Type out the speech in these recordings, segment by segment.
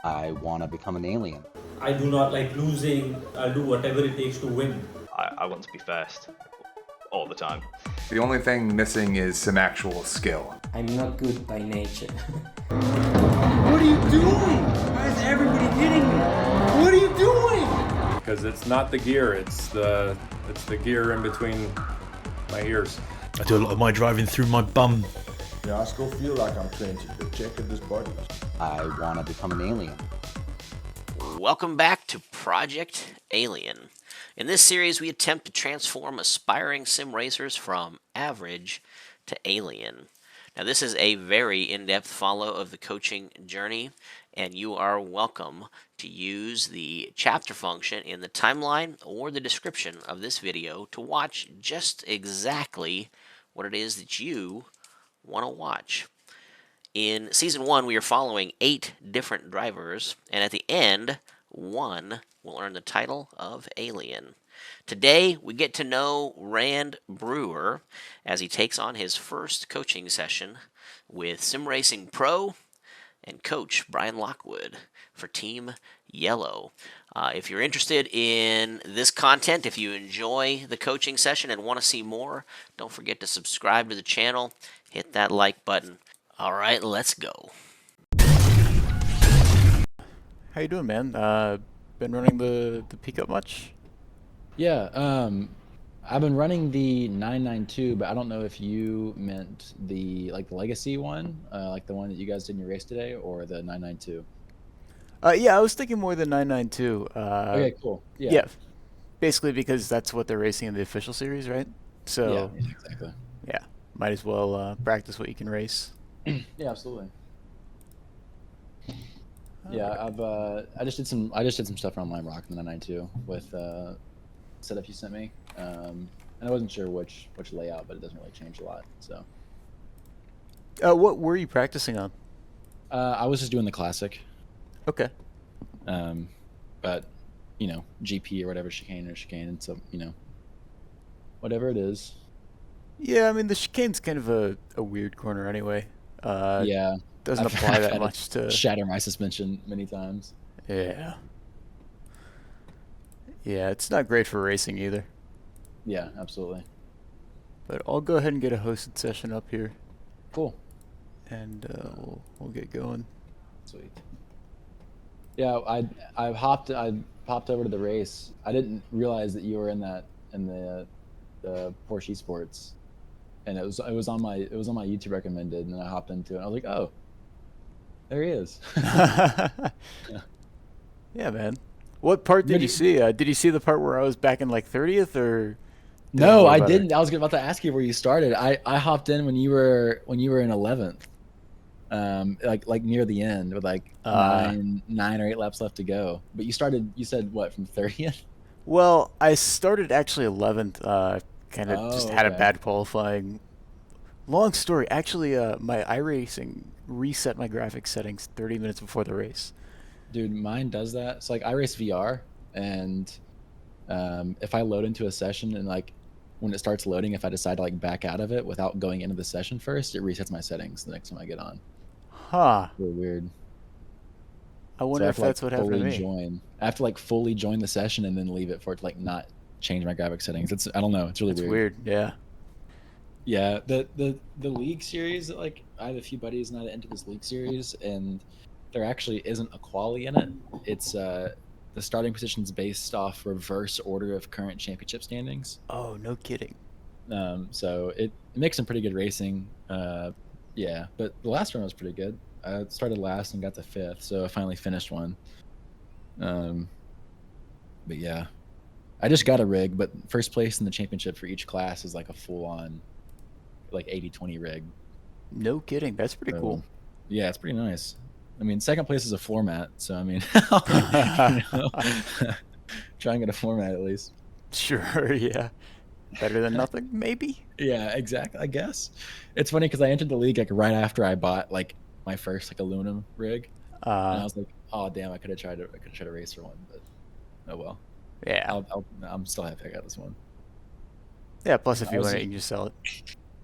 I want to become an alien. I do not like losing. I'll do whatever it takes to win. I want to be first all the time. The only thing missing is some actual skill. I'm not good by nature. What are you doing? Why is everybody hitting me? What are you doing? Because it's not the gear, it's the gear in between my ears. I do a lot of my driving through my bum. Yeah, I still feel like I'm changing the check of this body. I want to become an alien. Welcome back to Project Alien. In this series, we attempt to transform aspiring sim racers from average to alien. Now, this is a very in-depth follow of the coaching journey, and you are welcome to use the chapter function in the timeline or the description of this video to watch just exactly what it is that you want to watch. In Season 1, we are following 8 different drivers, and at the end, one will earn the title of Alien. Today, we get to know Rand Brewer as he takes on his first coaching session with Sim Racing Pro and coach Brian Lockwood for Team Yellow. If you're interested in this content, if you enjoy the coaching session and want to see more, don't forget to subscribe to the channel, hit that like button. All right, let's go. How you doing, man? Been running the pickup much? Yeah, I've been running the 992, but I don't know if you meant the legacy one, like the one that you guys did in your race today, or the 992. Yeah, I was thinking more the 992. Okay, cool. Yeah, basically because that's what they're racing in the official series, right? So yeah, exactly. Yeah, might as well practice what you can race. Yeah, absolutely. Yeah, I just did some stuff around Lime Rock in the 992 with setup you sent me, and I wasn't sure which layout, but it doesn't really change a lot. So, what were you practicing on? I was just doing the classic. Okay. But you know, GP or whatever, chicane, and so you know, whatever it is. Yeah, I mean the chicane's kind of a weird corner anyway. Yeah. Doesn't apply that much to shatter my suspension many times. Yeah. Yeah, it's not great for racing either. Yeah, absolutely. But I'll go ahead and get a hosted session up here. Cool. And we'll get going. Sweet. Yeah, I popped over to the race. I didn't realize that you were in the Porsche Esports, and it was on my YouTube recommended, and then I hopped into it. And I was like, oh, there he is. Yeah, man. What part did you see? Did you see the part where I was back in like 30th or? No, I didn't. I was about to ask you where you started. I hopped in when you were in 11th, like near the end with like 9 or 8 laps left to go. But you said what, from 30th? Well, I started actually 11th. Kind of just had a bad qualifying. Long story. Actually, my iRacing reset my graphics settings 30 minutes before the race. Dude, mine does that. It's like I race VR, and if I load into a session and like when it starts loading, if I decide to like back out of it without going into the session first, it resets my settings the next time I get on. Huh. Really weird. I wonder if that's what happened to me. I have to like fully join the session and then leave it for it to like not change my graphics settings. I don't know. It's really weird. It's weird. Yeah. Yeah. The league series, like I have a few buddies now that enter this league series, and there actually isn't a quali in it. It's the starting positions based off reverse order of current championship standings. Oh, no kidding. So it makes some pretty good racing. Yeah, but the last run was pretty good. I started last and got to 5th, so I finally finished one. But yeah, I just got a rig, but first place in the championship for each class is like a full-on like 80-20 rig. No kidding. That's pretty cool. Yeah, it's pretty nice. I mean, second place is a Floormat, so I mean, try and get a Floormat at least. Sure, yeah. Better than nothing, maybe? Yeah, exactly, I guess. It's funny because I entered the league like right after I bought like my first like aluminum rig, and I was like, oh damn, I could have tried to race for one, but oh well. Yeah, I'm still happy I got this one. Yeah, plus if you want it, you can just sell it.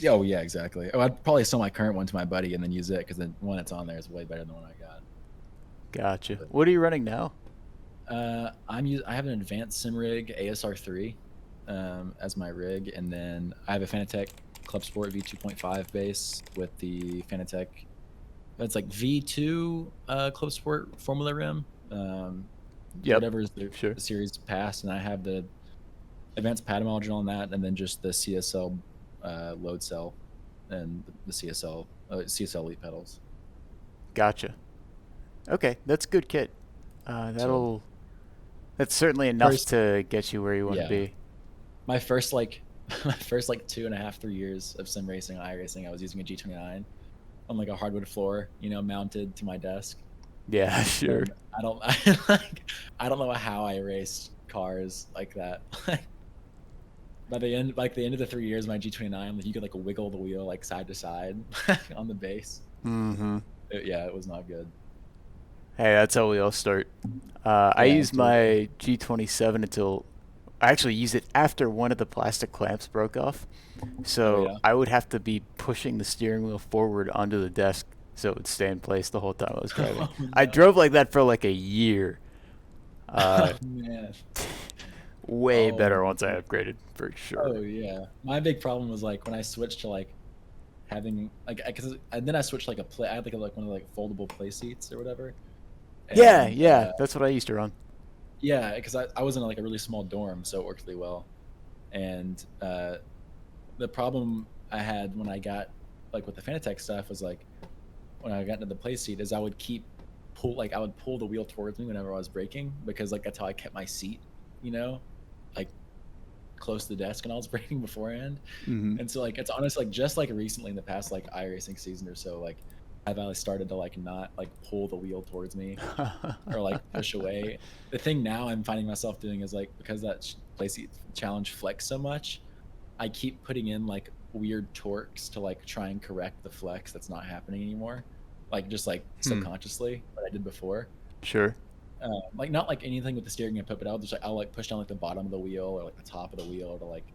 Oh yeah, exactly. Oh, I'd probably sell my current one to my buddy and then use it because the one that's on there is way better than the one I got. Gotcha. What are you running now? I have an advanced sim rig ASR3 as my rig, and then I have a Fanatec Club Sport V2.5 base with the Fanatec. It's like V2 Club Sport Formula Rim. Whatever is the series past, and I have the advanced pad module on that, and then just the CSL load cell and the CSL Elite pedals. Gotcha. Okay, that's good kit. That's certainly enough to get you where you want to be. My first my first 2.5, 3 years of sim racing, iRacing, I was using a G29 on like a hardwood floor, mounted to my desk. Yeah, sure. And I don't know how I raced cars like that. By the end of the 3 years, my G29, you could like wiggle the wheel like side to side on the base. Mm-hmm. It was not good. Hey, that's how we all start. I used my G27 until I actually used it after one of the plastic clamps broke off. So I would have to be pushing the steering wheel forward onto the desk so it would stay in place the whole time I was driving. Oh, no. I drove like that for like a year. Man. Way better once I upgraded, for sure. Oh yeah, my big problem was like when I switched to like having and then I switched like I had like one of the like foldable play seats or whatever. And, yeah, that's what I used to run. Yeah, because I was in like a really small dorm, so it worked really well. And the problem I had when I got like with the Fanatec stuff was like when I got into the play seat is I would pull the wheel towards me whenever I was braking, because like that's how I kept my seat, like close to the desk when I was braking beforehand. Mm-hmm. And so like it's honestly like just like recently in the past like iRacing season or so, like I've actually started to like not like pull the wheel towards me or like push away. The thing now I'm finding myself doing is like, because that play seat challenge flex so much, I keep putting in like weird torques to like try and correct the flex that's not happening anymore, like just like subconsciously what I did before. Sure. Like not like anything with the steering input, but I'll like push down like the bottom of the wheel or like the top of the wheel to like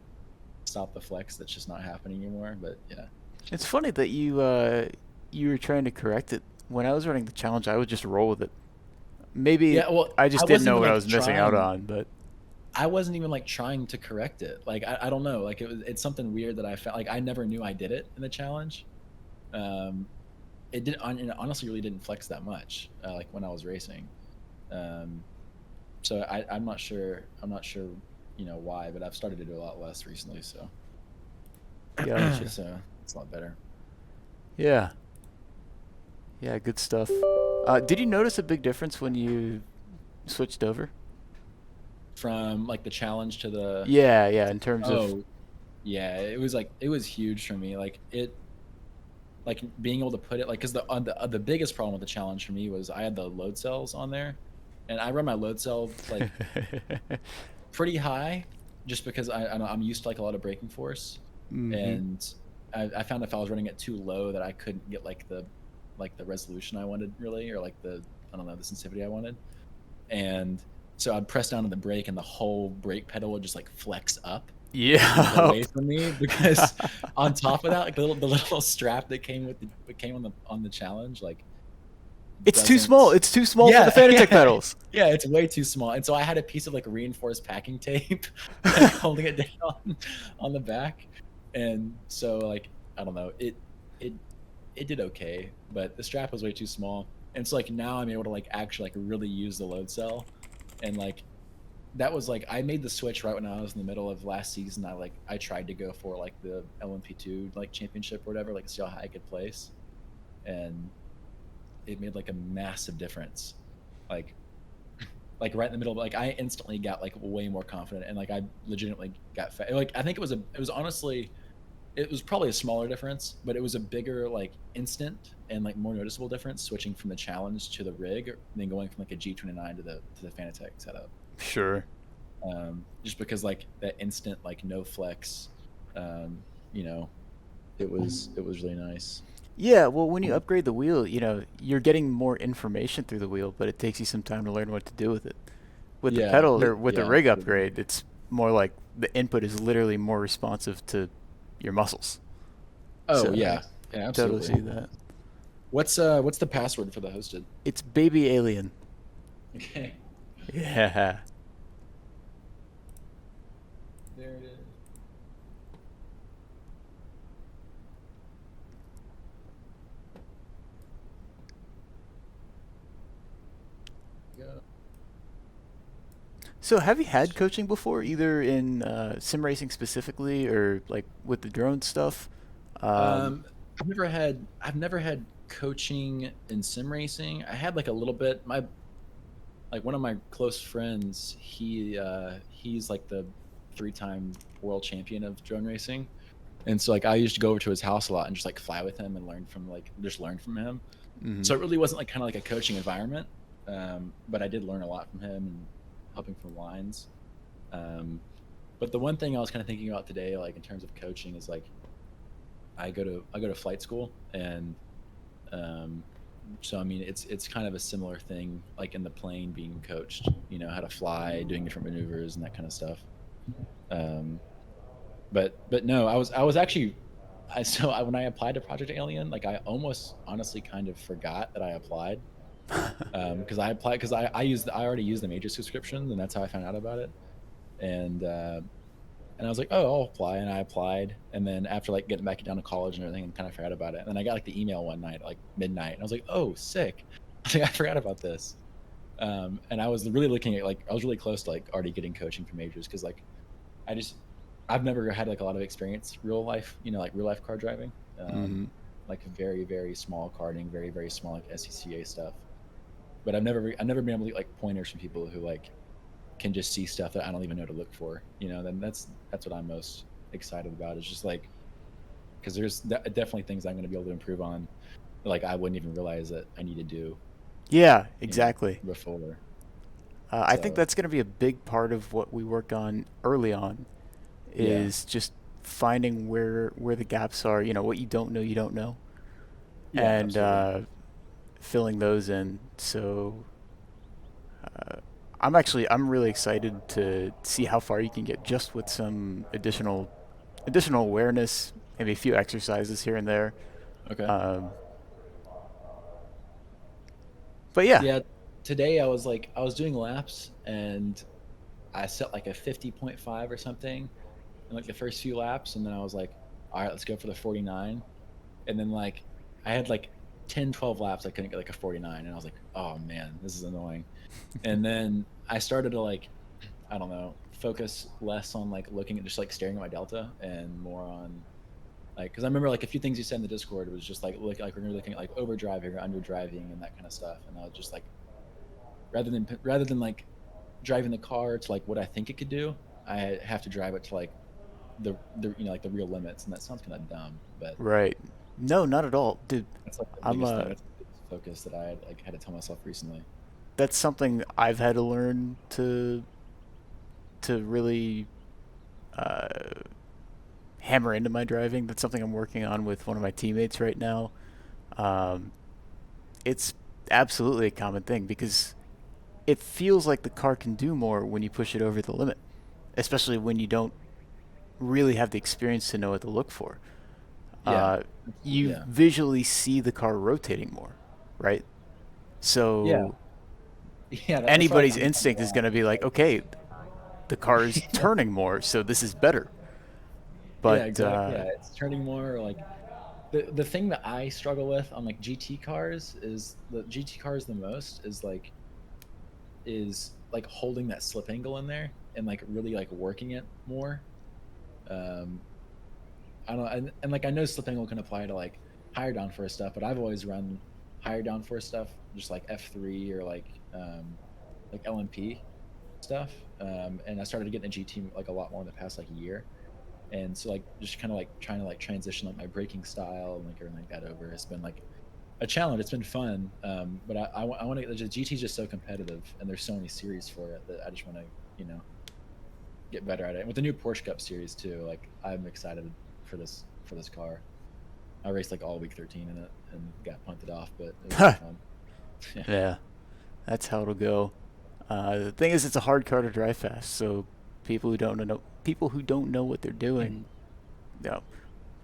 stop the flex that's just not happening anymore. But yeah, it's funny that you were trying to correct it. When I was running the challenge, I would just roll with it. Maybe I just didn't know what I was missing out on, but I wasn't even like trying to correct it. Like I don't know, like it's something weird that I felt like I never knew I did it in the challenge. It honestly really didn't flex that much like when I was racing. So I'm not sure why, but I've started to do a lot less recently, so yeah, so it's a lot better. Yeah, good stuff. Did you notice a big difference when you switched over from like the challenge to the in terms of it was huge for me, like being able to put it like, because the biggest problem with the challenge for me was I had the load cells on there, and I run my load cell like pretty high just because I'm used to like a lot of braking force. Mm-hmm. And I found if I was running it too low that I couldn't get like the resolution I wanted really, or like the sensitivity I wanted. And so I'd press down on the brake and the whole brake pedal would just like flex up away from me, because on top of that, like the little strap that came on the challenge, like it's too small. It's too small for the Fanatec pedals. Yeah, it's way too small. And so I had a piece of like reinforced packing tape like, holding it down on the back. And so like I don't know, it did okay, but the strap was way too small. And so like now I'm able to like actually like really use the load cell, and like that was like I made the switch right when I was in the middle of last season. I tried to go for like the LMP2 like championship or whatever, like see how high I could place, and it made like a massive difference. Like right in the middle, like I instantly got like way more confident, and like I legitimately got like I think it was honestly, it was probably a smaller difference, but it was a bigger like instant and like more noticeable difference switching from the challenge to the rig than going from like a G29 to the Fanatec setup. Sure. Just because like that instant like no flex, it was really nice. Yeah, well, when you upgrade the wheel, you're getting more information through the wheel, but it takes you some time to learn what to do with it. With the pedal or with the rig upgrade, it's more like the input is literally more responsive to your muscles. Oh so, yeah, absolutely. Totally see that. What's the password for the hosted? It's Baby Alien. Okay. Yeah. There it is. Go. So have you had coaching before, either in sim racing specifically, or like with the drone stuff? I've never had coaching in sim racing. I had like a little bit. One of my close friends, he's like the 3-time world champion of drone racing, and so like I used to go over to his house a lot and just like fly with him and learn from him. Mm-hmm. So it really wasn't like kind of like a coaching environment, but I did learn a lot from him and helping from lines. But the one thing I was kind of thinking about today, like in terms of coaching, is like I go to flight school, and so I mean it's kind of a similar thing, like in the plane being coached, how to fly, doing different maneuvers and that kind of stuff. But no, I was actually when I applied to Project Alien, like I almost honestly kind of forgot that I applied, because I already used the major subscription, and that's how I found out about it. And I was like, oh, I'll apply, and I applied, and then after like getting back down to college and everything, I kind of forgot about it. And then I got like the email one night, like midnight, and I was like, oh, sick! I think I forgot about this. And I was really looking at I was really close to like already getting coaching for majors, because like I've never had like a lot of experience real life car driving, like very, very small karting, very, very small like SCCA stuff. But I've never been able to get like pointers from people who like can just see stuff that I don't even know to look for. Then that's what I'm most excited about, is just like, because there's definitely things I'm going to be able to improve on, like I wouldn't even realize that I need to do. Yeah, exactly. Before. I think that's going to be a big part of what we work on early on, is just finding where the gaps are. What you don't know, and filling those in. So I'm really excited to see how far you can get just with some additional awareness, maybe a few exercises here and there. Okay. But yeah. Yeah. Today I was doing laps, and I set like a 50.5 or something in like the first few laps, and then I was like, all right, let's go for the 49. And then like I had like 10-12 laps, I couldn't get like a 49, and I was like, oh man, this is annoying. And then I started to like, I don't know, focus less on like looking at just like staring at my delta, and more on like, because I remember like a few things you said in the Discord was just like when you're looking at like overdriving or underdriving and that kind of stuff, and I was just like, rather than like driving the car to like what I think it could do, I have to drive it to like the like the real limits, and that sounds kind of dumb, but right. No, not at all, dude. That's like the biggest thing, that's the biggest focus that I had to tell myself recently. That's something I've had to learn to really hammer into my driving. That's something I'm working on with one of my teammates right now. It's absolutely a common thing, because it feels like the car can do more when you push it over the limit, especially when you don't really have the experience to know what to look for. You visually see the car rotating more, right? So anybody's instinct is going to be like, okay, the car is turning more, so this is better. But exactly. It's turning more. Like the thing that I struggle with on like GT cars is holding that slip angle in there and like really like working it more. I don't know, and like I know slip angle can apply to like higher downforce stuff, but I've always run higher downforce stuff, just like F3 or like LMP stuff, and I started getting a GT like a lot more in the past like year, and so like just kind of like trying to like transition like my braking style and like everything like that over has been like a challenge. It's been fun, but I want to. The GT is just so competitive, and there's so many series for it that I just want to get better at it. And with the new Porsche Cup series too, like I'm excited for this car. I raced like all week 13 in it and got punted off, but it was fun. Yeah, that's how it'll go. The thing is, it's a hard car to drive fast, so people who don't know what they're doing,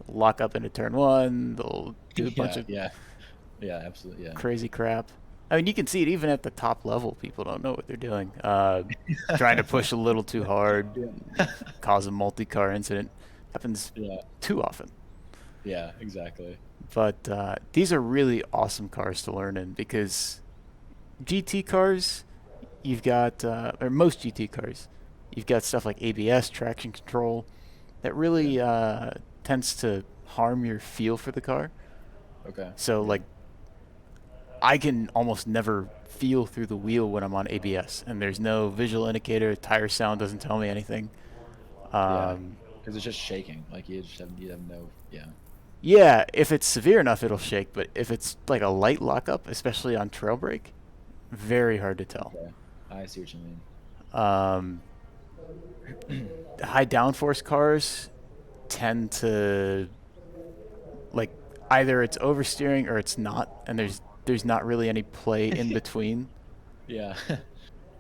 lock up into turn one. They'll do a bunch of Yeah, absolutely. Yeah. Crazy crap. I mean, you can see it even at the top level. People don't know what they're doing. Trying to push a little too hard, cause a multi-car incident. Happens Yeah. too often. Yeah, exactly. But these are really awesome cars to learn in because GT cars, you've got, or most GT cars, you've got stuff like ABS, traction control, that really tends to harm your feel for the car. Okay. So, like, I can almost never feel through the wheel when I'm on ABS, and there's no visual indicator. Tire sound doesn't tell me anything. Yeah, because it's just shaking. Like you have no. Yeah. Yeah, if it's severe enough, it'll shake. But if it's like a light lockup, especially on trail brake, very hard to tell. Okay. I see what you mean. High downforce cars tend to, like, either it's oversteering or it's not, and there's not really any play in between. Yeah.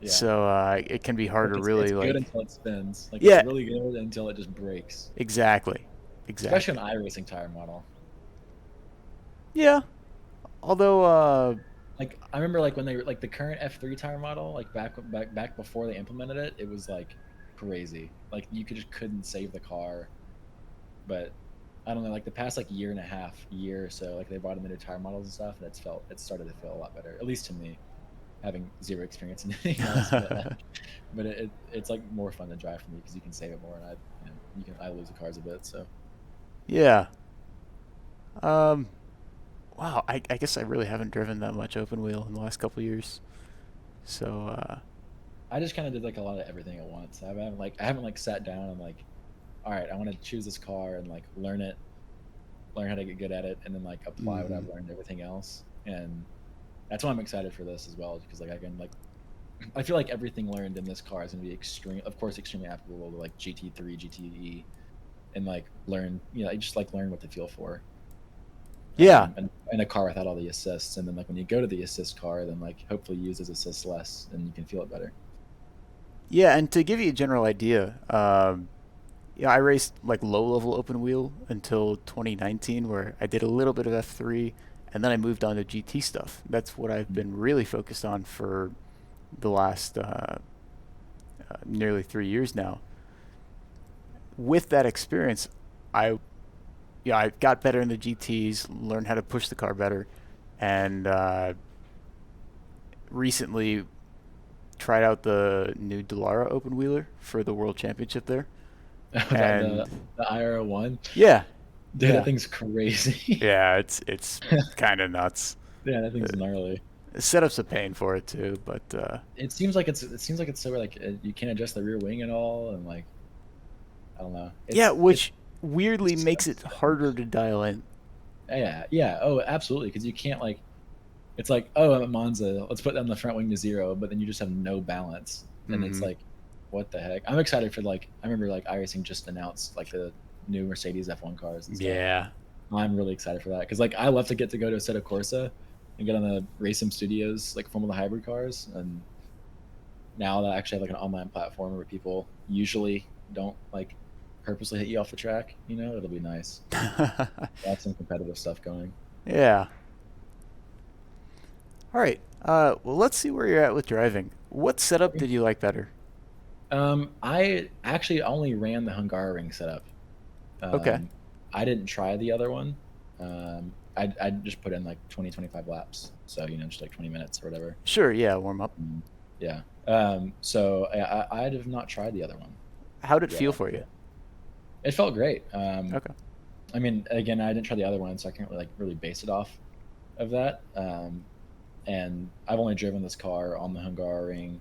Yeah. So it can be hard to really it's like. good until it spins. Like Yeah. it's really good until it just breaks. Exactly. Especially an iRacing tire model. Yeah. Although like I remember like when they were like the current F3 tire model, like back before they implemented it, it was like crazy. Like you just couldn't save the car. But I don't know, like the past like year or so, like they brought in the new tire models and stuff, and it started to feel a lot better, at least to me, having zero experience in anything else. But it's like more fun to drive for me because you can save it more, and I lose the cars a bit. So yeah. Wow, I guess I really haven't driven that much open wheel in the last couple of years. So I just kind of did like a lot of everything at once. I haven't sat down and like, all right, I want to choose this car and like learn how to get good at it, and then like apply what I've learned to everything else. And that's why I'm excited for this as well, because like I feel like everything learned in this car is going to be extremely applicable to like GT3, GTE, and like learn what to feel for. Yeah. And a car without all the assists, and then like when you go to the assist car, then like hopefully use those assists less, and you can feel it better. Yeah, and to give you a general idea, I raced like low-level open wheel until 2019, where I did a little bit of F3, and then I moved on to GT stuff. That's what I've been really focused on for the last nearly 3 years now. With that experience, I got better in the GTs, learned how to push the car better, and recently tried out the new Dallara open wheeler for the World Championship there. And the IR1. Yeah. Dude, yeah. That thing's crazy. Yeah, it's kind of nuts. Yeah, that thing's gnarly. The setup's a pain for it too, but it seems like it's so like you can't adjust the rear wing at all, and like I don't know. Which weirdly makes it harder to dial in. Yeah. Oh, absolutely, because you can't like. It's like, oh, I'm at Monza. Let's put down the front wing to 0, but then you just have no balance, and it's like, what the heck? I'm excited for like. I remember like iRacing just announced like the new Mercedes F1 cars and stuff. Yeah. I'm really excited for that because like I love to get to go to Assetto Corsa and get on the Race Sim Studios like Formula Hybrid cars, and now that I actually have like an online platform where people usually don't like purposely hit you off the track, it'll be nice. Have some competitive stuff going. Yeah. All right. Well, let's see where you're at with driving. What setup did you like better? I actually only ran the Hungaroring setup. Okay. I didn't try the other one. I just put in like 20-25 laps, so just like 20 minutes or whatever. Sure. Yeah. Warm up. Yeah. So I have not tried the other one. How did it feel for you? It felt great. Okay. I mean, again, I didn't try the other one, so I can't really base it off of that. And I've only driven this car on the Hungaroring,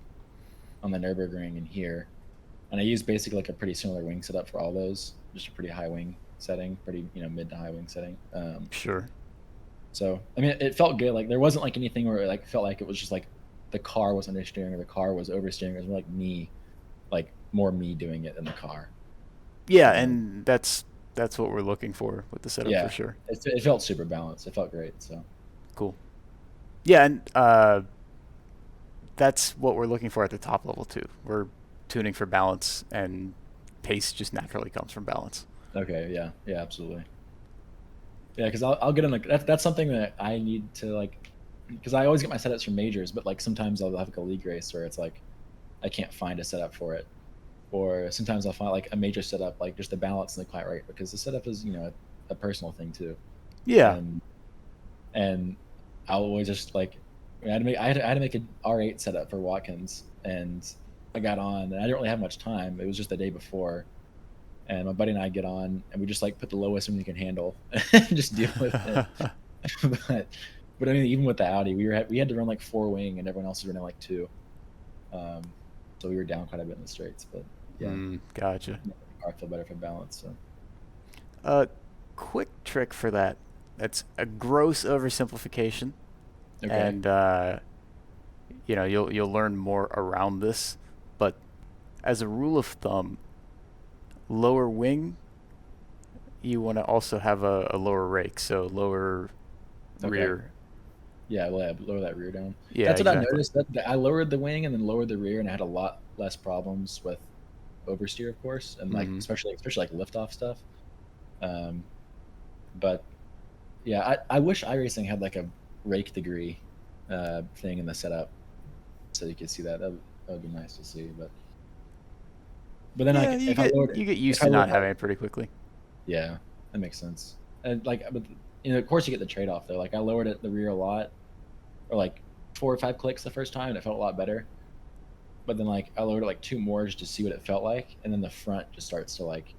on the Nürburgring, and here, and I used basically like a pretty similar wing setup for all those, just a pretty high wing setting, pretty mid to high wing setting. Sure. So I mean, it felt good. Like there wasn't like anything where it like felt like it was just like the car was understeering or the car was oversteering. It was more like more me doing it than the car. Yeah, and that's what we're looking for with the setup for sure. It felt super balanced. It felt great. So cool. Yeah, and that's what we're looking for at the top level too. We're tuning for balance, and pace just naturally comes from balance. Okay. Yeah. Absolutely. Yeah, because I'll get in like that's something that I need to like, because I always get my setups from majors, but like sometimes I'll have like a league race where it's like I can't find a setup for it, or sometimes I'll find like a major setup like just the balance isn't quite right because the setup is a personal thing too. Yeah. And I'll always just like I had to make an R8 setup for Watkins, and I got on and I didn't really have much time. It was just the day before. And my buddy and I get on, and we just like put the lowest one we can handle, and just deal with it. but I mean, even with the Audi, we had to run like 4 wing, and everyone else was running like 2. So we were down quite a bit in the straights. But yeah, gotcha. I feel better for balance. So, quick trick for that. That's a gross oversimplification, okay. and you'll learn more around this. But as a rule of thumb, lower wing, you want to also have a lower rake, so lower rear. Yeah, lower that rear down. Yeah, that's what exactly. I noticed. That I lowered the wing and then lowered the rear, and I had a lot less problems with oversteer, of course, and like especially like liftoff stuff. But yeah, I wish iRacing had like a rake degree thing in the setup, so you could see that. That would be nice to see, but then you get used to not having it pretty quickly. Yeah, that makes sense. And like, but of course you get the trade-off though. Like I lowered it the rear a lot, or like 4 or 5 clicks the first time, and it felt a lot better. But then like I lowered it like 2 more just to see what it felt like, and then the front just starts to like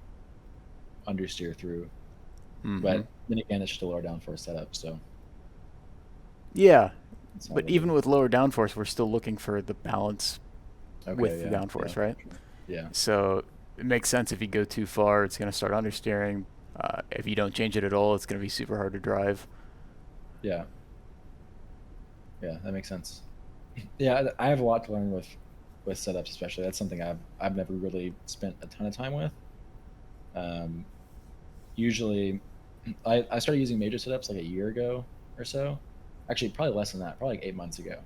understeer through. But then again, it's just a lower downforce setup, so. Yeah, but even with lower downforce, we're still looking for the balance with the downforce, right? Yeah. So it makes sense if you go too far, it's going to start understeering. If you don't change it at all, it's going to be super hard to drive. Yeah. Yeah, that makes sense. Yeah, I have a lot to learn with setups, especially. That's something I've never really spent a ton of time with. Usually, I started using major setups like a year ago or so. Actually, probably less than that, probably like 8 months ago.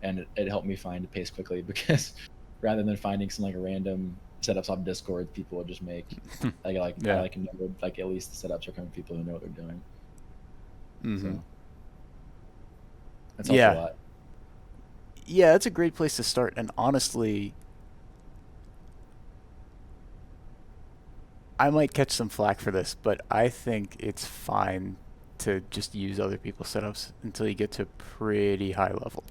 And it helped me find a pace quickly because rather than finding some like a random setups off Discord people would just make, I know like at least the setups are coming from people who know what they're doing. So that's helped a lot. Yeah, that's a great place to start. And honestly, I might catch some flack for this, but I think it's fine to just use other people's setups until you get to pretty high level.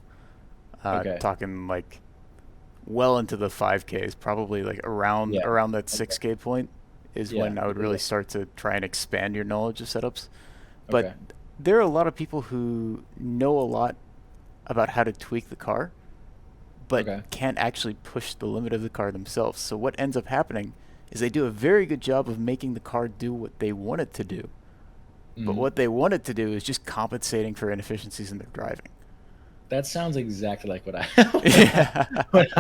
Talking like well into the 5Ks, probably like around that 6K point is when I would really start to try and expand your knowledge of setups. But there are a lot of people who know a lot about how to tweak the car, but can't actually push the limit of the car themselves. So what ends up happening is they do a very good job of making the car do what they want it to do. But what they want it to do is just compensating for inefficiencies in their driving. That sounds exactly like what I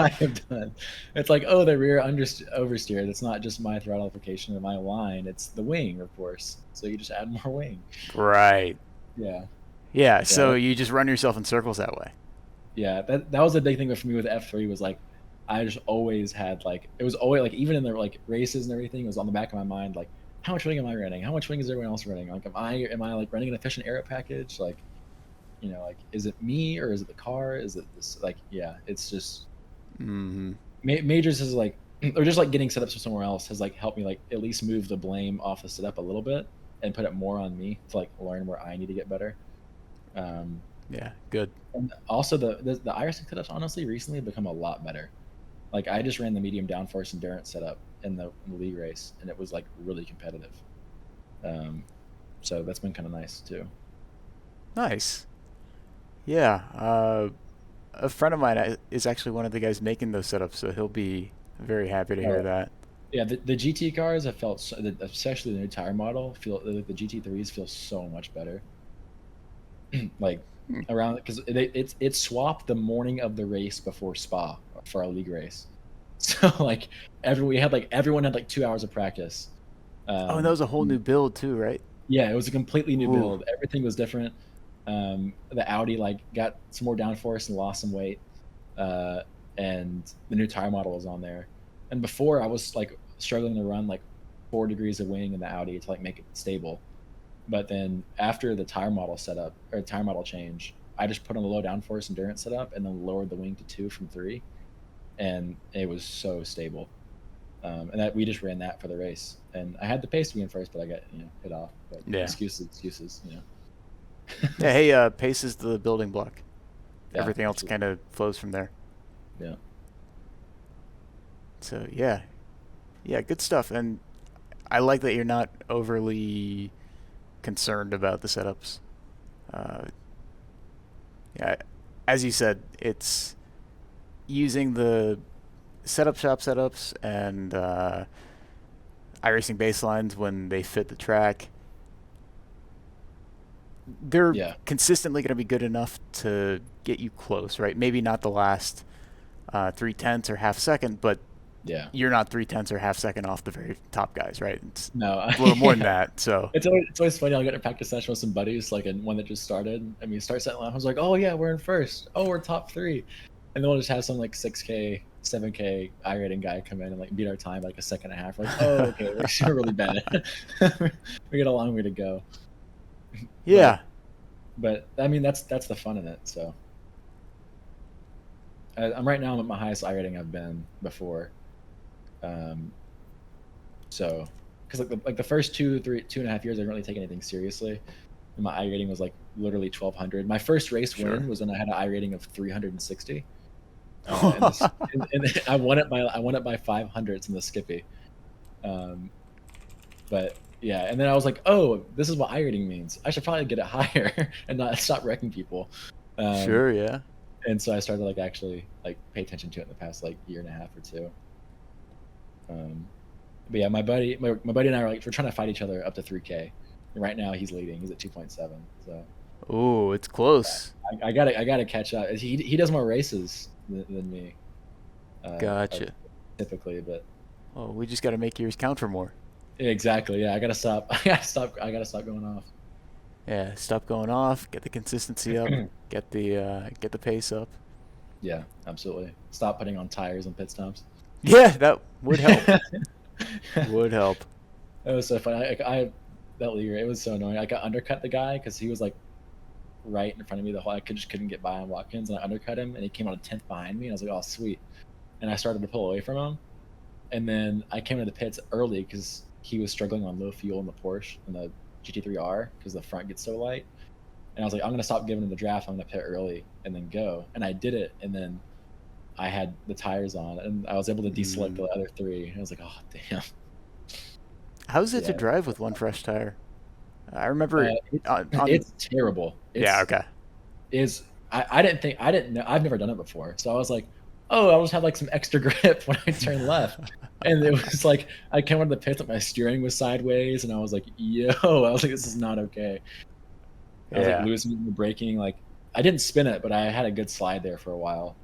have done. It's like, oh, the rear oversteer. That's not just my throttle application of my line. It's the wing, of course. So you just add more wing. Right. Yeah. So you just run yourself in circles that way. Yeah, that was the big thing for me with F3 was like, I just always had like, it was always like, even in the like races and everything, it was on the back of my mind, like, how much wing am I running? How much wing is everyone else running? Like, am I like running an efficient aero package? Like, like, is it me or is it the car? Is it this? Like, yeah, it's just majors is like, or just like getting setups from somewhere else has like helped me like at least move the blame off the setup a little bit and put it more on me to like learn where I need to get better. Yeah, good. And also the iRacing setups honestly recently have become a lot better. Like I just ran the medium downforce endurance setup in the league race, and it was like really competitive. So that's been kind of nice too. Nice. Yeah. A friend of mine is actually one of the guys making those setups, so he'll be very happy to hear that. Yeah, the GT cars have felt, especially the new tire model, the GT3s feel so much better. Like around, because it swapped the morning of the race before Spa for our league race. So like everyone had like 2 hours of practice. And that was a whole new build too, right? Yeah, it was a completely new build. Everything was different. The Audi like got some more downforce and lost some weight, and the new tire model was on there. And before I was like struggling to run like 4 degrees of wing in the Audi to like make it stable, But then after the tire model setup or tire model change, I just put on the low downforce endurance setup and then lowered the wing to 2 from 3, and it was so stable. And that we just ran that for the race, and I had the pace to be in first, but I got hit off. But Yeah. excuses. Yeah, hey, pace is the building block. Yeah, Everything else absolutely. kind of flows from there. Yeah. So yeah, good stuff. And I like that you're not overly concerned about the setups. Yeah, as you said, it's using the setup shop setups and iRacing baselines when they fit the track. They're consistently going to be good enough to get you close, right? Maybe not the last 3/10 or half second, but you're not 3/10 or half second off the very top guys, right? It's No, a little more than that. So it's always funny. I'll get in a practice session with some buddies, like in one that just started. I mean, start setting lap. I was like, oh yeah, we're in first. Oh, we're top 3, and then we'll just have some like 6K, 7K iRating guy come in and like beat our time by, like a second and a half. We're like, oh, okay, we're really bad. We got a long way to go. Yeah. But I mean, that's the fun in it. So I'm right now. I'm at my highest iRating I've been before. So because like the first 2.5 years, I didn't really take anything seriously. And my iRating was like literally 1,200. My first race win was when I had an iRating of 360. And I won it by 500s in the Skippy. But yeah, and then I was like, oh, this is what iRating means. I should probably get it higher and not stop wrecking people. Sure, yeah. And so I started like actually like pay attention to it in the past like year and a half or two. But yeah, my buddy and I are like, we're trying to fight each other up to 3K. And right now he's leading. He's at 2.7. So. Ooh, it's close. I gotta catch up. He does more races than me. Gotcha. Typically, but. Oh, we just got to make yours count for more. Exactly. Yeah, I gotta stop. I gotta stop going off. Yeah, stop going off. Get the consistency up. get the pace up. Yeah, absolutely. Stop putting on tires and pit stops. Yeah, that would help. Would help. It was so funny. I that year it was so annoying. I got undercut the guy because he was like right in front of me the whole. I just couldn't get by on Watkins, and I undercut him, and he came on a 10th behind me, and I was like, oh sweet. And I started to pull away from him, and then I came into the pits early because he was struggling on low fuel in the Porsche and the GT3R because the front gets so light. And I was like, I'm gonna stop giving him the draft. I'm gonna pit early and then go. And I did it, and then I had the tires on, and I was able to deselect the other 3. And I was like, oh damn. How's it to drive with one fresh tire? I remember it's terrible. Yeah, okay. I didn't know. I've never done it before, so I was like, oh, I'll just have like some extra grip when I turn left. And it was like I came out of the pits, like my steering was sideways, and I was like, yo, I was like, this is not okay. I was like losing the braking. Like I didn't spin it, but I had a good slide there for a while.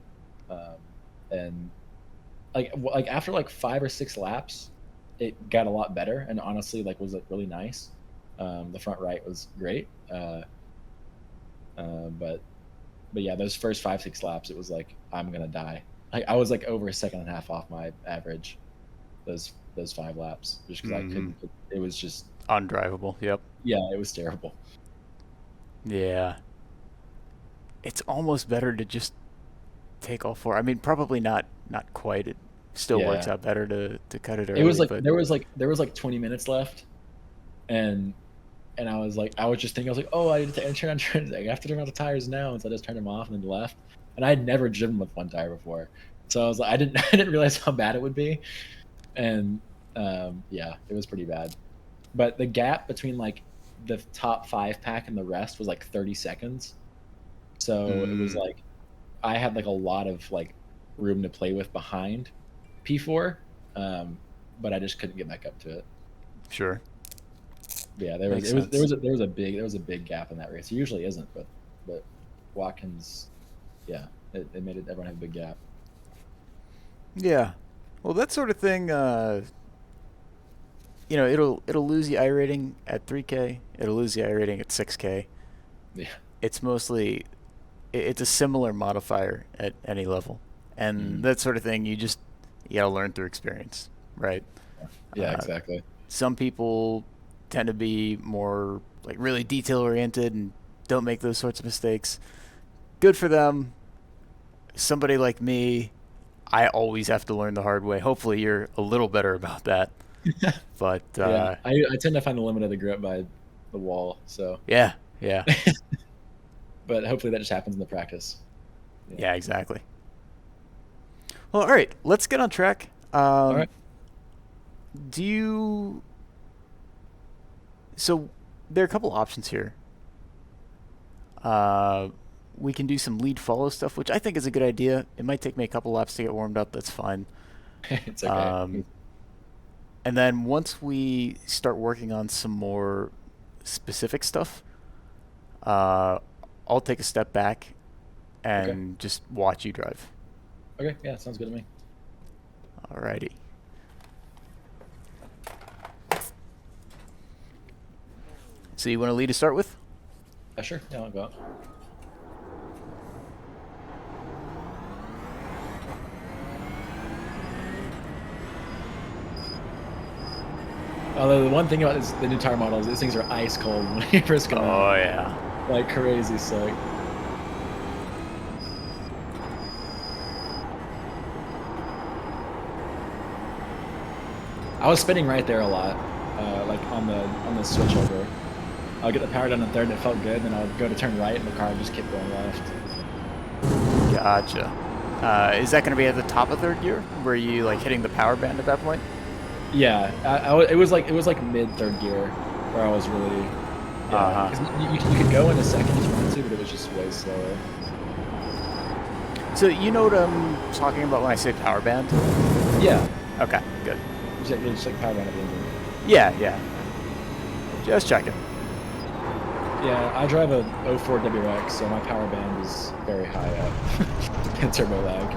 And like after like 5 or 6 laps, it got a lot better, and honestly, like was like really nice. The front right was great. But yeah, those first 5-6 laps, it was like I'm gonna die. I was like over a second and a half off my average. Those 5 laps, just because I couldn't. It was just undrivable. Yep. Yeah, it was terrible. Yeah. It's almost better to just take all 4. I mean, probably not quite. It still works out better to cut it early. It was like but... there was like 20 minutes left, and I was just thinking, I was like, oh, I have to turn on the tires now, and so I just turned them off and then left. And I had never driven with one tire before, so I was like, I didn't realize how bad it would be, and yeah, it was pretty bad. But the gap between like the top 5 pack and the rest was like 30 seconds, so it was like I had like a lot of like room to play with behind P4, but I just couldn't get back up to it. Sure. Yeah, there was a big gap in that race. It usually isn't, but Watkins, yeah, it made everyone have a big gap. Yeah, well, that sort of thing, it'll lose the iRating at 3K. It'll lose the iRating at 6K. Yeah, it's mostly it's a similar modifier at any level, and that sort of thing you gotta learn through experience, right? Yeah, exactly. Some people tend to be more like really detail oriented and don't make those sorts of mistakes. Good for them. Somebody like me, I always have to learn the hard way. Hopefully you're a little better about that. But yeah, I tend to find the limit of the grip by the wall. So yeah. But hopefully that just happens in the practice. Yeah, exactly. Well, all right, let's get on track. All right. So there are a couple options here. We can do some lead follow stuff, which I think is a good idea. It might take me a couple laps to get warmed up. That's fine. It's okay. And then once we start working on some more specific stuff, I'll take a step back and just watch you drive. Okay, yeah, sounds good to me. Alrighty. So you want to lead to start with? Sure. Yeah, I'll go out. Although the one thing about the new tire models, these things are ice cold when you first come out. Oh yeah. Like crazy sick. I was spinning right there a lot, like on the switch over. I'll get the power down in third and it felt good, then I would go to turn right and the car would just keep going left. Gotcha. Is that going to be at the top of third gear? Were you like hitting the power band at that point? Yeah, it was like mid third gear where I was really. Yeah, 'cause you could go in a second if you wanted to, but it was just way slower. So you know what I'm talking about when I say power band? Yeah. Okay, good. Just like power band at the engine. Yeah. Just checking. Yeah, I drive a 04 WX, so my power band is very high up. And turbo lag.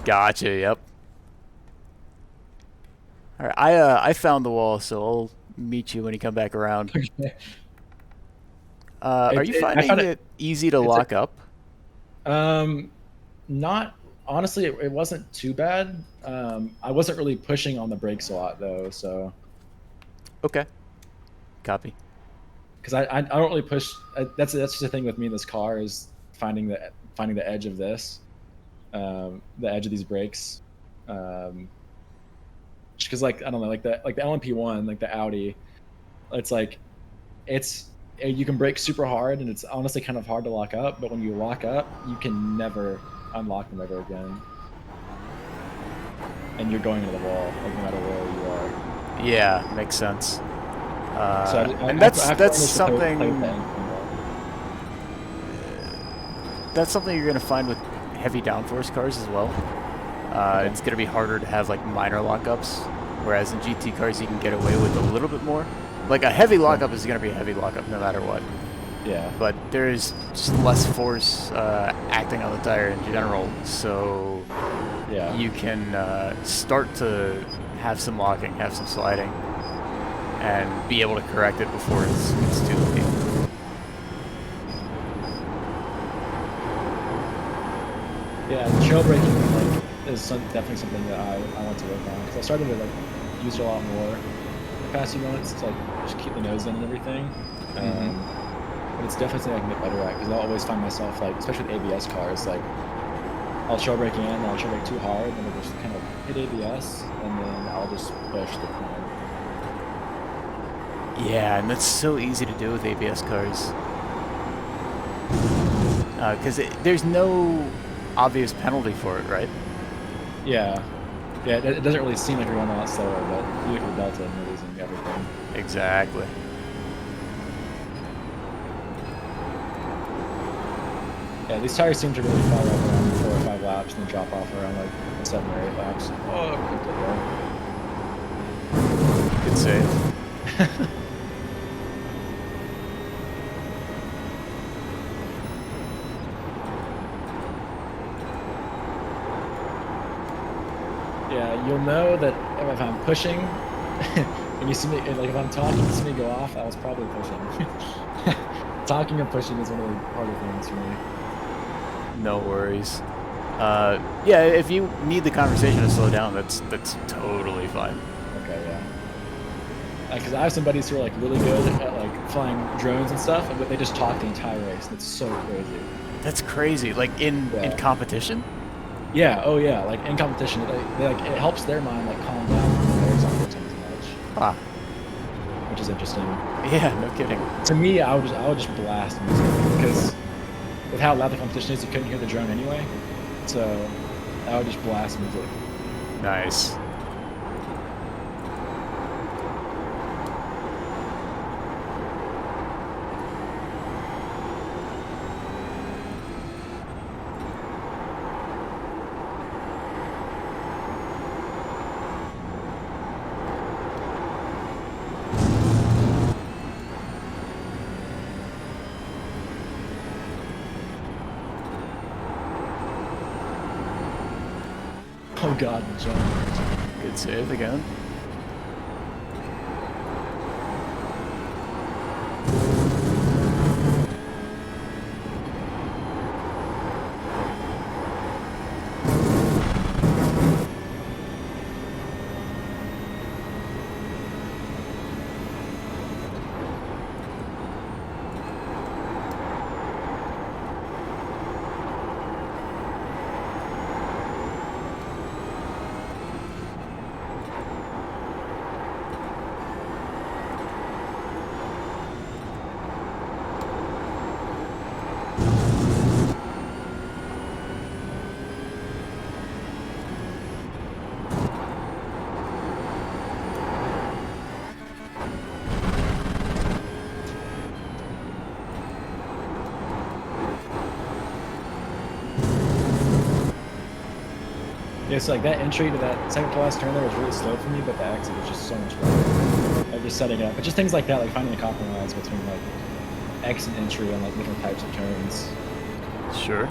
Gotcha, yep. Alright, I found the wall, so I'll meet you when you come back around. Okay. Are you finding it easy to lock up? Not honestly. It wasn't too bad. I wasn't really pushing on the brakes a lot though, so. Okay. Copy. Because I don't really push. That's just the thing with me in this car is finding the edge of this, the edge of these brakes. Because like I don't know, like the LMP1, like the Audi, it's like you can brake super hard and it's honestly kind of hard to lock up, but when you lock up, you can never unlock them ever again. And you're going into the wall, like no matter where you are. Yeah, makes sense. And that's something. That's something you're gonna find with heavy downforce cars as well. It's gonna be harder to have like minor lockups, whereas in GT cars you can get away with a little bit more. Like a heavy lockup is gonna be a heavy lockup no matter what. Yeah. But there's just less force acting on the tire in general, so yeah, you can start to have some locking, have some sliding, and be able to correct it before it's too late. Yeah, the trail braking is definitely something that I want to work on because I started to use it a lot more the past few months. It's just keep the nose in and everything. But it's definitely something I can get better at because I'll always find myself especially with ABS cars, I'll trail brake in, I'll trail brake too hard, then I'll just kind of hit ABS, and then I'll just push the corner. Yeah, and that's so easy to do with ABS cars. Because there's no obvious penalty for it, right? Yeah. Yeah, it doesn't really seem like you're going a lot slower, but you hit the delta and you're losing everything. Exactly. Yeah, these tires seem to really fire up around 4 or 5 laps and then drop off around 7 or 8 laps. Oh, good save. Yeah, you'll know that if I'm pushing, and you see me, if I'm talking, you see me go off, I was probably pushing. Talking and pushing is one of the harder things for me. No worries. Yeah, if you need the conversation to slow down, that's totally fine. Okay, yeah. Because I have some buddies who are like really good at like flying drones and stuff, but they just talk the entire race. That's so crazy. That's crazy. Like in competition? Yeah. Oh yeah. Like in competition, it helps their mind like calm down when they're not doing as much. Ah. Which is interesting. Yeah. No kidding. To me, I would just blast music because with how loud the competition is, you couldn't hear the drone anyway. So I would just blast music. Nice. Oh god, jump. Good save again. Yeah, so like that entry to that second to last turn there was really slow for me, but the exit was just so much better. Like just setting it up, but just things like that, like finding the compromise between like exit and entry on like different types of turns. Sure.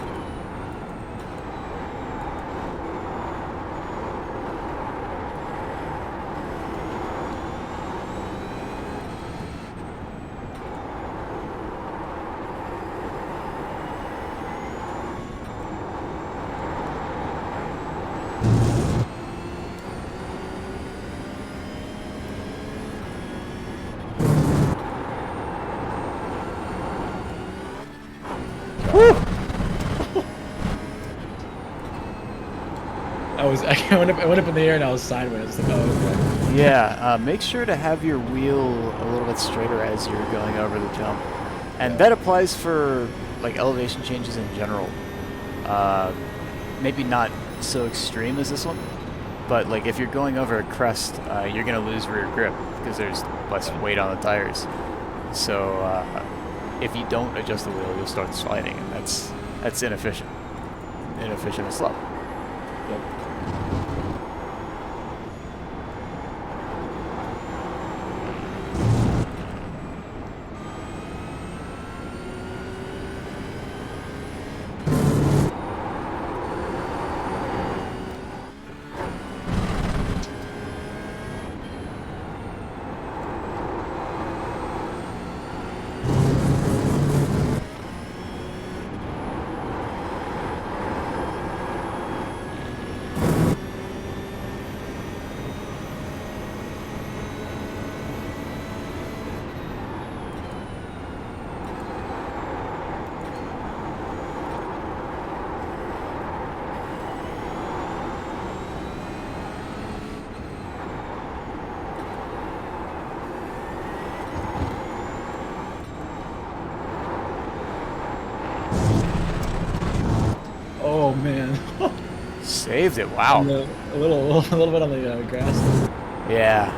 I went up in the air and I was sideways. Like, oh, okay. Yeah, make sure to have your wheel a little bit straighter as you're going over the jump. And that applies for like elevation changes in general. Maybe not so extreme as this one, but like if you're going over a crest, you're going to lose rear grip because there's less weight on the tires. So if you don't adjust the wheel, you'll start sliding, and that's inefficient. Inefficient and slow. Yep. Oh man. Saved it. Wow. A little bit on the grass. Yeah.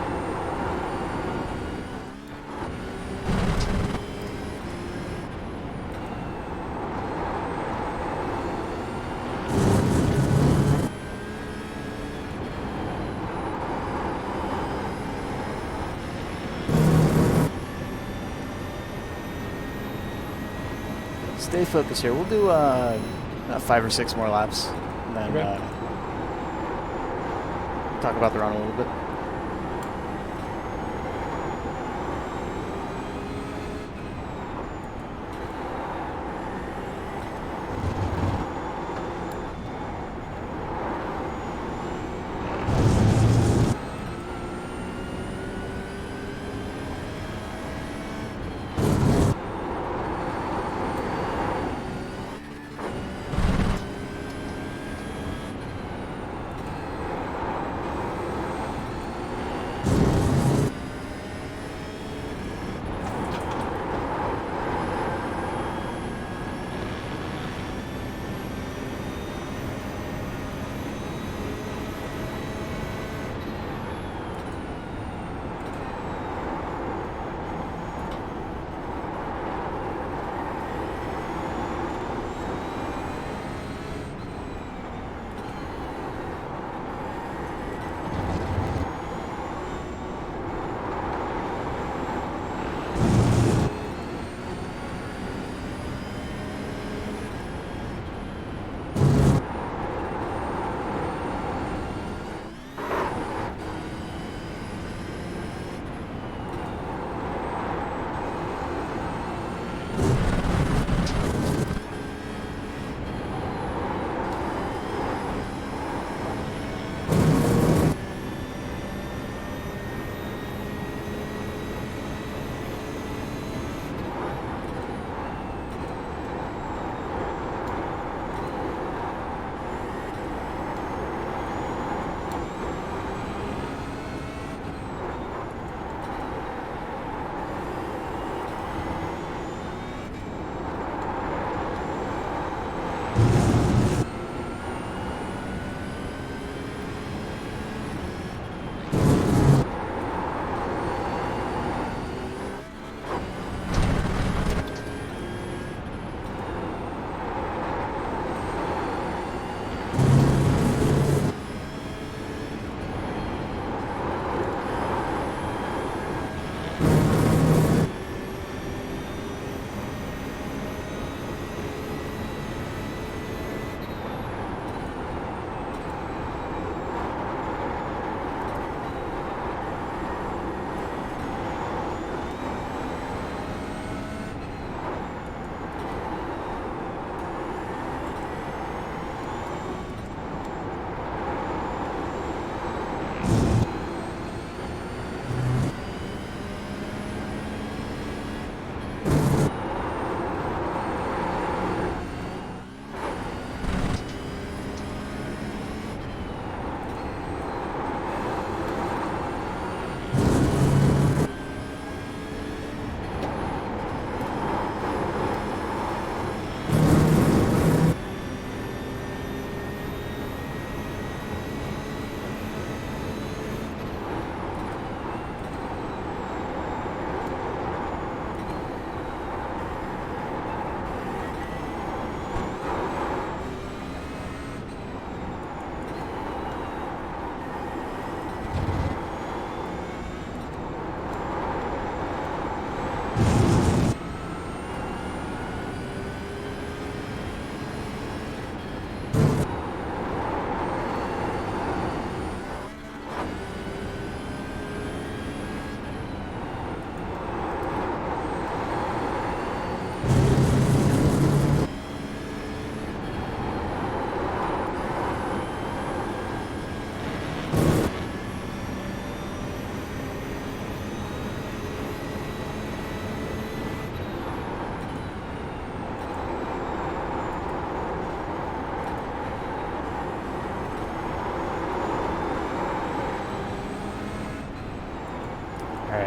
Stay focused here. We'll do 5 or 6 more laps, and then talk about the run a little bit.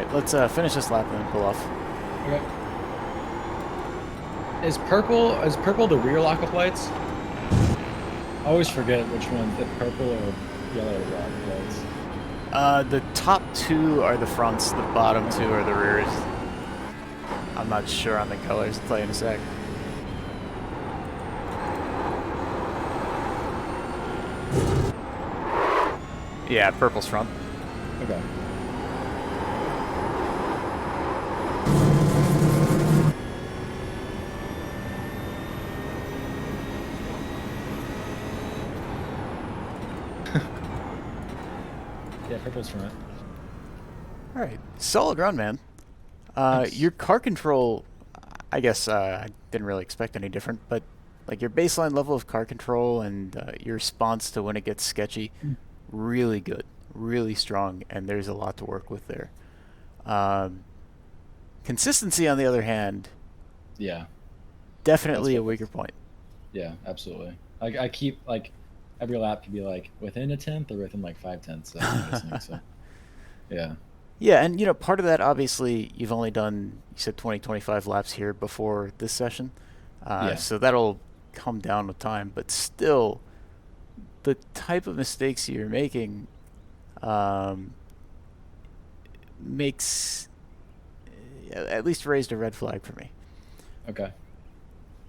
right, let's finish this lap and then pull off. Okay. Is purple the rear lockup lights? I always forget which one, if purple or yellow lockup lights. The top two are the fronts, the bottom two are the rears. I'm not sure on the colors. I'll tell you in a sec. Yeah, purple's front. Okay. Yeah, purple's front. All right, solid run, man. Thanks. Your car control, I guess I didn't really expect any different, but like your baseline level of car control and your response to when it gets sketchy, really good, really strong, and there's a lot to work with there. Consistency, on the other hand, Yeah. definitely a weaker point. Yeah, absolutely. Like I keep like every lap could be like within a tenth or within like 5/10. So yeah. Yeah, and you know, part of that, obviously, you've only done, you said 20, 25 laps here before this session. Yeah. So that'll come down with time, but still, the type of mistakes you're making makes, at least raised a red flag for me. Okay.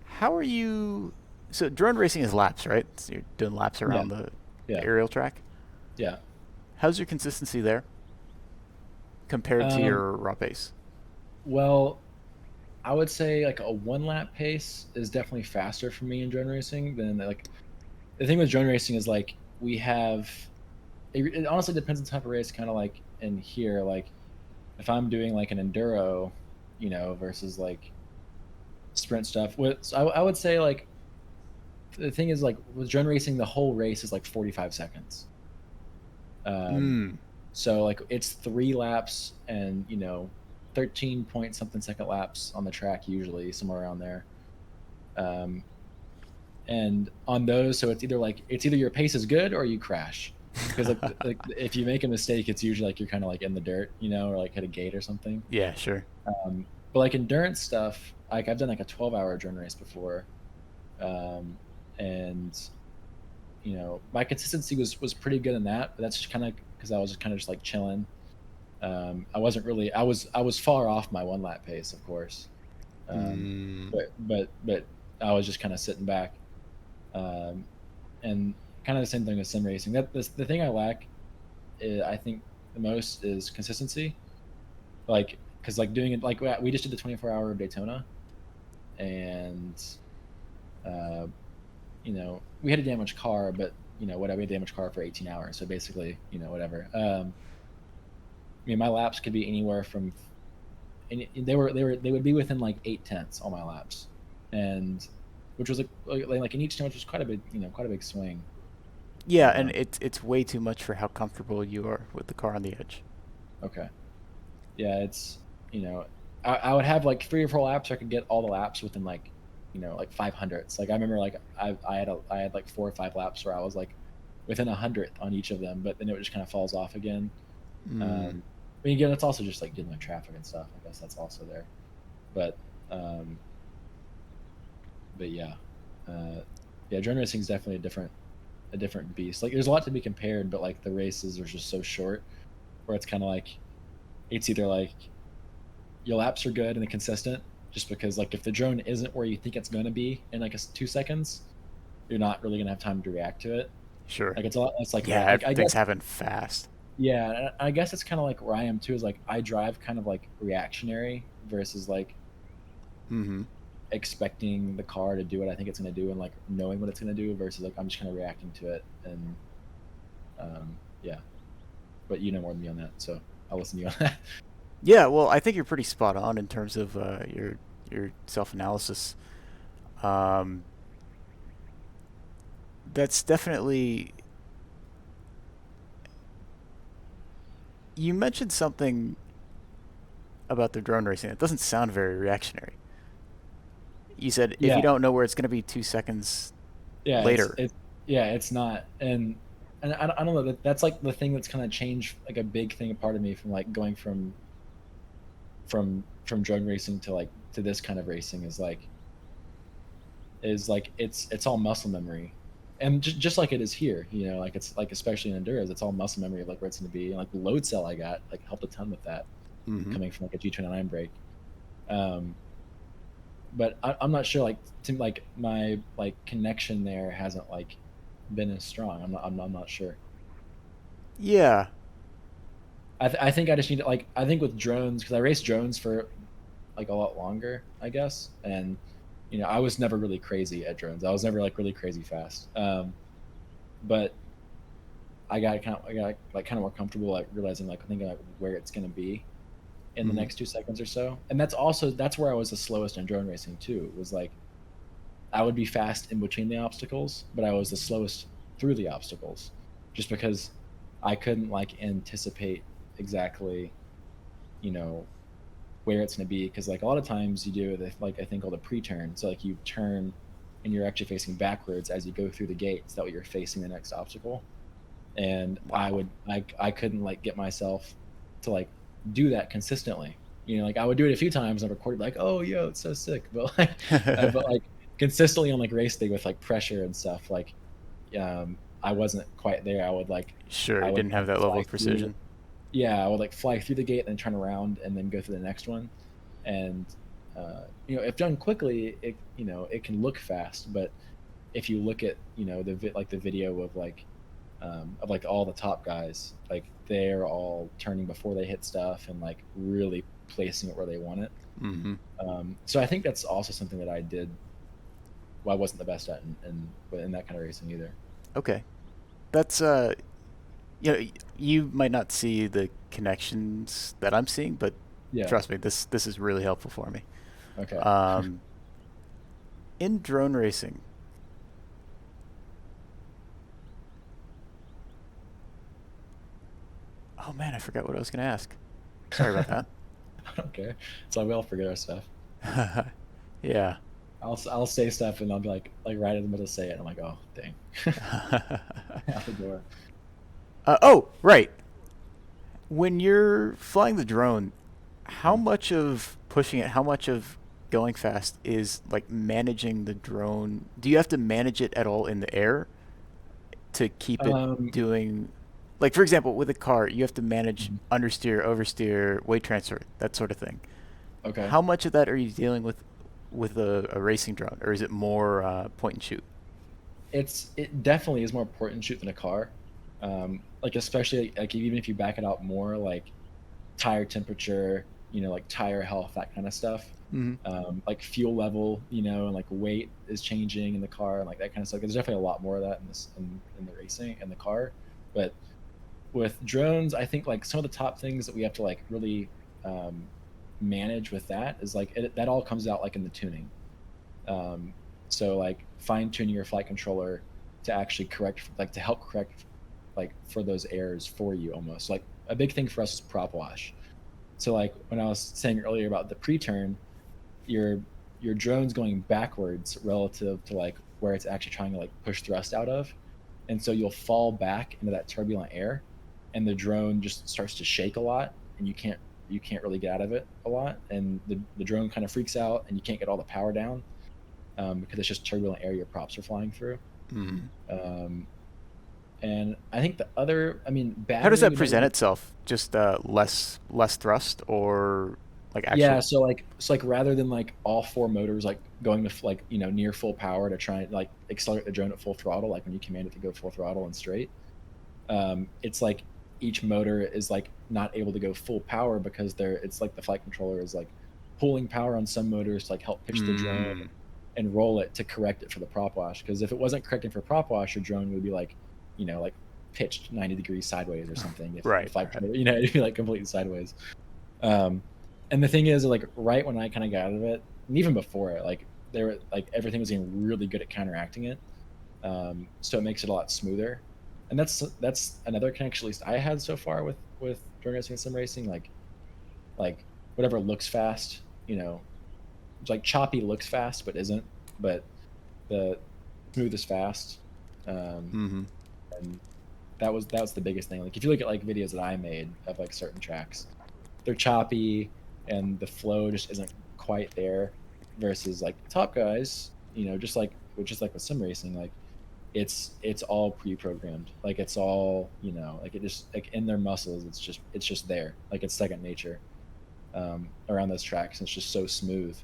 How are you, so drone racing is laps, right? So you're doing laps around the aerial track? Yeah. How's your consistency there compared to your raw pace? Well, I would say like a 1 lap pace is definitely faster for me in drone racing than like the thing with drone racing is like we have it honestly depends on the type of race, kind of like in here, like if I'm doing like an enduro, you know, versus like sprint stuff. So I would say like the thing is like with drone racing, the whole race is like 45 seconds. So like it's 3 laps and, you know, 13 point something second laps on the track, usually somewhere around there. And on those, so it's either your pace is good or you crash, because like if you make a mistake, it's usually like you're kind of like in the dirt, you know, or like hit a gate or something. Yeah, sure. But like endurance stuff, like I've done like a 12-hour drone race before, and you know my consistency was pretty good in that. But that's just kind of because I was just like chilling. I wasn't really. I was far off my 1 lap pace, of course, but I was just kind of sitting back, and kind of the same thing with sim racing. The thing I lack, I think, the most is consistency. Like, because like doing it, like we just did the 24-hour of Daytona, and you know, we had a damaged car, but you know whatever, we had a damaged car for 18 hours, so basically, you know, whatever. I mean, my laps could be anywhere from, and they would be within like 8/10 on my laps, and which was like in each time, which was quite a big swing. Yeah, and it's way too much for how comfortable you are with the car on the edge. Okay. Yeah, it's, you know, I would have like 3 or 4 laps. I could get all the laps within like, you know, like 500ths. Like I remember like I had like 4 or 5 laps where I was like within 100th on each of them, but then it just kind of falls off again. But again, it's also just like dealing with traffic and stuff. I guess that's also there. But yeah, drone racing is definitely a different beast. Like there's a lot to be compared, but like the races are just so short, where it's kind of like it's either like your laps are good and consistent, just because like if the drone isn't where you think it's going to be in like 2 seconds, you're not really going to have time to react to it. Sure. Like it's like yeah, like, things happen fast. Yeah, I guess it's kind of like where I am too. Is like I drive kind of like reactionary versus like expecting the car to do what I think it's going to do and like knowing what it's going to do, versus like I'm just kind of reacting to it. And yeah, but you know more than me on that, so I'll listen to you on that. Yeah, well, I think you're pretty spot on in terms of your self-analysis. That's definitely. You mentioned something about the drone racing. It doesn't sound very reactionary. You said if you don't know where it's going to be 2 seconds later. It's not. And I don't know. That's like the thing that's kind of changed, like a big thing, a part of me from like going from from drone racing to this kind of racing is it's all muscle memory, and just like it is here, like it's like, especially in enduros, it's all muscle memory of like where it's going to be. And like the load cell I got like helped a ton with that, coming from like a G29 brake. But I'm not sure, like my connection there hasn't like been as strong. I'm not sure. Yeah. I think I just need to, like, I think with drones, because I raced drones for like a lot longer, I guess, and I was never really crazy at drones. I was never like really crazy fast. But I got kind of more comfortable like realizing, like, thinking like where it's gonna be in the next 2 seconds or so. And that's where I was the slowest in drone racing too. It was like I would be fast in between the obstacles, but I was the slowest through the obstacles, just because I couldn't like anticipate exactly, where it's going to be. Because like a lot of times you do like I think called a pre-turn. So like you turn and you're actually facing backwards as you go through the gates. That way you're facing the next obstacle. And I couldn't like get myself to like do that consistently. Like I would do it a few times and record like, oh yo, it's so sick. But like consistently on like race day with like pressure and stuff, like I wasn't quite there. I would like I didn't have that level of precision. I would like fly through the gate and then turn around and then go through the next one. And if done quickly, it can look fast. But if you look at the video of all the top guys, like they're all turning before they hit stuff and like really placing it where they want it. So I think that's also something that I did. Well, I wasn't the best at in that kind of racing either. Okay, that's you might not see the connections that I'm seeing, but trust me, this is really helpful for me. Okay. In drone racing, oh man, I forgot what I was going to ask. Sorry about that. I don't care. So we all forget our stuff. Yeah. I'll say stuff and I'll be like right in the middle of say it. And I'm like, oh dang. Out the door. Oh, right. When you're flying the drone, how much of pushing it, how much of going fast is like managing the drone? Do you have to manage it at all in the air to keep it doing, like, for example, with a car, you have to manage understeer, oversteer, weight transfer, that sort of thing. Okay. How much of that are you dealing with a racing drone, or is it more point and shoot? It definitely is more point and shoot than a car. Like especially like even if you back it out more, like tire temperature, like tire health, that kind of stuff. Like fuel level, and like weight is changing in the car and like that kind of stuff. There's definitely a lot more of that in the racing and the car. But with drones, I think like some of the top things that we have to like really manage with that is like that all comes out like in the tuning. So like fine tuning your flight controller to actually to help correct like for those errors for you. Almost like a big thing for us is prop wash. So like when I was saying earlier about the pre-turn, your drone's going backwards relative to like where it's actually trying to like push thrust out of, and so you'll fall back into that turbulent air, and the drone just starts to shake a lot, and you can't really get out of it a lot, and the drone kind of freaks out, and you can't get all the power down because it's just turbulent air your props are flying through. And I think the other, how does that present itself? Just less thrust, or like actually? Yeah, so like rather than like all four motors like going to like near full power to try and like accelerate the drone at full throttle, like when you command it to go full throttle and straight, it's like each motor is like not able to go full power because it's like the flight controller is like pulling power on some motors to like help pitch the drone and roll it to correct it for the prop wash. Because if it wasn't correcting for prop wash, your drone would be like like pitched 90 degrees sideways or something. If right. It'd be like completely sideways. And the thing is, like right when I kind of got out of it, and even before it, like they were like everything was getting really good at counteracting it. So it makes it a lot smoother. And that's another connection at least I had so far with drone racing and sim racing. Like whatever looks fast, like choppy looks fast but isn't. But the smooth is fast. And that was the biggest thing. Like if you look at like videos that I made of like certain tracks, they're choppy, and the flow just isn't quite there. Versus like top guys, just like with sim racing, like it's all pre-programmed. Like it's all like it just like in their muscles. It's just there. Like it's second nature around those tracks. And it's just so smooth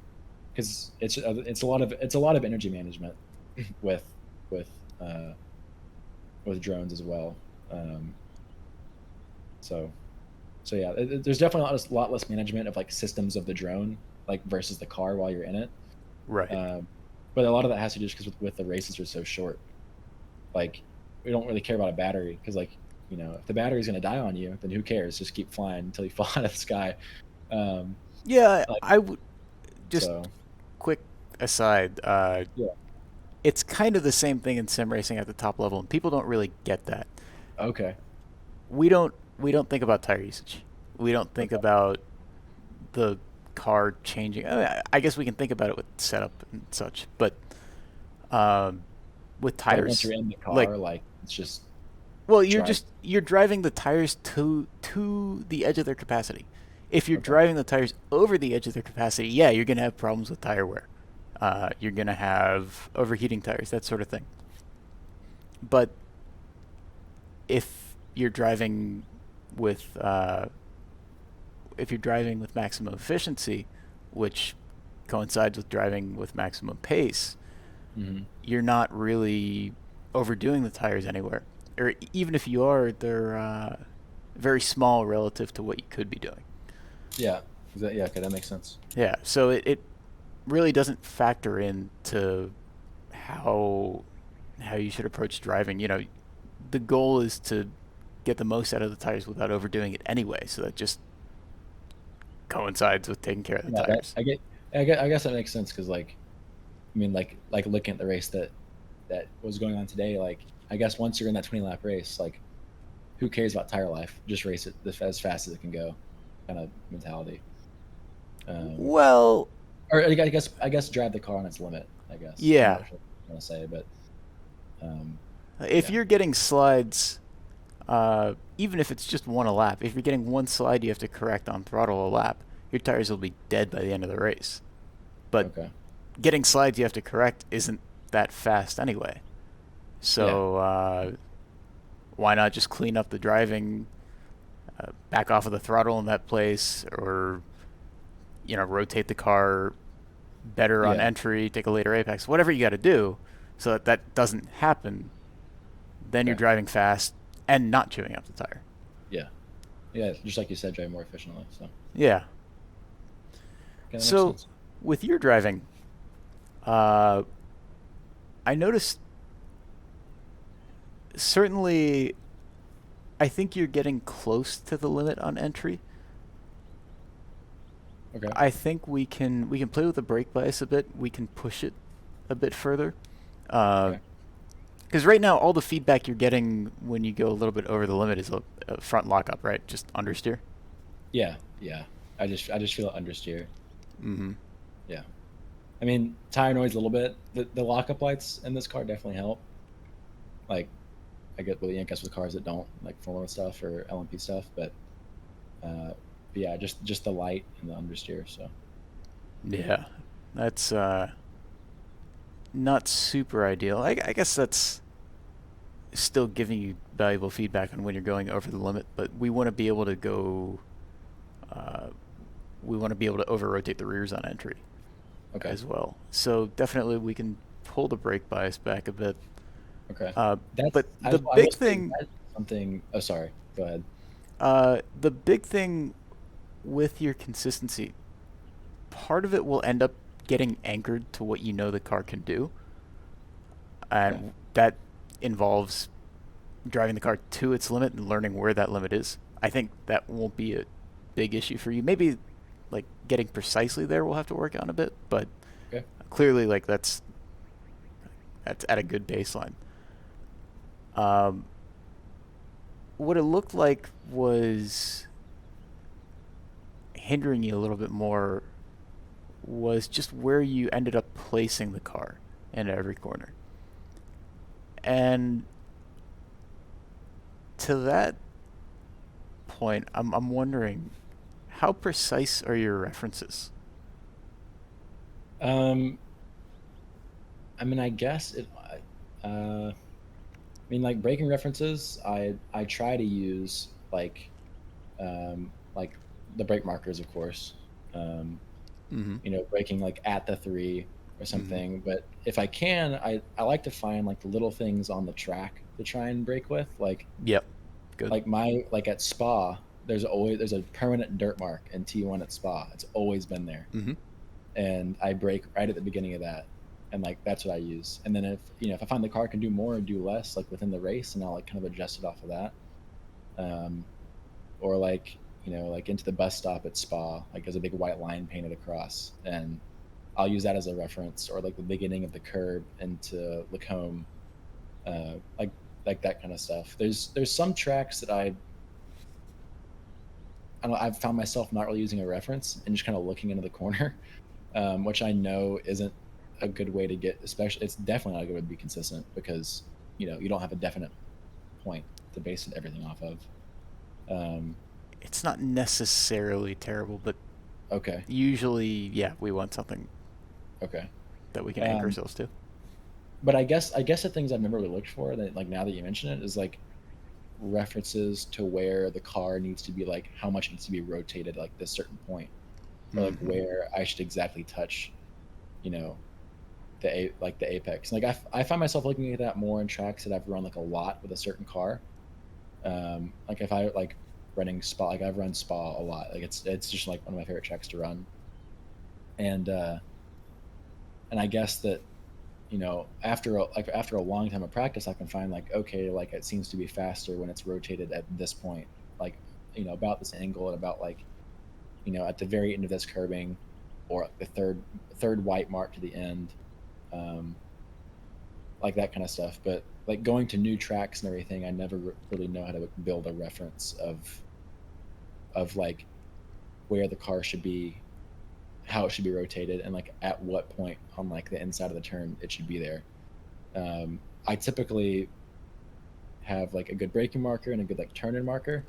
because it's a lot of energy management with drones as well. So yeah, there's definitely a lot less management of like systems of the drone, like versus the car while you're in it. Right. But a lot of that has to do just because with the races are so short. Like we don't really care about a battery because like if the battery's going to die on you, then who cares? Just keep flying until you fall out of the sky. Yeah, like, I would just so. quick aside. Yeah. It's kind of the same thing in sim racing at the top level, and people don't really get that. Okay. We don't think about tire usage. We don't think about the car changing. I guess we can think about it with setup and such, but with tires, like once you're in the car, like it's just. Well, you're driving the tires to the edge of their capacity. If you're driving the tires over the edge of their capacity, yeah, you're gonna have problems with tire wear. You're gonna have overheating tires, that sort of thing. But if you're driving with maximum efficiency, which coincides with driving with maximum pace, you're not really overdoing the tires anywhere. Or even if you are, they're very small relative to what you could be doing. Yeah. Okay, that makes sense. Yeah, so it really doesn't factor into how you should approach driving. The goal is to get the most out of the tires without overdoing it anyway. So that just coincides with taking care of the tires. I guess that makes sense because like looking at the race that was going on today, like I guess once you're in that 20 lap race, like who cares about tire life? Just race it as fast as it can go, kind of mentality. Well, or I guess drive the car on its limit. I guess. Yeah. I'm not sure what I'm gonna say, but if you're getting slides, even if it's just one a lap, if you're getting one slide you have to correct on throttle a lap, your tires will be dead by the end of the race. But getting slides you have to correct isn't that fast anyway. So why not just clean up the driving, back off of the throttle in that place, or rotate the car better on entry, take a later apex, whatever you got to do so that doesn't happen. Then you're driving fast and not chewing up the tire. Yeah, just like you said, drive more efficiently. So yeah. So with your driving, I noticed certainly I think you're getting close to the limit on entry. Okay. I think we can play with the brake bias a bit. We can push it a bit further. Because right now all the feedback you're getting when you go a little bit over the limit is a front lockup, right? Just understeer. Yeah. I just feel it understeer. Mm-hmm. Yeah. I mean, tire noise a little bit. The lockup lights in this car definitely help. Like, I guess with cars that don't, like Formula stuff or LMP stuff, but yeah, just the light and the understeer. So. Yeah, that's not super ideal. I guess that's still giving you valuable feedback on when you're going over the limit, but we want to be able to go. We want to be able to over-rotate the rears on entry as well. So definitely we can pull the brake bias back a bit. Okay. But the big thing... Something... Oh, sorry. Go ahead. The big thing with your consistency, part of it will end up getting anchored to what you know the car can do. And that involves driving the car to its limit and learning where that limit is. I think that won't be a big issue for you. Maybe like getting precisely there we'll have to work on a bit, but clearly like that's at a good baseline. What it looked like was hindering you a little bit more was just where you ended up placing the car in every corner. And to that point, I'm wondering, how precise are your references? I mean, I guess it. I mean, like braking references, I try to use like the brake markers, of course. You know, braking like at the 3 or something. But if I can, I like to find like the little things on the track to try and brake with. Like, Yep. Good. like at Spa, there's a permanent dirt mark in T1 at Spa. It's always been there. And I brake right at the beginning of that, and like that's what I use. And then if I find the car can do more or do less like within the race, and I'll like kind of adjust it off of that. Or like like into the bus stop at Spa, like there's a big white line painted across, and I'll use that as a reference. Or like the beginning of the curb into Lacombe, like that kind of stuff. There's some tracks that I've found myself not really using a reference and just kind of looking into the corner, which I know isn't a good way to get, especially, it's definitely not a good way to be consistent, because you don't have a definite point to base everything off of. It's not necessarily terrible, but okay. Usually, yeah, we want something that we can anchor ourselves to. But I guess the things I've never really looked for, that like now that you mention it, is like references to where the car needs to be, like how much it needs to be rotated like this certain point, or like where I should exactly touch the apex. Like I find myself looking at that more in tracks that I've run like a lot with a certain car. Like if I like running Spa, like I've run Spa a lot, like it's just like one of my favorite tracks to run. And I guess that after a long time of practice, I can find like, okay, like it seems to be faster when it's rotated at this point, like about this angle, at about like at the very end of this curbing, or the third white mark to the end, like that kind of stuff. But like going to new tracks and everything, I never really know how to build a reference of like where the car should be, how it should be rotated, and like at what point on like the inside of the turn it should be there. I typically have like a good braking marker and a good like turn-in marker.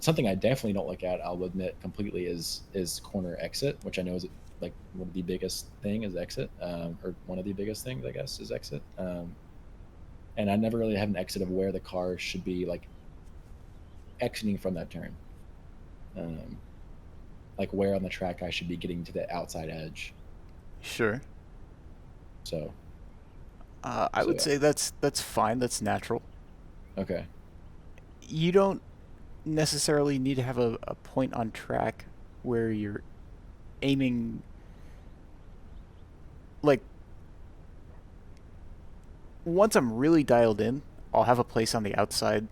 Something I definitely don't look at, I'll admit completely, is corner exit, which I know is like one of the biggest thing is exit, or one of the biggest things I guess is exit. And I never really have an exit of where the car should be like exiting from that turn. Like where on the track I should be getting to the outside edge. Sure. So I would say that's fine. That's natural. Okay. You don't necessarily need to have a point on track where you're aiming, like once I'm really dialed in, I'll have a place on the outside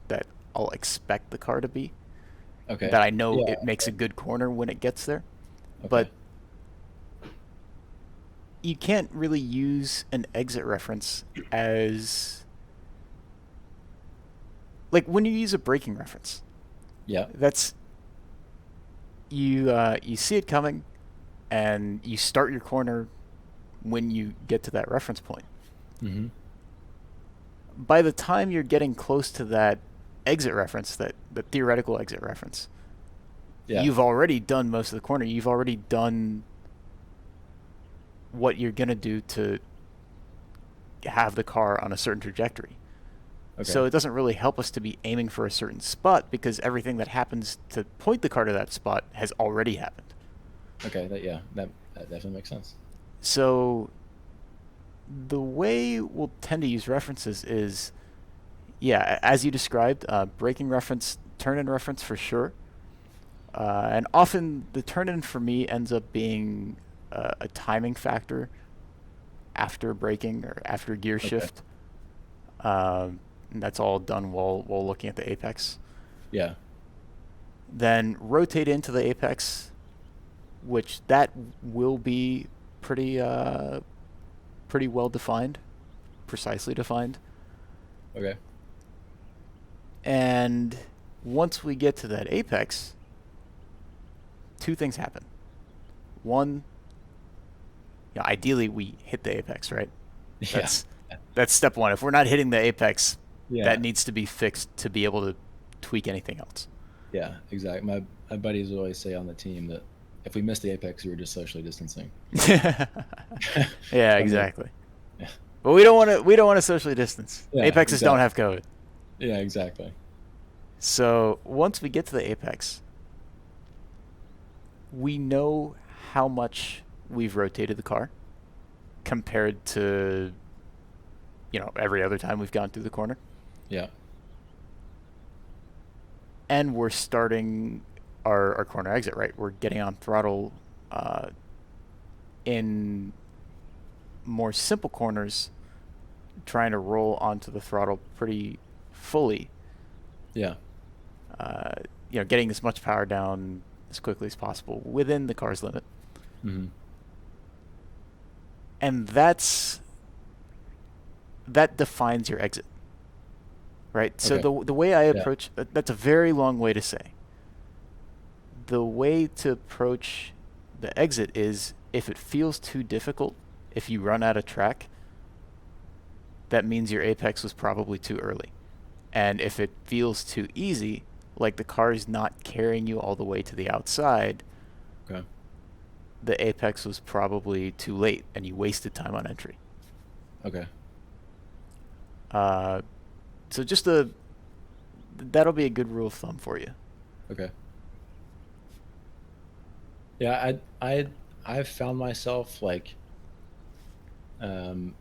that I'll expect the car to be. Okay. That I know it makes a good corner when it gets there. Okay. But you can't really use an exit reference as, like when you use a braking reference. Yeah. That's you see it coming, and you start your corner when you get to that reference point. Mm-hmm. By the time you're getting close to that exit reference, that the theoretical exit reference, you've already done most of the corner. You've already done what you're gonna do to have the car on a certain trajectory. Okay. So it doesn't really help us to be aiming for a certain spot, because everything that happens to point the car to that spot has already happened. Okay, that definitely makes sense. So the way we'll tend to use references is, as you described, braking reference, turn-in reference for sure. And often the turn-in for me ends up being a timing factor after braking or after gear shift. And that's all done while looking at the apex. Yeah. Then rotate into the apex, which that will be pretty well defined, precisely defined. Okay. And once we get to that apex, two things happen. One, ideally we hit the apex, right? That's step one. If we're not hitting the apex, that needs to be fixed to be able to tweak anything else. Yeah, exactly. My buddies would always say on the team that if we missed the apex, we were just socially distancing. Yeah, exactly. Yeah. But we don't want to. We don't want to socially distance. Yeah, Apexes exactly. don't have COVID. Yeah, exactly. So once we get to the apex, we know how much we've rotated the car compared to, every other time we've gone through the corner. Yeah. And we're starting our corner exit, right? We're getting on throttle in more simple corners, trying to roll onto the throttle pretty fully. Yeah. Getting as much power down as quickly as possible within the car's limit. Mm-hmm. And that defines your exit, right? So Okay. the way I approach that's a very long way to say. The way to approach the exit is if it feels too difficult, if you run out of track, that means your apex was probably too early. And if it feels too easy, like the car is not carrying you all the way to the outside, Okay. the apex was probably too late and you wasted time on entry. Okay. So that'll be a good rule of thumb for you. Okay. Yeah, I've found myself like, I'm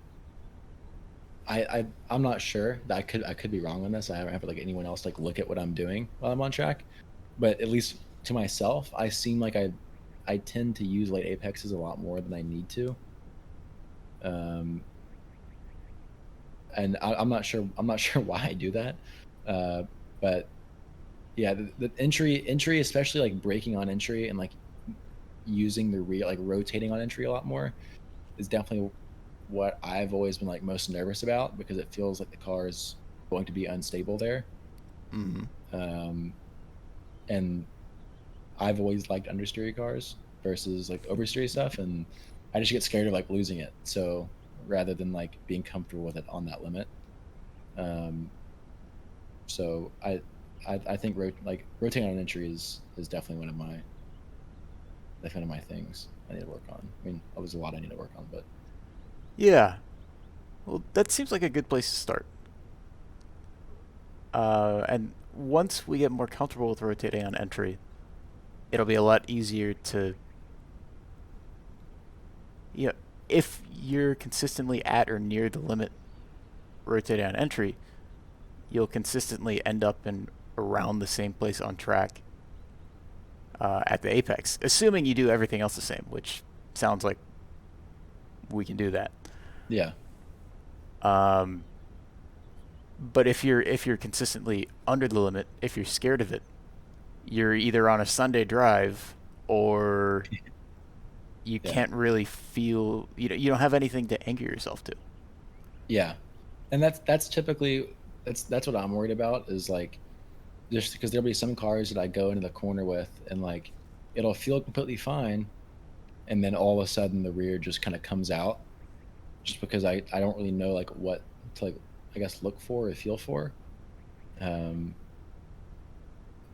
not sure that I could be wrong on this. I haven't had like anyone else like look at what I'm doing while I'm on track, but at least to myself, I seem like I tend to use late apexes a lot more than I need to. And I'm not sure why I do that, but yeah, the entry, especially like braking on entry and like using the rear, like rotating on entry a lot more, is definitely what I've always been like most nervous about, because it feels like the car is going to be unstable there. Mm-hmm. And I've always liked understeer cars versus like oversteer stuff, and I just get scared of like losing it. So rather than like being comfortable with it on that limit, so I think rotating on entry is definitely one of my things I need to work on. I mean, there's a lot I need to work on, but Yeah. Well, that seems like a good place to start. And once we get more comfortable with rotating on entry, it'll be a lot easier to, if you're consistently at or near the limit rotating on entry, you'll consistently end up in around the same place on track at the apex, assuming you do everything else the same, which sounds like we can do that. yeah. But if you're consistently under the limit, if you're scared of it, you're either on a Sunday drive or you can't really feel, you don't have anything to anchor yourself to. Yeah. And that's typically that's what I'm worried about, is like, just because there'll be some cars that I go into the corner with and like it'll feel completely fine, and then all of a sudden the rear just kind of comes out, just because I don't really know like what to like, I guess, look for or feel for.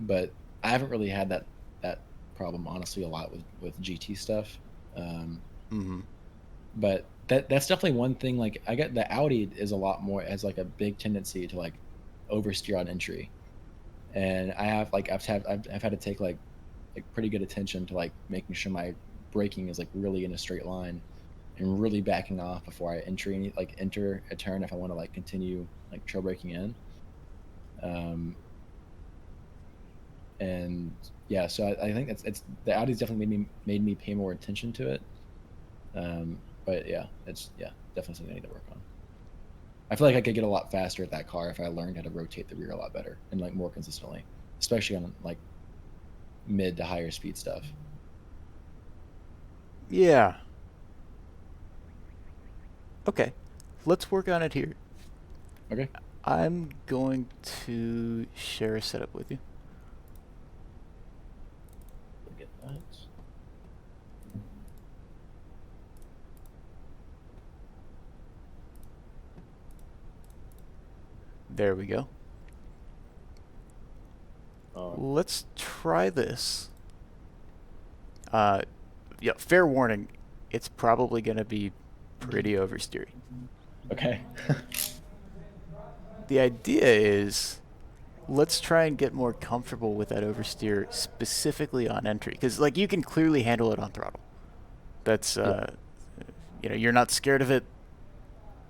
But I haven't really had that problem honestly a lot with GT stuff. But that's definitely one thing. Like, I get the Audi is a lot more, has like a big tendency to like oversteer on entry, and I've had to take like pretty good attention to like making sure my braking is like really in a straight line and really backing off before I enter a turn if I want to like continue like trail braking in. And yeah, so I think it's the Audi's definitely made me pay more attention to it. But yeah, it's definitely something I need to work on. I feel like I could get a lot faster at that car if I learned how to rotate the rear a lot better and like more consistently, especially on like mid to higher speed stuff. Yeah. Okay. Let's work on it here. Okay. I'm going to share a setup with you. Get that. There we go. Let's try this. Yeah, fair warning. It's probably going to be pretty oversteery. Okay. The idea is, let's try and get more comfortable with that oversteer, specifically on entry, because like you can clearly handle it on throttle. That's you know, you're not scared of it.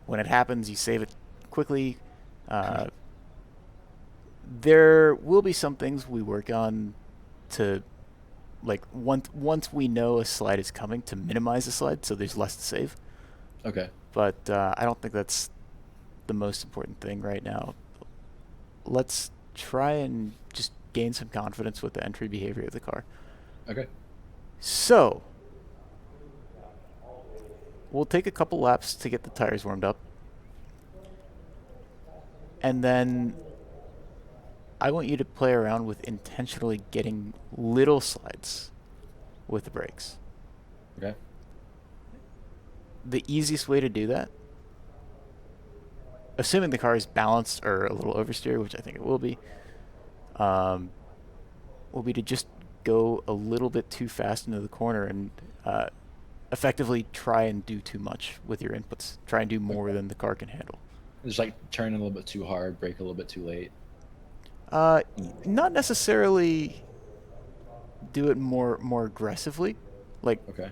When it happens, you save it quickly. There will be some things we work on to, like, once we know a slide is coming, to minimize the slide so there's less to save. Okay. But I don't think that's the most important thing right now. Let's try and just gain some confidence with the entry behavior of the car. Okay. So, we'll take a couple laps to get the tires warmed up. And then I want you to play around with intentionally getting little slides with the brakes. Okay. The easiest way to do that, assuming the car is balanced or a little oversteer, which I think it will be to just go a little bit too fast into the corner and effectively try and do too much with your inputs. Try and do more than the car can handle. Just like turn a little bit too hard, brake a little bit too late. Not necessarily do it more aggressively. Like, okay,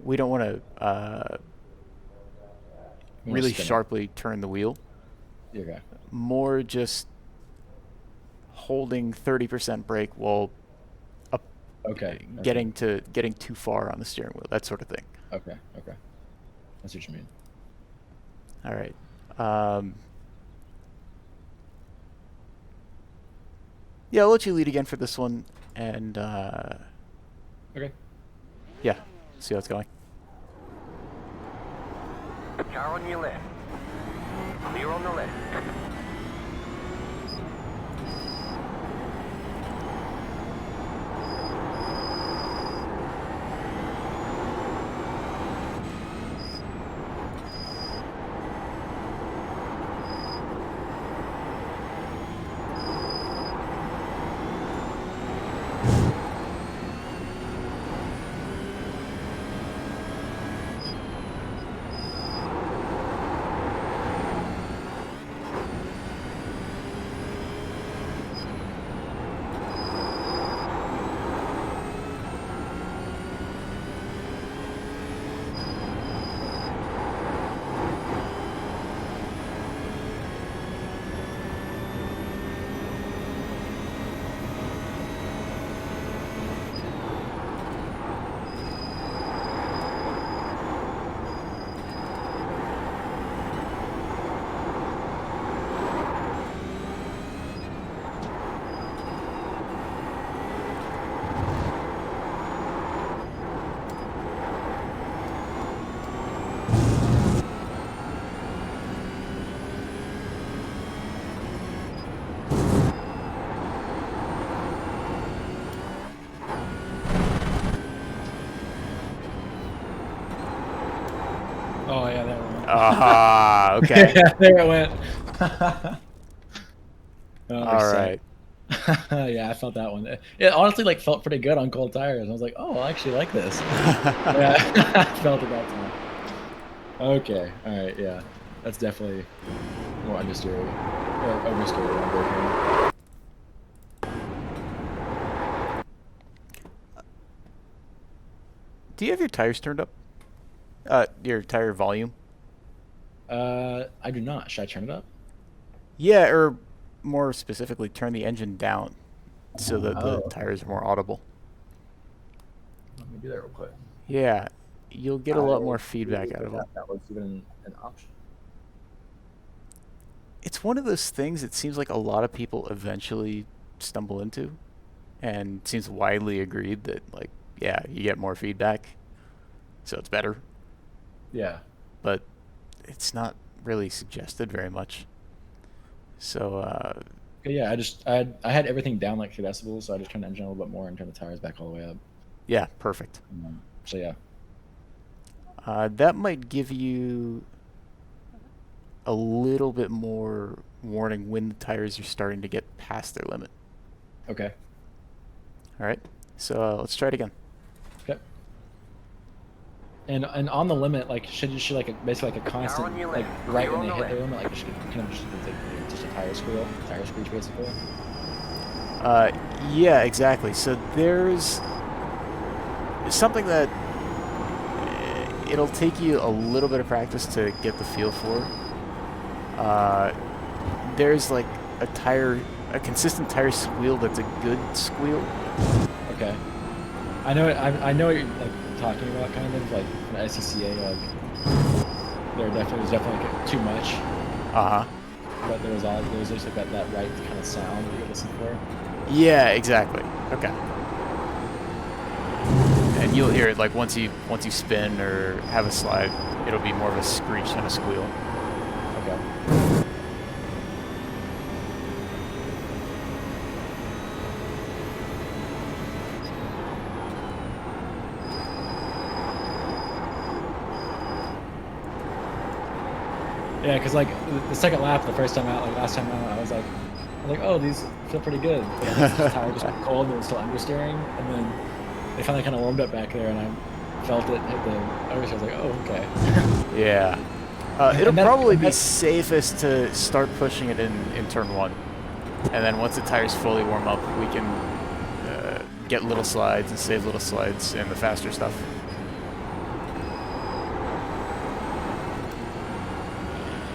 we don't want to really sharply turn the wheel. Okay. More just holding 30% brake while getting too far on the steering wheel, that sort of thing. Okay. That's what you mean. All right. Yeah, I'll let you lead again for this one, and okay. Yeah, see how it's going. Car on your left. Clear on the left. Oh yeah, there it went. Okay. Yeah, there it went. All right. Yeah, I felt that one. It honestly felt pretty good on cold tires. I was like, oh, I actually like this. Yeah, I felt it that time. Okay, all right, yeah, that's definitely more understeery or oversteery on braking. Do you have your tires turned up? Your tire volume? I do not. Should I turn it up? Yeah, or more specifically, turn the engine down so that the tires are more audible. Let me do that real quick. Yeah, you'll get a lot more feedback out of it. That was even an option. It's one of those things it seems like a lot of people eventually stumble into, and seems widely agreed that, like, yeah, you get more feedback, so it's better. Yeah. But it's not really suggested very much. So, yeah, I had everything down like 2 decibels, so I just turned the engine a little bit more and turned the tires back all the way up. Yeah, perfect. So yeah. That might give you a little bit more warning when the tires are starting to get past their limit. Okay. All right. So let's try it again. Okay. And on the limit, like should like basically like a constant like right when they hit the limit, like you should kind of just a tire squeeze basically. Yeah, exactly. So there's something that it'll take you a little bit of practice to get the feel for. There's like a consistent tire squeal that's a good squeal. Okay. I know what you're like talking about, kind of like an SCCA, like there's definitely like too much. But there's just like that right kind of sound that you're listening for. Yeah, exactly. Okay. And you'll hear it like once you spin or have a slide, it'll be more of a screech than a squeal. Okay. Yeah, because like the second lap, the first time out, like last time out, I was like, oh, these feel pretty good. The tire just went cold and it was still understeering, and then they finally kind of warmed up back there, and I felt it hit the oversteer. I was like, oh, okay. Yeah. It'll probably be safest to start pushing it in turn 1, and then once the tires fully warm up, we can get little slides and save little slides in the faster stuff.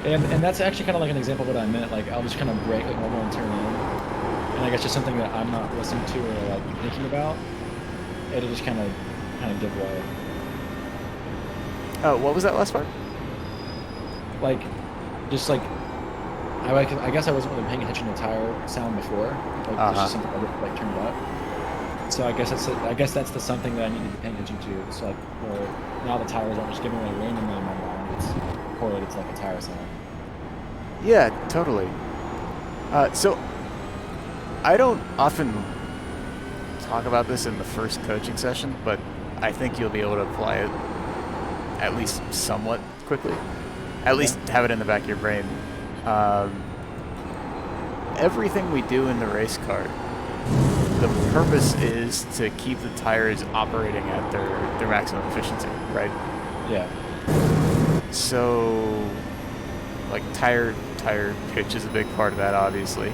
And that's actually kind of like an example of what I meant. Like I'll just kind of brake like normal and turn in, and I guess just something that I'm not listening to or like thinking about, it'll just kind of give way. Oh, what was that last part? Like, just like I guess I wasn't really paying attention to tire sound before. Like it's just something like turned up. So I guess that's the something that I need to be paying attention to. So like, where now the tires aren't just giving away randomly in my mind. It's correlated to like a tire sound. Yeah, totally. So I don't often talk about this in the first coaching session, but I think you'll be able to apply it at least somewhat quickly. At least have it in the back of your brain. Everything we do in the race car, the purpose is to keep the tires operating at their maximum efficiency, right? Yeah. So, like tire pitch is a big part of that, obviously.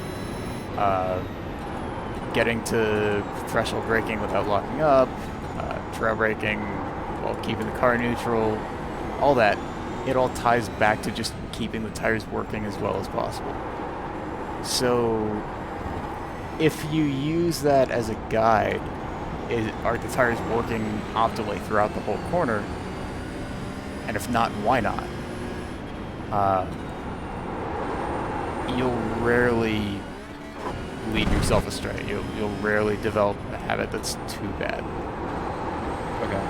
Getting to threshold braking without locking up, trail braking while keeping the car neutral, all that, it all ties back to just keeping the tires working as well as possible. So, if you use that as a guide, are the tires working optimally throughout the whole corner? And if not, why not? You'll rarely lead yourself astray. You'll rarely develop a habit that's too bad. Okay.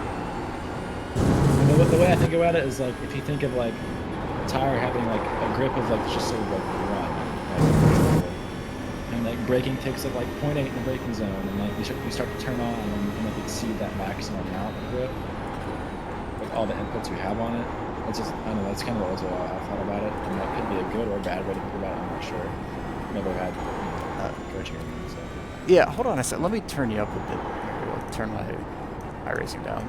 And the way I think about it is like if you think of like a tire having like a grip of like just sort of like run, like, and like braking takes up like 0.8 in the braking zone, and like you start to turn on and like exceed that maximum amount of grip, like all the inputs you have on it. It's just, I don't know, that's kind of always what I thought about it, and that could be a good or bad way to think about it. I'm not sure. Never had coaching or anything. So. Yeah, hold on a sec. Let me turn you up a bit. I'll turn my iRacing down.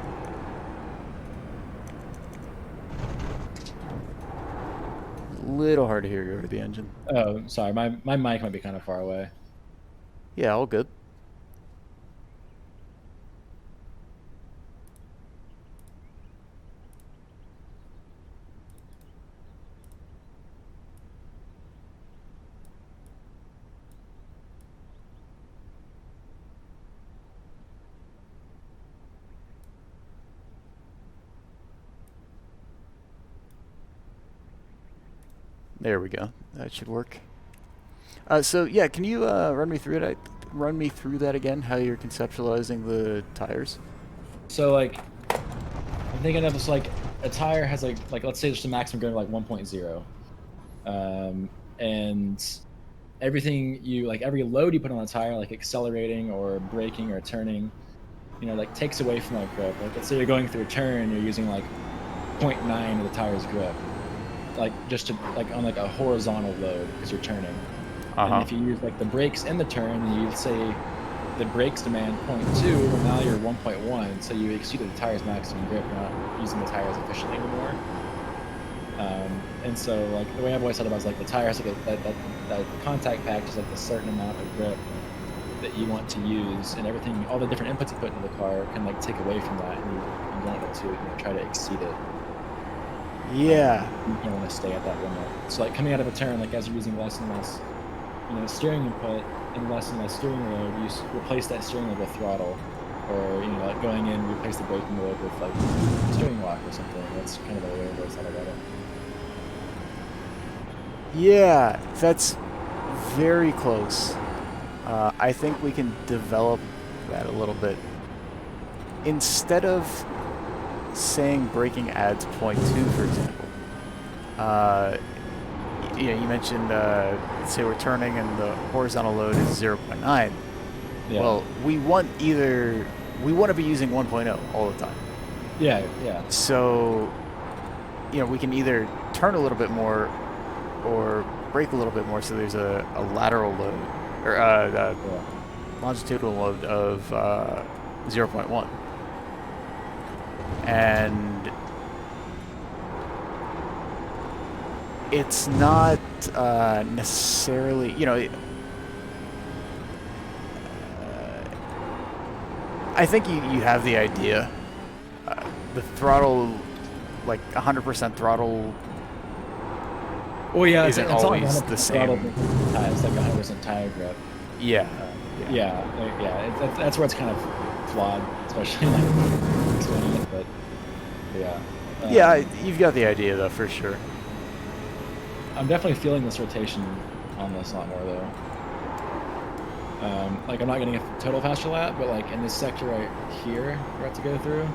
A little hard to hear you over the engine. Oh, sorry. My mic might be kind of far away. Yeah, all good. There we go. That should work. So yeah, can you run me through that again? How you're conceptualizing the tires? So like, I'm thinking of this like a tire has like let's say there's a maximum grip of like 1.0, and everything you like every load you put on the tire, like accelerating or braking or turning, you know, like takes away from that grip. Like let's say you're going through a turn, you're using like 0.9 of the tire's grip. Like just to like on like a horizontal load because you're turning, And if you use like the brakes in the turn, and you say the brakes demand 0.2, well, now you're 1.1, so you exceeded the tire's maximum grip. You're not using the tires efficiently anymore. And so, like, the way I've always thought about it is like the tire has like that contact pack is like a certain amount of grip that you want to use, and everything, all the different inputs you put into the car can like take away from that, and you want it to try to exceed it. Yeah. You don't want to stay at that limit. So like coming out of a turn, like as you're using less and less, steering input and less steering load, you replace that steering load with throttle, or like going in, replace the braking load with like steering lock or something. That's kind of the way I've always thought about it. Yeah, that's very close. I think we can develop that a little bit. Instead of saying braking adds 0.2, for example, you mentioned, say we're turning and the horizontal load is 0.9. Yeah. Well, we want to be using 1.0 all the time. Yeah. So, we can either turn a little bit more or brake a little bit more, so there's a lateral load, or longitudinal load of 0.1. And it's not necessarily, I think you have the idea. The throttle, like 100% throttle, isn't always the same. It's like 100% tire grip. Yeah. That's where it's kind of flawed, especially like explaining it. But yeah. You've got the idea though, for sure. I'm definitely feeling this rotation on this a lot more though. Like I'm not getting a total faster lap, but like in this sector right here we're about to go through,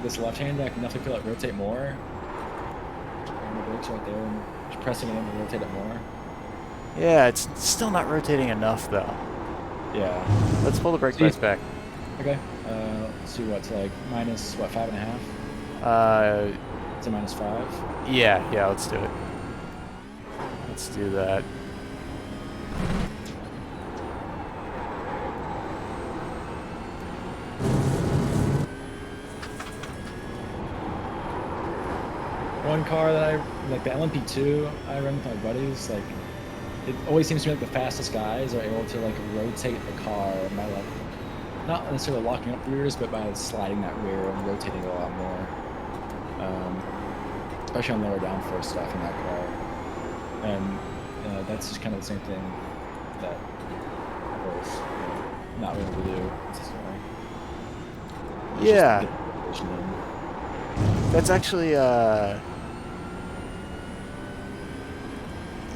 this left hand, I can definitely feel it rotate more. And the brakes right there, and just pressing it in to rotate it more. Yeah, it's still not rotating enough though. Yeah. Let's pull the brake press back. Okay. Let's see what's like minus 5.5. It's a minus 5. Yeah. Let's do it. Let's do that. One car that I like, the LMP2, I run with my buddies. Like, it always seems to me like the fastest guys are able to like rotate the car by like not necessarily locking up the rears, but by sliding that rear and rotating it a lot more. Especially on lower downforce stuff in that car. And that's just kind of the same thing that, of course, not really do consistently. Yeah. That's actually,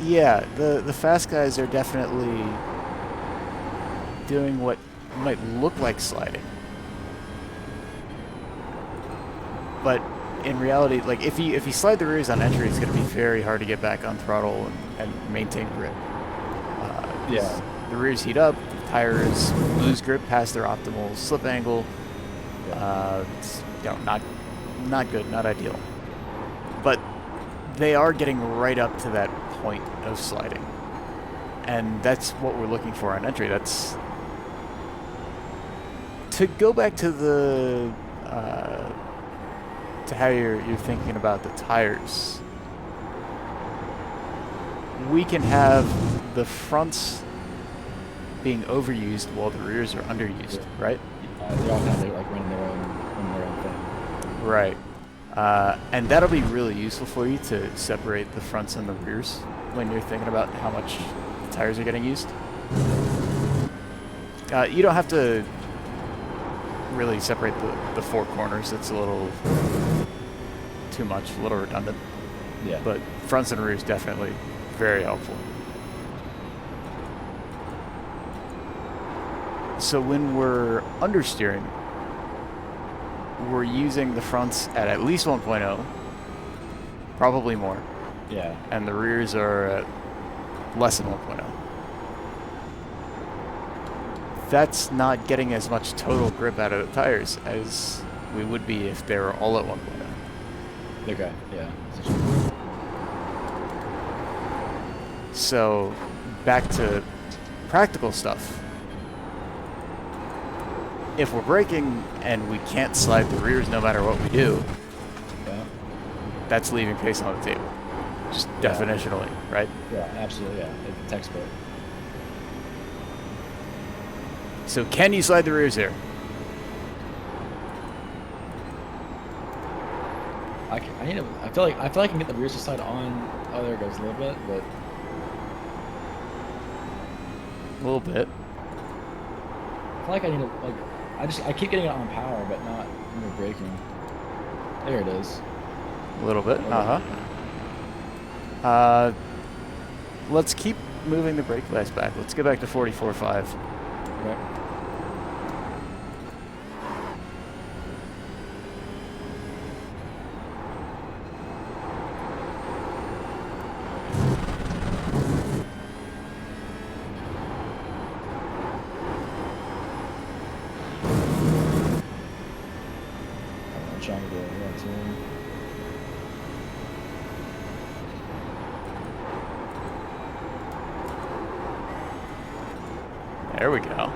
yeah, the fast guys are definitely doing what might look like sliding. But in reality, like if you slide the rears on entry, it's going to be very hard to get back on throttle and maintain grip. Yeah. The rears heat up, tires lose grip past their optimal slip angle. It's, not good, not ideal. But they are getting right up to that point of sliding. And that's what we're looking for on entry. That's to go back to the to how you're thinking about the tires. We can have the fronts being overused while the rears are underused, right? They all kind of like running their own thing. Right. And that'll be really useful for you to separate the fronts and the rears when you're thinking about how much the tires are getting used. You don't have to really separate the four corners. It's a little too much, a little redundant. Yeah. But fronts and rears definitely very helpful. So when we're understeering, we're using the fronts at least 1.0, probably more. Yeah. And the rears are at less than 1.0. That's not getting as much total grip out of the tires as we would be if they were all at 1.0. Okay, yeah. So back to practical stuff. If we're braking and we can't slide the rears no matter what we do, that's leaving pace on the table. Just definitionally, right? Yeah, absolutely, yeah. It's textbook. So can you slide the rears there? I feel like I can get the rears to slide on. Oh, there it goes a little bit, but A little bit. I feel like I need to I keep getting it on power, but not when we're braking. There it is. A little bit. Let's keep moving the brake pads back. Let's get back to 44.5. Okay. I'm trying to do that too. There we go.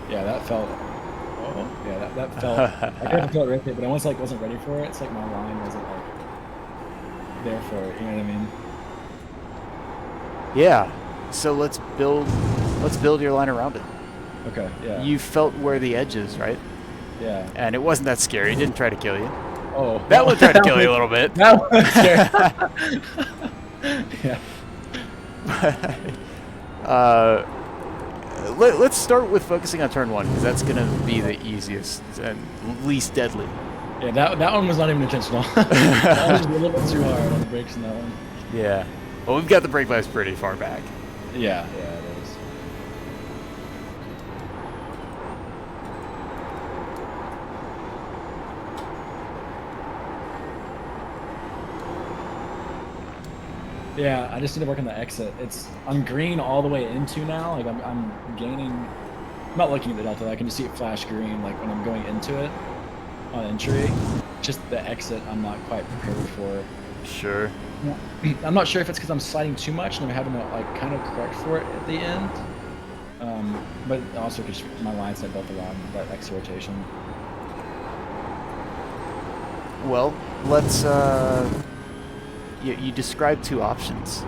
Yeah, that felt. Oh, yeah, that felt. I couldn't feel it right there, but I wasn't ready for it. It's like my line wasn't there for it. You know what I mean? Yeah. So let's build your line around it. Okay. Yeah. You felt where the edge is, right? Yeah. And it wasn't that scary. It didn't try to kill you. Oh. That one tried to kill you a little bit. That was scary. Yeah. Let's start with focusing on turn 1, because that's going to be the easiest and least deadly. Yeah, that one was not even intentional. That was just a little bit too hard on the brakes in that one. Yeah. Well, we've got the brake pads pretty far back. Yeah, it is. Yeah, I just need to work on the exit. I'm green all the way into now. Like I'm gaining. I'm not looking at the delta. I can just see it flash green like when I'm going into it on entry. Just the exit, I'm not quite prepared for. Sure. I'm not sure if it's because I'm sliding too much and I'm having to like kind of correct for it at the end. But also because my line set built around that exit rotation. Well, let's. You described 2 options.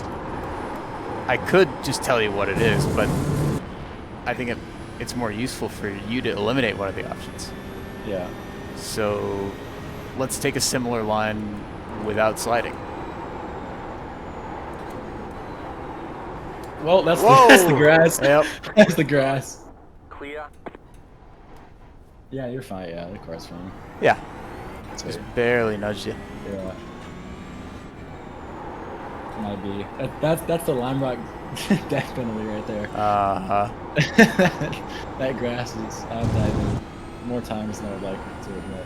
I could just tell you what it is, but I think it's more useful for you to eliminate one of the options. Yeah. So let's take a similar line without Well, that's the grass. Yep. That's the grass. Clear. Yeah, you're fine. Yeah, the car's fine. Yeah. Just barely nudged you. Yeah. Might be. That's the lime rock death penalty right there. That grass is. I've dived in more times than I would like to admit.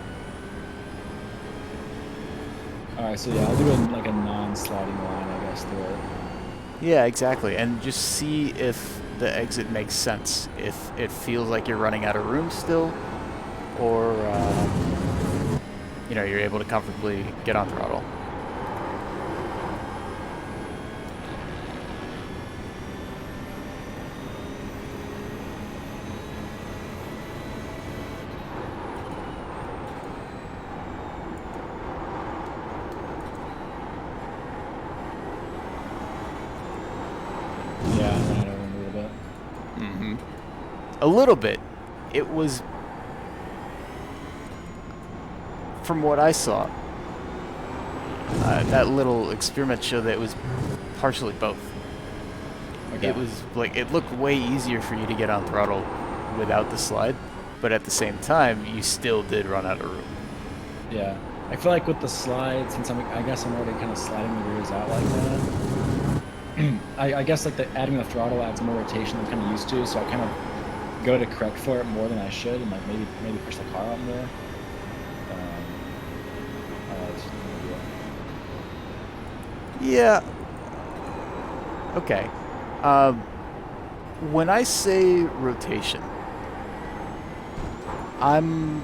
All right, so yeah, I'll do like a non-sliding line, I guess, through it. Yeah, exactly. And just see if the exit makes sense. If it feels like you're running out of room still, or you're able to comfortably get on throttle. A little bit. It was, from what I saw, that little experiment showed that it was partially both. Okay. It was like, it looked way easier for you to get on throttle without the slide, but at the same time, you still did run out of room. Yeah. I feel like with the slide, since I guess I'm already kind of sliding the rears out like that, I guess like adding the throttle adds more rotation than I'm kind of used to, so I kind of go to correct for it more than I should, and like maybe push the car out more. Yeah. Okay. When I say rotation, I'm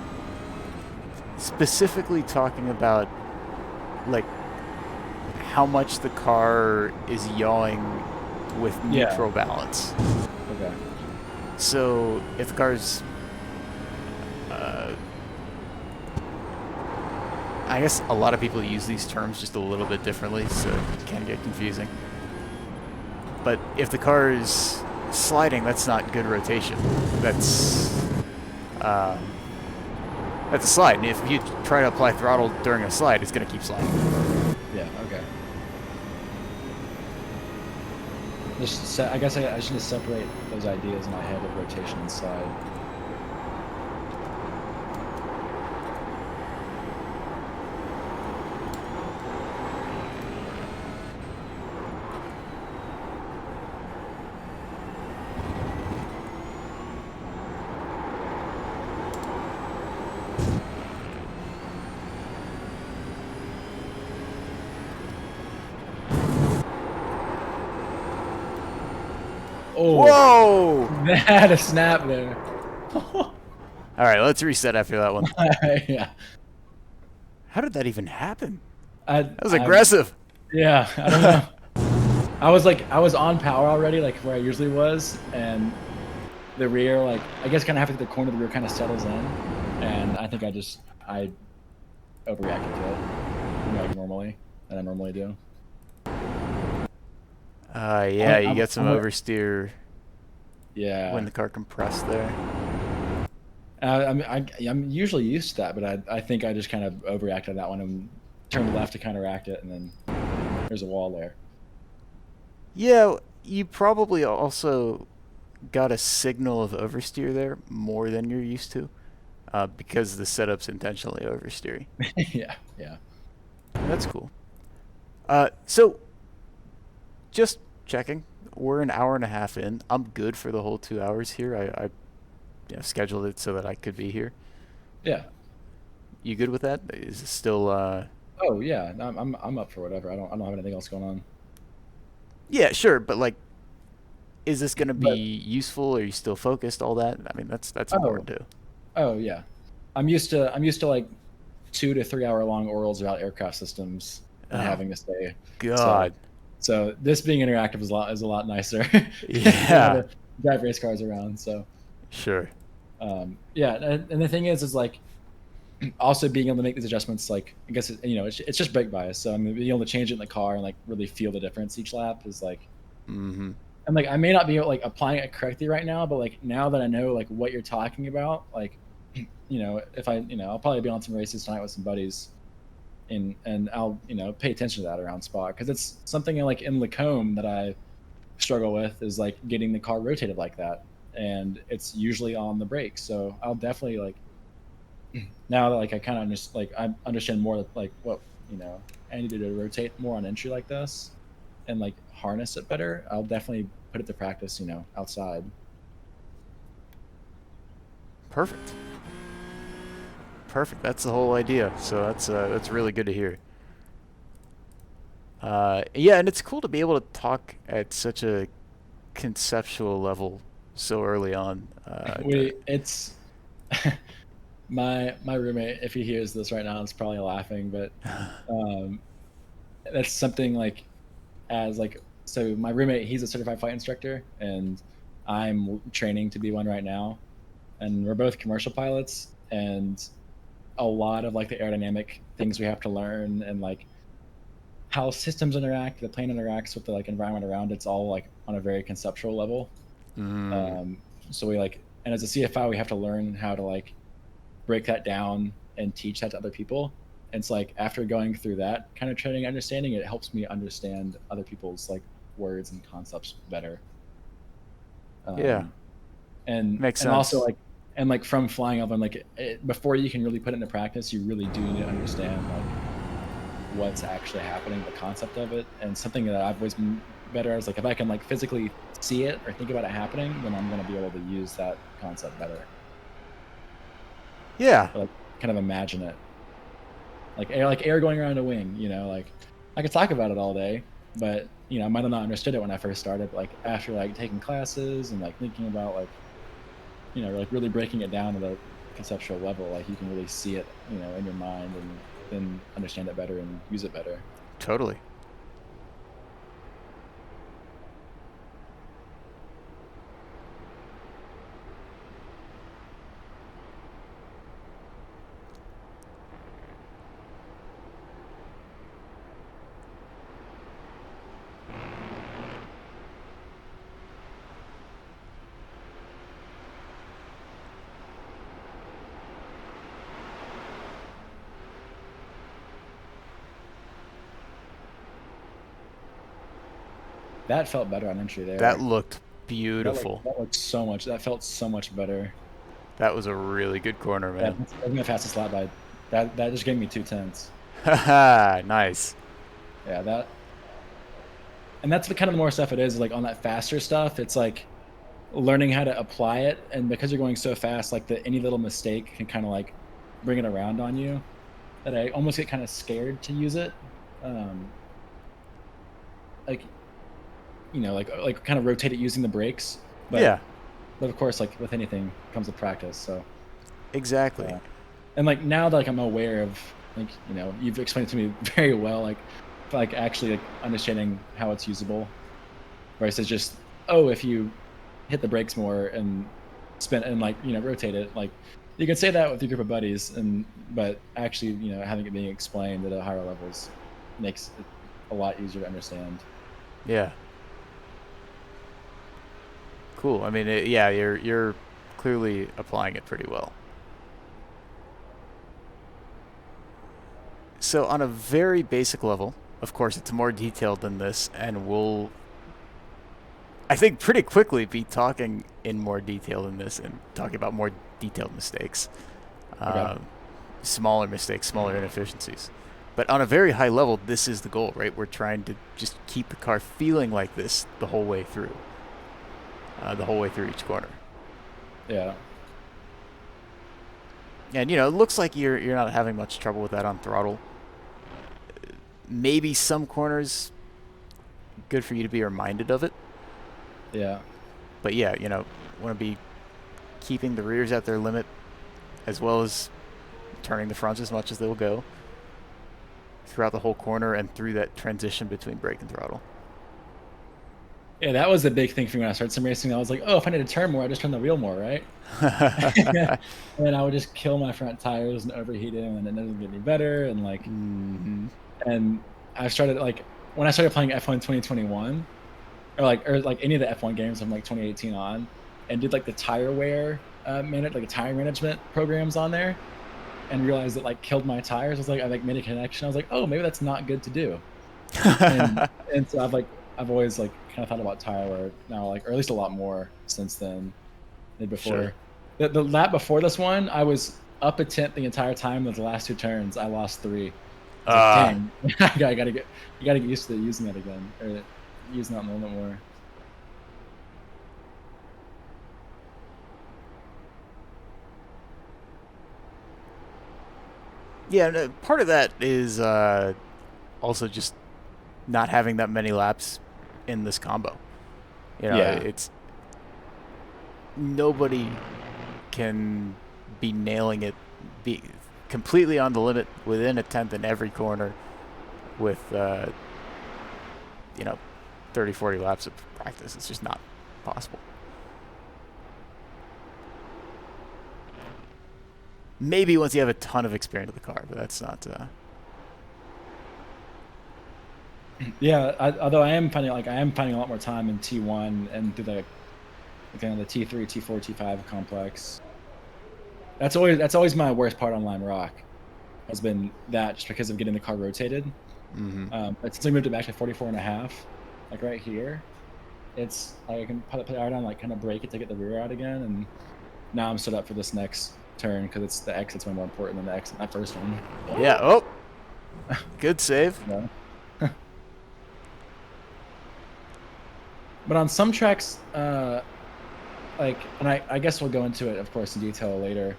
specifically talking about like how much the car is yawing with neutral balance. Okay. So if the car's, I guess a lot of people use these terms just a little bit differently, so it can get confusing. But if the car is sliding, that's not good rotation. That's a slide. And if you try to apply throttle during a slide, it's going to keep sliding. Yeah. Okay. I guess I should just separate those ideas in my head of rotation and slide. Oh, whoa! That had a snap there. All right, let's reset after that one. Yeah. How did that even happen? That was aggressive. Yeah, I don't know. I was on power already, like where I usually was, and the rear, like, I guess kind of after the corner of the rear kind of settles in, and I think I overreacted to it, like I normally do. Yeah, you get some oversteer. Yeah. When the car compressed there. I'm usually used to that, but I think I just kind of overreacted to that one and turned left to counteract it, and then there's a wall there. Yeah, you probably also got a signal of oversteer there more than you're used to, because the setup's intentionally oversteering. Yeah. That's cool. So, just checking. We're an hour and a half in. I'm good for the whole 2 hours here. I scheduled it so that I could be here. Yeah. You good with that? Is it still? Oh yeah, I'm up for whatever. I don't have anything else going on. Yeah, sure, but like, is this gonna be useful? Are you still focused? All that? I mean, that's important too. Oh yeah, I'm used to like 2 to 3 hour long orals about aircraft systems and having to stay. God. So this being interactive is a lot nicer. Yeah. Drive race cars around. So. Sure. Yeah, and the thing is like also being able to make these adjustments, like I guess it's just brake bias. So I mean, being able to change it in the car and like really feel the difference each lap is like. Mm-hmm. And like I may not be like applying it correctly right now, but like now that I know like what you're talking about, like if I'll probably be on some races tonight with some buddies. And I'll pay attention to that around Spa, because it's something like in Lacombe that I struggle with is like getting the car rotated like that, and it's usually on the brakes. So I'll definitely like now that like I kind of I understand more like what I needed to rotate more on entry like this and like harness it better. I'll definitely put it to practice outside. Perfect. That's the whole idea. So that's really good to hear. Yeah, and it's cool to be able to talk at such a conceptual level so early on. It's my roommate, if he hears this right now, is probably laughing, but that's something like so my roommate, he's a certified flight instructor, and I'm training to be one right now, and we're both commercial pilots, and a lot of like the aerodynamic things we have to learn and like how systems interact, the plane interacts with the like environment around it's all like on a very conceptual level. So we and as a CFI we have to learn how to like break that down and teach that to other people. And it's like after going through that kind of training, understanding it helps me understand other people's like words and concepts better. Yeah, and makes sense. And also like from flying up, and like before you can really put it into practice, you really do need to understand like what's actually happening, the concept of it. And something that I've always been better is like if I can like physically see it or think about it happening, then I'm going to be able to use that concept better. Yeah. Or, like kind of imagine it. Like air going around a wing, like I could talk about it all day, but I might have not understood it when I first started. But, like after like taking classes and like thinking about like like really breaking it down to the conceptual level, like you can really see it in your mind and then understand it better and use it better. Totally. that felt better on entry there. That looked beautiful. That looked so much. That felt so much better. That was a really good corner, man. That was my fastest lap by. That just gave me 2/10. Haha, nice. Yeah, and that's the kind of the more stuff it is, like on that faster stuff, it's like learning how to apply it, and because you're going so fast, like any little mistake can kind of like bring it around on you, that I almost get kind of scared to use it. Like, you know, like kind of rotate it using the brakes. But, yeah. But of course, like with anything comes with practice, so. Exactly. And like now that like I'm aware of, like, you know, you've explained it to me very well, like actually like understanding how it's usable, versus just, oh, if you hit the brakes more and spin and like, you know, rotate it, like you can say that with your group of buddies, but actually, you know, having it being explained at a higher levels makes it a lot easier to understand. Yeah. Cool. I mean, yeah, you're clearly applying it pretty well. So on a very basic level, of course, it's more detailed than this, and we'll, I think, pretty quickly be talking in more detail than this and talking about more detailed mistakes. Okay. Smaller mistakes, smaller inefficiencies. But on a very high level, this is the goal, right? We're trying to just keep the car feeling like this the whole way through. The whole way through each corner. Yeah. And, you know, it looks like you're not having much trouble with that on throttle. Maybe some corners, good for you to be reminded of it. Yeah. But yeah, you know, want to be keeping the rears at their limit, as well as turning the fronts as much as they'll go throughout the whole corner and through that transition between brake and throttle. Yeah, that was the big thing for me when I started sim racing. I was like, oh, if I need to turn more, I just turn the wheel more, right? And then I would just kill my front tires and overheat them, and it doesn't get any better. And like, and I started like when I started playing F1 2021, or like any of the F1 games from like 2018 on, and did like the tire wear like tire management programs on there, and realized that like killed my tires. I was like, I like made a connection. I was like, oh, maybe that's not good to do. and so I've always like kind of thought about tire wear now, like, or at least a lot more since then than before. Sure. The lap before this one, I was up a tenth the entire time. The last two turns, I lost 3. I was like, dang, you gotta get used to using that again, or using that a little bit more. Yeah, no, part of that is also just not having that many laps in this combo. You know, it's nobody can be nailing it, be completely on the limit within a tenth in every corner with you know, 30-40 laps of practice. It's just not possible. Maybe once you have a ton of experience with the car, but that's not yeah, although I am finding a lot more time in T1 and through the kind of the T3, T4, T5 complex. That's always my worst part on Lime Rock, has been that, just because of getting the car rotated. But since I moved it back to 44.5, like right here, it's like I can put it out on, like kind of brake it to get the rear out again, and now I'm set up for this next turn because it's the exit's way more important than the exit that first one. Yeah. Oh, good save. Yeah. But on some tracks, like, and I guess we'll go into it, of course, in detail later.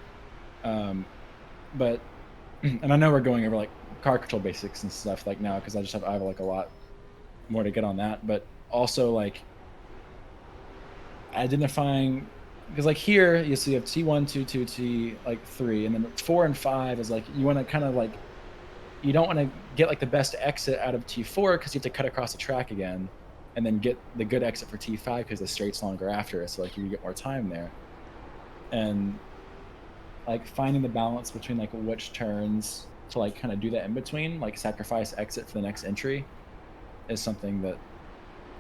But, and I know we're going over like car control basics and stuff like now, because I have like a lot more to get on that. But also like identifying, because like here you see you have T1, T2, T like 3, and then 4 and 5 is like you want to kind of like, you don't want to get like the best exit out of T4 because you have to cut across the track again, and then get the good exit for T5 because the straight's longer after, so like you get more time there. And like finding the balance between like which turns to like kind of do that in between, like sacrifice exit for the next entry, is something that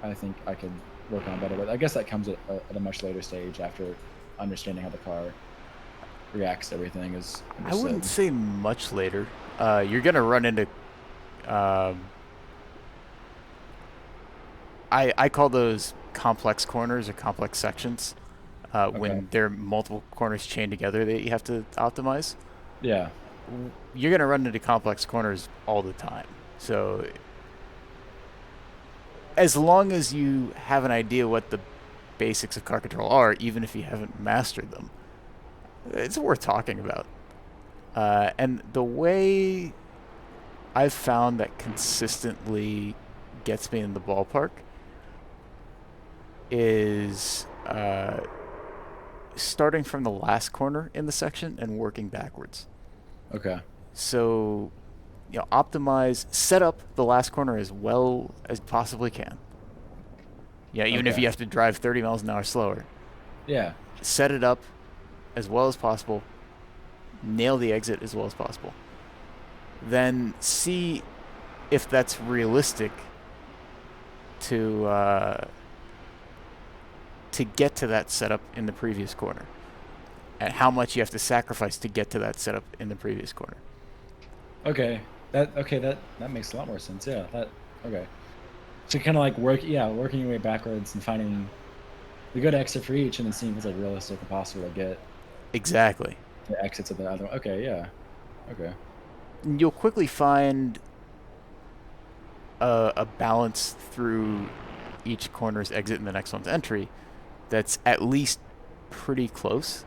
I think I could work on better. But I guess that comes at a much later stage after understanding how the car reacts to everything. Is I wouldn't say much later. You're gonna run into I call those complex corners or complex sections. When there are multiple corners chained together that you have to optimize. Yeah. You're going to run into complex corners all the time. So as long as you have an idea what the basics of car control are, even if you haven't mastered them, it's worth talking about. And the way I've found that consistently gets me in the ballpark is starting from the last corner in the section and working backwards. Okay. So, optimize, set up the last corner as well as possibly can. Yeah, even if you have to drive 30 miles an hour slower. Yeah. Set it up as well as possible. Nail the exit as well as possible. Then see if that's realistic to get to that setup in the previous corner, and how much you have to sacrifice to get to that setup in the previous corner. Okay. That makes a lot more sense. Yeah. Okay. So kind of like working your way backwards and finding the good exit for each, and then seeing if it's like realistic and possible to get Exactly. the exits of the other one. Okay. Yeah. Okay. You'll quickly find a balance through each corner's exit and the next one's entry that's at least pretty close.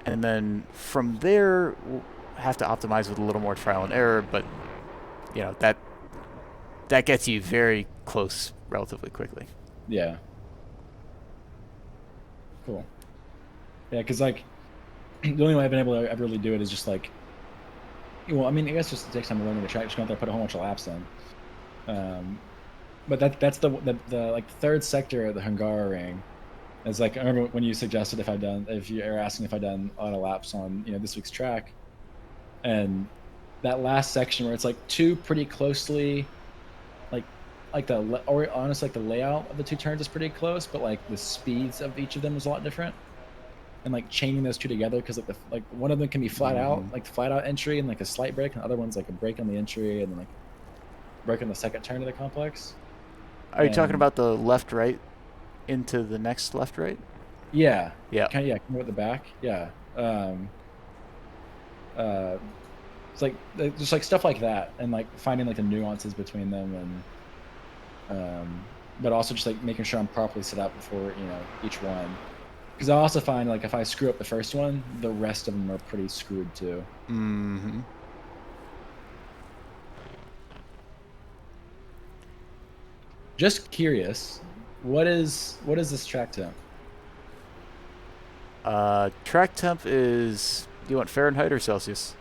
And then from there, we'll have to optimize with a little more trial and error, but that gets you very close relatively quickly. Yeah. Cool. Yeah, because like the only way I've been able to ever really do it is just like, well, I mean, I guess just it takes time to learn the track. Just go out there, put a whole bunch of laps in. But that's the like third sector of the Hungaroring. It's like, I remember when you suggested if you were asking if I'd done a lot of laps on this week's track, and that last section where it's like two pretty closely, honestly, like the layout of the two turns is pretty close, but like the speeds of each of them is a lot different, and like chaining those two together because like one of them can be flat out, like flat out entry and like a slight break, and the other one's like a break on the entry and then like break on the second turn of the complex. Are you talking about the left-right into the next left-right? Yeah. Yeah. Kind of, come at the back. Yeah. It's like just like stuff like that, and like finding like the nuances between them, and but also just like making sure I'm properly set up before each one, because I also find like if I screw up the first one, the rest of them are pretty screwed too. Mm-hmm. Just curious, what is this track temp? Track temp is, do you want Fahrenheit or Celsius?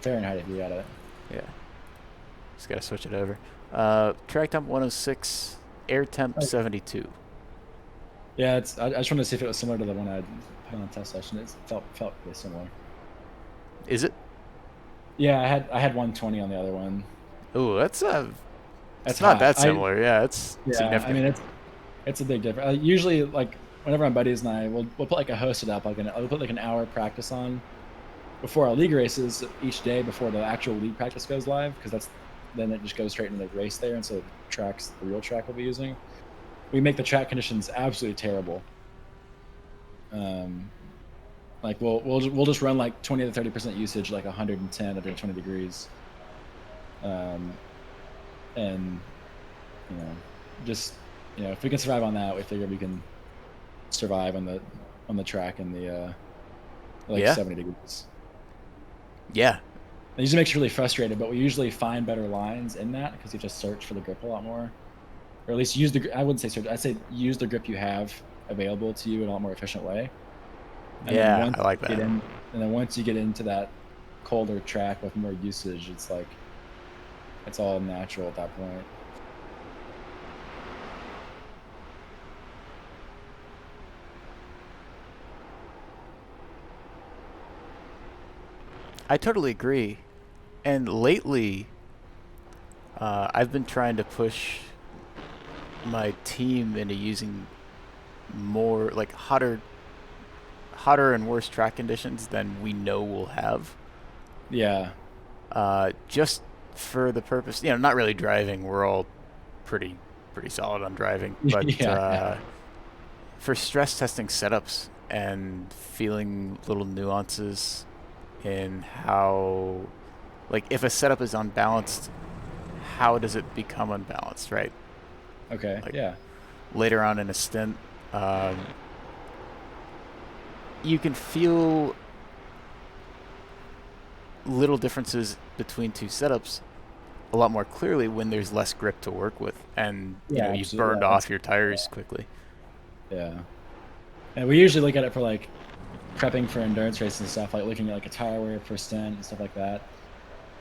Fahrenheit, if you got it. Yeah. Just gotta switch it over. Track temp 106, air temp 72. Yeah, I just wanted to see if it was similar to the one I put on the test session. It felt pretty similar. Is it? Yeah, I had 120 on the other one. Ooh, it's That's not hot. that similar. It's significant. I mean, it's a big difference. Usually, like whenever my buddies and I, we'll put like a hosted up, we'll put like an hour practice on before our league races each day before the actual league practice goes live, because then it just goes straight into the race there instead of the real track we'll be using. We make the track conditions absolutely terrible. Like we'll just run like 20 to 30% usage, like 110 at 20 degrees. And if we can survive on that, we figure we can survive on the track in the 70 degrees. Yeah. It usually makes you really frustrated, but we usually find better lines in that because you just search for the grip a lot more, or at least I wouldn't say search. I'd say use the grip you have available to you in a lot more efficient way. And yeah, I like that. And then once you get into that colder track with more usage, it's like it's all natural at that point. I totally agree. And lately, I've been trying to push my team into using more like hotter and worse track conditions than we know we'll have. Yeah. Just for the purpose, not really driving. We're all pretty pretty solid on driving. But Yeah. for stress testing setups and feeling little nuances in how, like, if a setup is unbalanced, how does it become unbalanced, right? Okay. Like, yeah. later on in a stint, you can feel little differences between two setups a lot more clearly when there's less grip to work with, and you know, you've burned off your tires quickly. Yeah. And we usually look at it for like prepping for endurance races and stuff, like looking at like a tire wear per stint and stuff like that.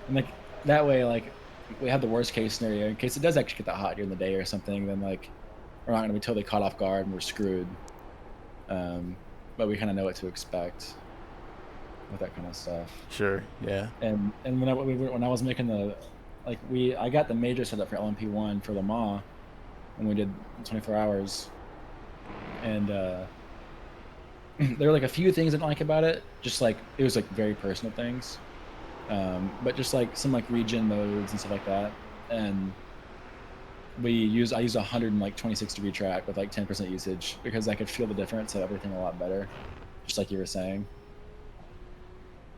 And like that way, like we have the worst case scenario in case it does actually get that hot during the day or something. Then like we're not going to be totally caught off guard and we're screwed. But we kind of know what to expect with that kind of stuff. Sure. Yeah. And when I was making the I got the major setup for LMP1 for Le Mans when we did 24 hours, and there were like a few things I didn't like about it. Just like it was like very personal things, but just like some like regen modes and stuff like that. And I used a 126-degree track with like 10% usage because I could feel the difference of everything a lot better, just like you were saying.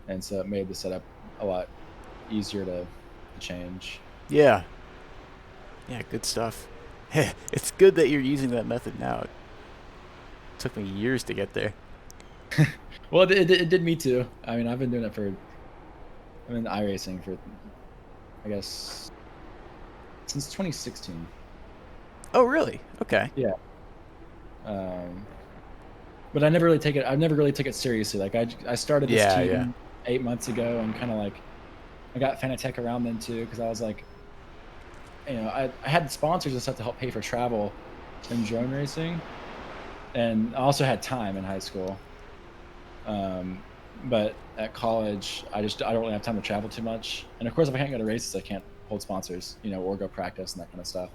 And so it made the setup a lot easier to change. Yeah. Yeah, good stuff. It's good that you're using that method now. It took me years to get there. Well, it did me too. I mean, I've been doing it for, I've been iRacing for, I guess, since 2016. Oh, really? Okay. Yeah. But I never really took it seriously. Like I started this team 8 months ago, and kind of like I got Fanatec around then too, because I was like, you know, I had sponsors and stuff to help pay for travel and drone racing, and I also had time in high school. But at college, I don't really have time to travel too much, and of course, if I can't go to races, I can't hold sponsors, you know, or go practice and that kind of stuff.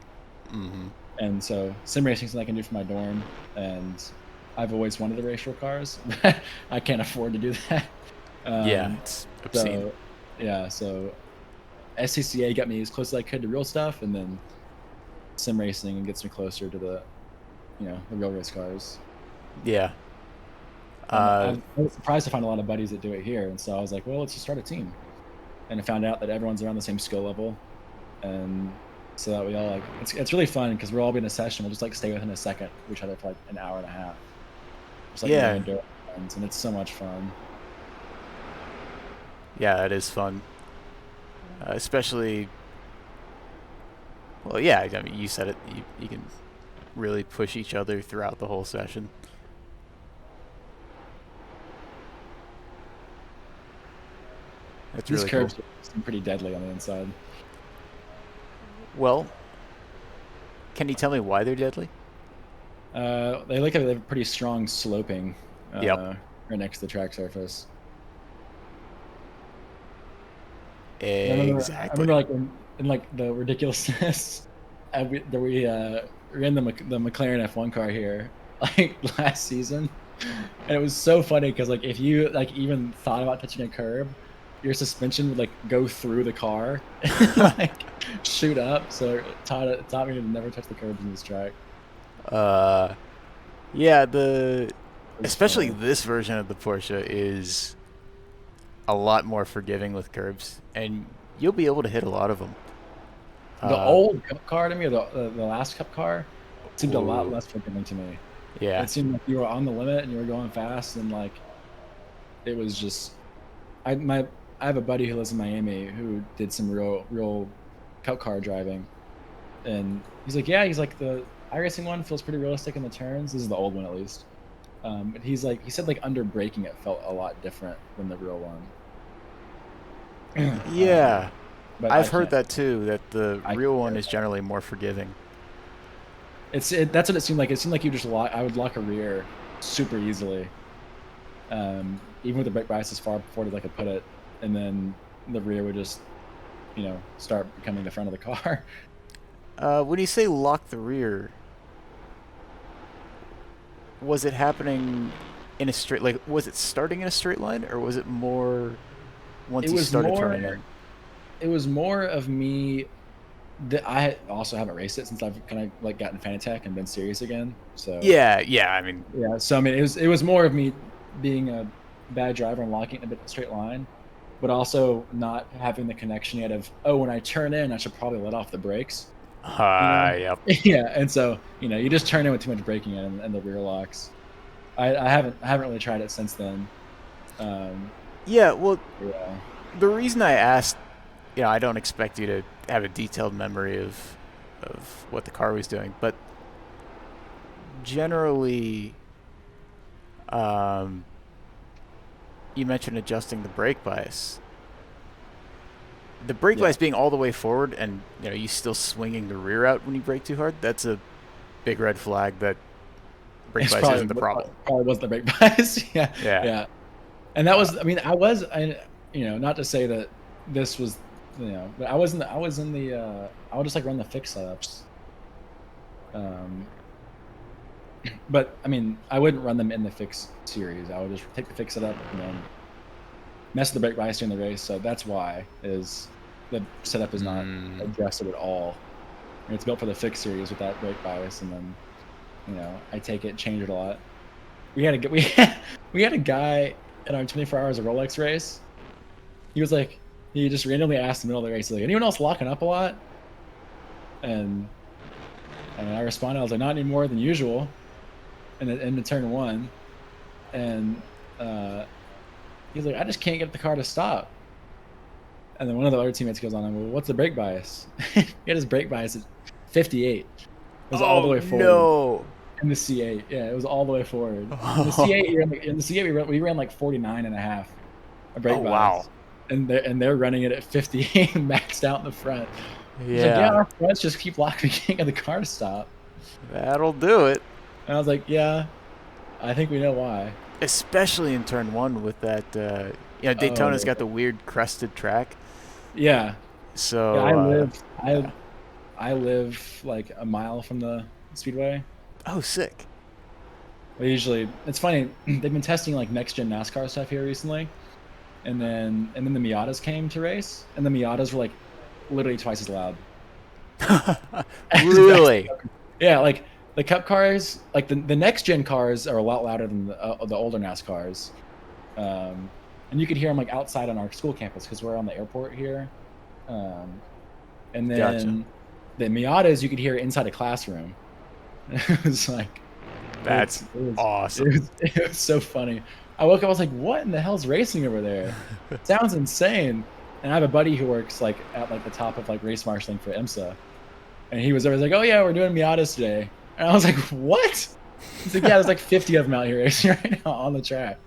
Mm-hmm. And so sim racing is something I can do for my dorm, and I've always wanted to race real cars, but I can't afford to do that. Yeah, it's obscene. So SCCA got me as close as I could to real stuff, and then sim racing gets me closer to the, you know, the real race cars. Yeah. I was surprised to find a lot of buddies that do it here, and so I was like, well, let's just start a team. And I found out that everyone's around the same skill level, and so that we all like it's really fun because we'll all be in a session. We'll just like stay within a second of each other for like an hour and a half. Just like friends, and it's so much fun. Yeah, it is fun. Especially, well, yeah, I mean, you said it. You can really push each other throughout the whole session. That's These really curves cool. seem pretty deadly on the inside. Well, can you tell me why they're deadly? They look like they have pretty strong sloping Yep. right next to the track surface. Exactly. I remember like in like the ridiculousness, we ran the McLaren F1 car here like last season, and it was so funny because like if you like even thought about touching a curb, your suspension would like go through the car and like shoot up. So it taught me to never touch the curbs in this track. Yeah, especially this version of the Porsche is a lot more forgiving with curbs, and you'll be able to hit a lot of them. The old Cup car to me, or the last Cup car, seemed a lot less forgiving to me. Yeah. It seemed like you were on the limit and you were going fast, and like it was just. I have a buddy who lives in Miami who did some real Cup car driving, and he's like, the iRacing one feels pretty realistic in the turns. This is the old one at least. But he said like under braking it felt a lot different than the real one. Yeah, but I've heard that too. That the real one is generally more forgiving. That's what it seemed like. It seemed like you just I would lock a rear super easily, even with the brake bias as far forward as I could put it, and then the rear would just, you know, start becoming the front of the car. When you say lock the rear, was it happening in a straight, like, was it starting in a straight line, or was it more once you started turning in? It was more of me I also haven't raced it since I've kind of like gotten Fanatec and been serious again. So Yeah. I mean, yeah. So I mean, it was more of me being a bad driver and locking in a bit of a straight line, but also not having the connection yet of, oh, when I turn in, I should probably let off the brakes. Yep. Yeah, and so you just turn in with too much braking in and the rear locks. I haven't really tried it since then. Yeah. Well, yeah. The reason I asked, I don't expect you to have a detailed memory of what the car was doing, but generally, you mentioned adjusting the brake bias. The brake bias being all the way forward, and you still swinging the rear out when you brake too hard. That's a big red flag that brake bias isn't the problem. Probably wasn't the brake bias. Yeah. And that was, I mean, not to say that this was, but I was in the, I would just like run the fix setups. But I mean, I wouldn't run them in the fix series. I would just take the fix setup and then mess with the brake bias during the race. So that's why is the setup is not adjusted at all. And it's built for the fix series with that brake bias, and then I take it, change it a lot. We had a guy in our 24 hours of Rolex race. He was like, he just randomly asked in the middle of the race, like, anyone else locking up a lot? And I responded, I was like, not any more than usual. In the turn one, and he's like, I just can't get the car to stop. And then one of the other teammates goes on, well, what's the brake bias? He had his brake bias at 58. It was all the way forward. No. In the C8, yeah, it was all the way forward. In the C8, we ran like 49 and a half. A brake bias. Wow. And they're running it at 58 maxed out in the front. Yeah. Like, our fronts just keep locking. We can't get the car to stop. That'll do it. And I was like, yeah, I think we know why. Especially in turn one with that, Daytona's got the weird crested track. Yeah. So I live like a mile from the speedway. Oh, sick. It's funny. They've been testing like next gen NASCAR stuff here recently, and then the Miatas came to race, and the Miatas were like literally twice as loud. Really? Yeah, like the Cup cars, like the next gen cars are a lot louder than the older NASCARs, and you could hear them like outside on our school campus because we're on the airport here, and then the Miatas you could hear inside a classroom. It was like, that's awesome. It was so funny. I woke up, I was like, what in the hell's racing over there? It sounds insane. And I have a buddy who works like at like the top of like race marshaling for IMSA, and he was always like, oh yeah, we're doing Miatas today. And I was like, what? He's like, yeah, there's like 50 of them out here racing right now on the track.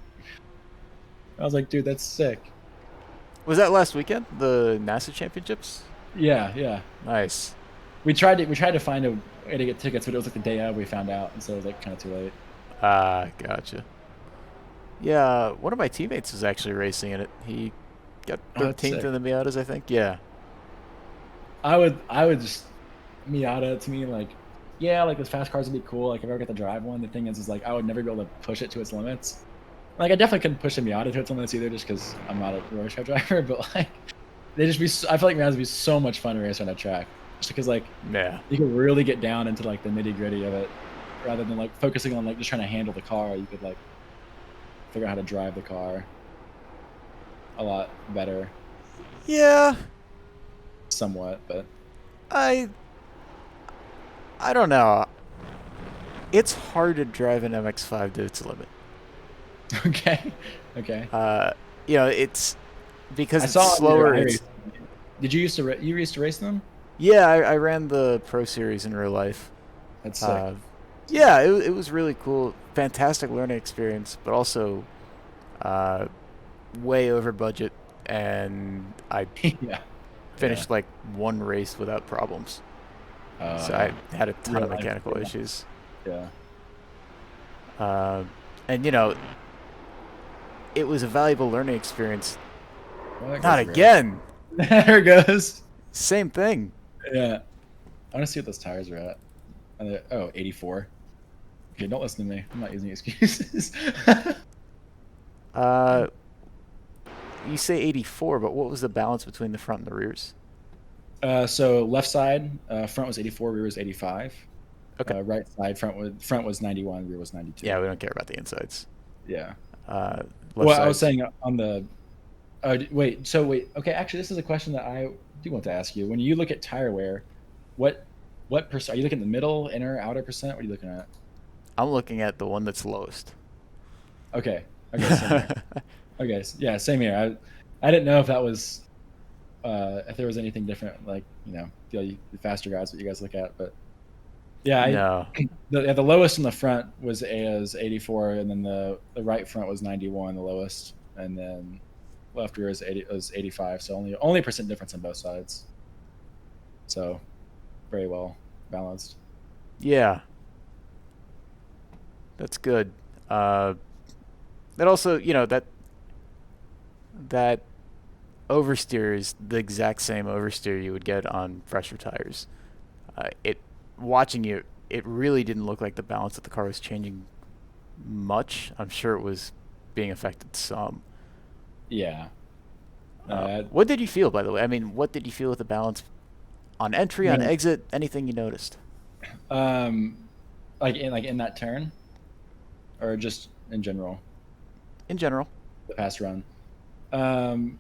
I was like, dude, that's sick. Was that last weekend, the NASA championships? Yeah. Nice. We tried to find a way to get tickets, but it was like the day of we found out, and so it was like kind of too late. Gotcha. Yeah, one of my teammates was actually racing in it. He got 13th in the Miatas, I think. Yeah. I would just Miata to me like, yeah, like those fast cars would be cool. Like if I ever get to drive one, the thing is like I would never be able to push it to its limits. Like I definitely couldn't push a Miata to its limits either, just because I'm not a race car driver. But like they just be, I feel like Miatas would be so much fun to race on that track, just because like you could really get down into like the nitty gritty of it, rather than like focusing on like just trying to handle the car. You could like figure out how to drive the car a lot better. Yeah. Somewhat, but I don't know. It's hard to drive an MX-5 to its limit. Okay. It's because it's slower. Did you used to race them? Yeah, I ran the Pro Series in real life. That's sick. Yeah, it was really cool. Fantastic learning experience, but also way over budget, and I finished like one race without problems. So I had a ton of mechanical issues. Yeah. And it was a valuable learning experience. Well, Not again. There it goes. Same thing. Yeah. I want to see what those tires are at. 84. Okay, don't listen to me. I'm not using excuses. You say 84, but what was the balance between the front and the rears? So left side, front was 84, rear was 85. Okay. Right side, front was 91, rear was 92. Yeah, we don't care about the insides. Yeah. Left Well, I side. was saying on the. Wait. Okay. Actually, this is a question that I do want to ask you. When you look at tire wear, what percent are you looking at? The middle, inner, outer percent? What are you looking at? I'm looking at the one that's lowest. Okay. Same here. Okay. Yeah. Same here. I didn't know if that was if there was anything different, like the faster guys that you guys look at, but yeah. No. The lowest in the front was 84, and then the right front was 91, the lowest, and then left rear was 85. So only a percent difference on both sides. So very well balanced. Yeah. That's good. That also, that oversteer is the exact same oversteer you would get on fresher tires. Watching you, it really didn't look like the balance of the car was changing much. I'm sure it was being affected some. Yeah. What did you feel, by the way? I mean, what did you feel with the balance on entry, on exit? Anything you noticed? Like in that turn, or just in general? In general. The past run. I mean,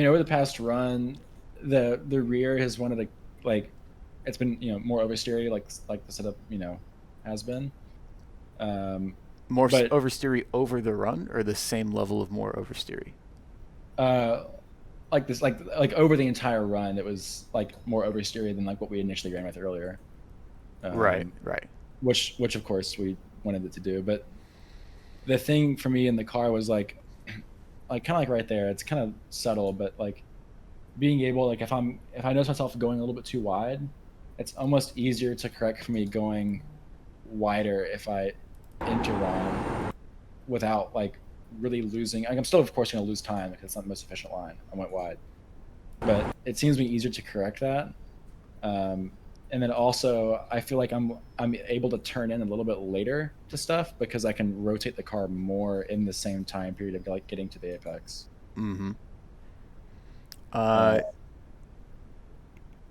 over the past run, the rear has wanted to it's been more oversteery, like the setup has been. More oversteery over the run, or the same level of more oversteery? Like this, like over the entire run, it was like more oversteery than like what we initially ran with earlier. Right. Which of course we wanted it to do, but the thing for me in the car was like kind of like right there. It's kind of subtle, but like being able, like if I notice myself going a little bit too wide, it's almost easier to correct for me going wider if I enter run without like really losing. I'm still of course going to lose time because it's not the most efficient line. I went wide, but it seems to be easier to correct that. And then also I feel like I'm able to turn in a little bit later to stuff because I can rotate the car more in the same time period of like getting to the apex. Mm-hmm.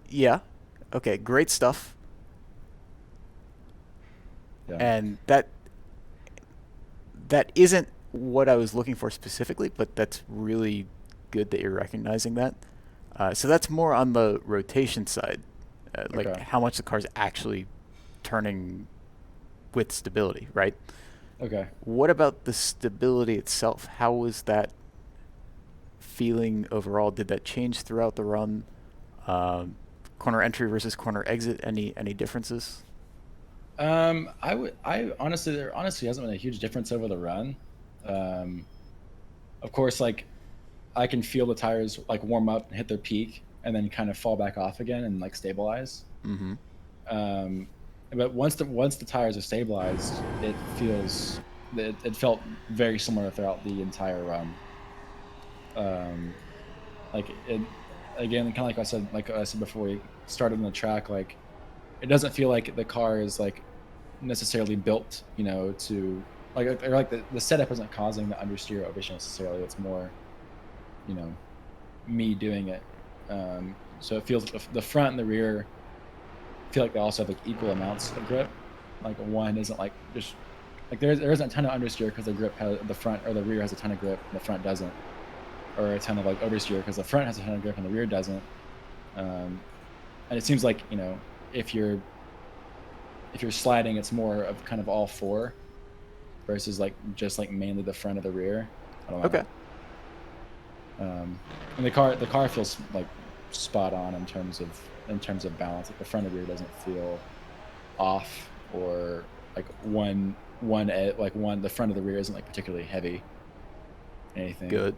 Yeah. Okay, great stuff. Yeah. And that isn't what I was looking for specifically, but that's really good that you're recognizing that. So that's more on the rotation side, like how much the car's actually turning with stability, right? Okay. What about the stability itself? How was that feeling overall? Did that change throughout the run? Corner entry versus corner exit, any differences? I honestly, there honestly hasn't been a huge difference over the run. Of course, like I can feel the tires like warm up and hit their peak and then kind of fall back off again and like stabilize. Mm-hmm. But once the tires are stabilized, it felt very similar throughout the entire run. Like it again, kind of like I said before we started on the track, like it doesn't feel like the car is like necessarily built, to like the setup isn't causing the understeer or oversteer necessarily. It's more, me doing it. So it feels the front and the rear feel like they also have like equal amounts of grip. Like one isn't like just like there isn't a ton of understeer because the front or the rear has a ton of grip and the front doesn't, or a ton of like oversteer because the front has a ton of grip and the rear doesn't. And it seems like if you're sliding, it's more of kind of all four versus like just like mainly the front of the rear. I don't know. Okay. And the car feels like spot on in terms of balance. Like the front of the rear doesn't feel off, or like the front of the rear isn't like particularly heavy. Anything. Good.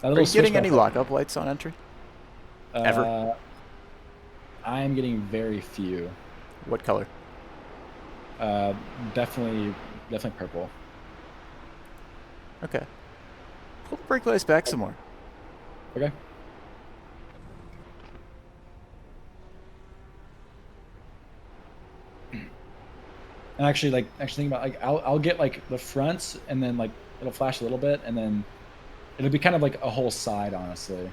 Are you getting any lockup lights on entry? Ever? I'm getting very few. What color? Definitely purple. Okay. Pull the brake lights back some more. Okay. And actually thinking about like I'll get like the fronts and then like it'll flash a little bit and then it'll be kind of like a whole side, honestly.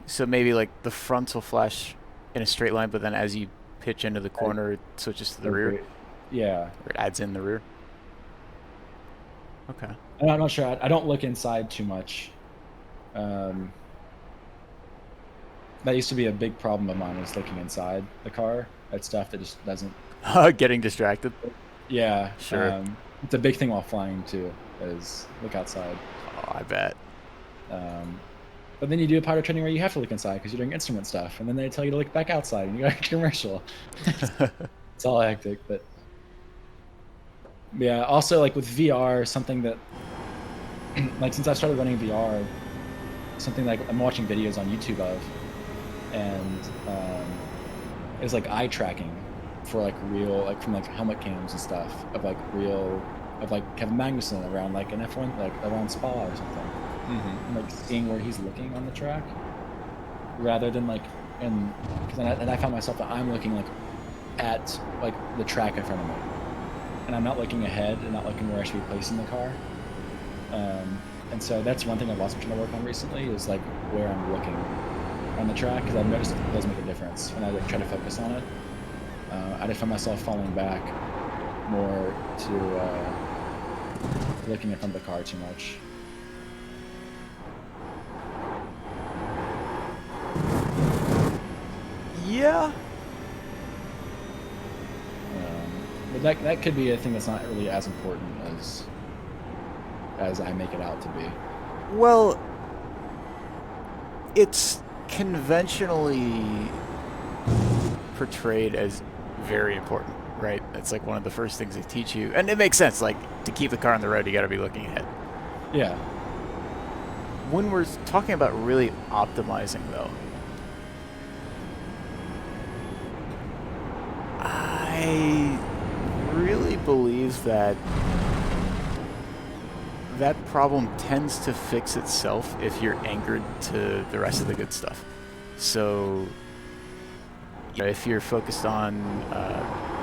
So maybe like the fronts will flash in a straight line, but then as you pitch into the corner, it switches to the rear. Yeah. Or it adds in the rear. Okay. I'm not sure. I don't look inside too much. That used to be a big problem of mine, was looking inside the car at stuff that just doesn't. Getting distracted. Yeah. Sure. It's a big thing while flying too, is look outside. Oh, I bet. But then you do a pilot training where you have to look inside because you're doing instrument stuff, and then they tell you to look back outside, and you got a commercial. It's all hectic, but yeah. Also, like with VR, something that like since I started running VR, something like I'm watching videos on YouTube of, and is like eye tracking for like real, like from like helmet cams and stuff of like real, of like Kevin Magnussen around like an F1, like around Spa or something. And like seeing where he's looking on the track, rather than like, and I found myself that I'm looking like at like the track in front of me, and I'm not looking ahead and not looking where I should be placing the car. And so that's one thing I've also been trying to work on recently, is like where I'm looking on the track, because I've noticed it does make a difference when I like try to focus on it. I just find myself falling back more to looking in front of the car too much. Yeah. But that could be a thing that's not really as important as I make it out to be. Well, it's conventionally portrayed as very important, right? It's like one of the first things they teach you, and it makes sense. Like, to keep the car on the road, you got to be looking ahead. Yeah. When we're talking about really optimizing, though, I really believe that that problem tends to fix itself if you're anchored to the rest of the good stuff. So, if you're focused on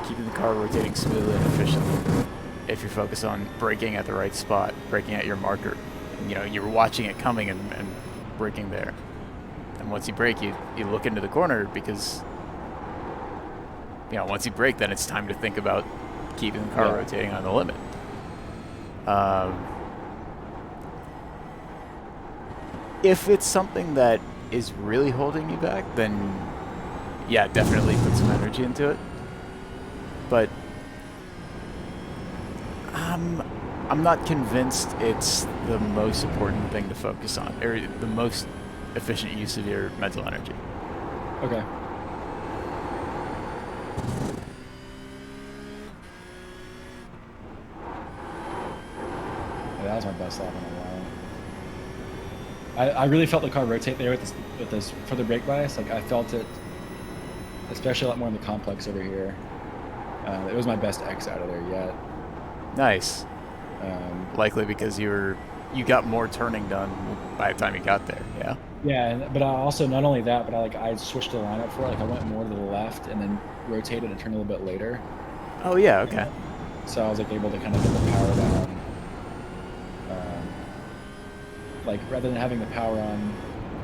keeping the car rotating smoothly and efficiently, if you're focused on braking at the right spot, braking at your marker, you're watching it coming and braking there. And once you brake, you look into the corner, because once you brake, then it's time to think about keeping the car rotating on the limit. If it's something that is really holding you back, then yeah, definitely put some energy into it. But I'm not convinced it's the most important thing to focus on, or the most efficient use of your mental energy. Okay. Yeah, that was my best lap in a while. I really felt the car rotate there with this for the brake bias. Like, I felt it, especially a lot more in the complex over here. It was my best X out of there yet. Nice. Likely because you got more turning done by the time you got there. Yeah. Yeah, but I also, not only that, but I switched the lineup for it. Like, I went more to the left and then rotated and turned a little bit later. Oh yeah. Okay. So I was like able to kind of get the power down. Like, rather than having the power on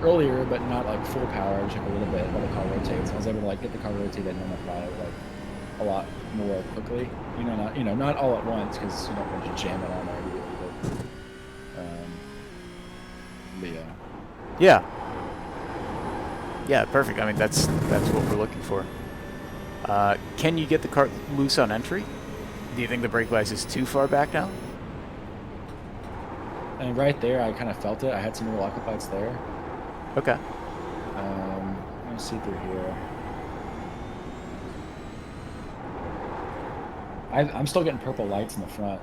earlier, but not like full power, I took a little bit while the car rotates. I was able to like get the car rotated and then apply it like a lot more quickly. Not all at once, because you don't want to jam it on there immediately. But yeah. Yeah. Yeah, perfect. I mean, that's what we're looking for. Can you get the car loose on entry? Do you think the brake bias is too far back now? And right there, I kind of felt it. I had some real occupieds there. Okay. Let me see through here. I'm still getting purple lights in the front,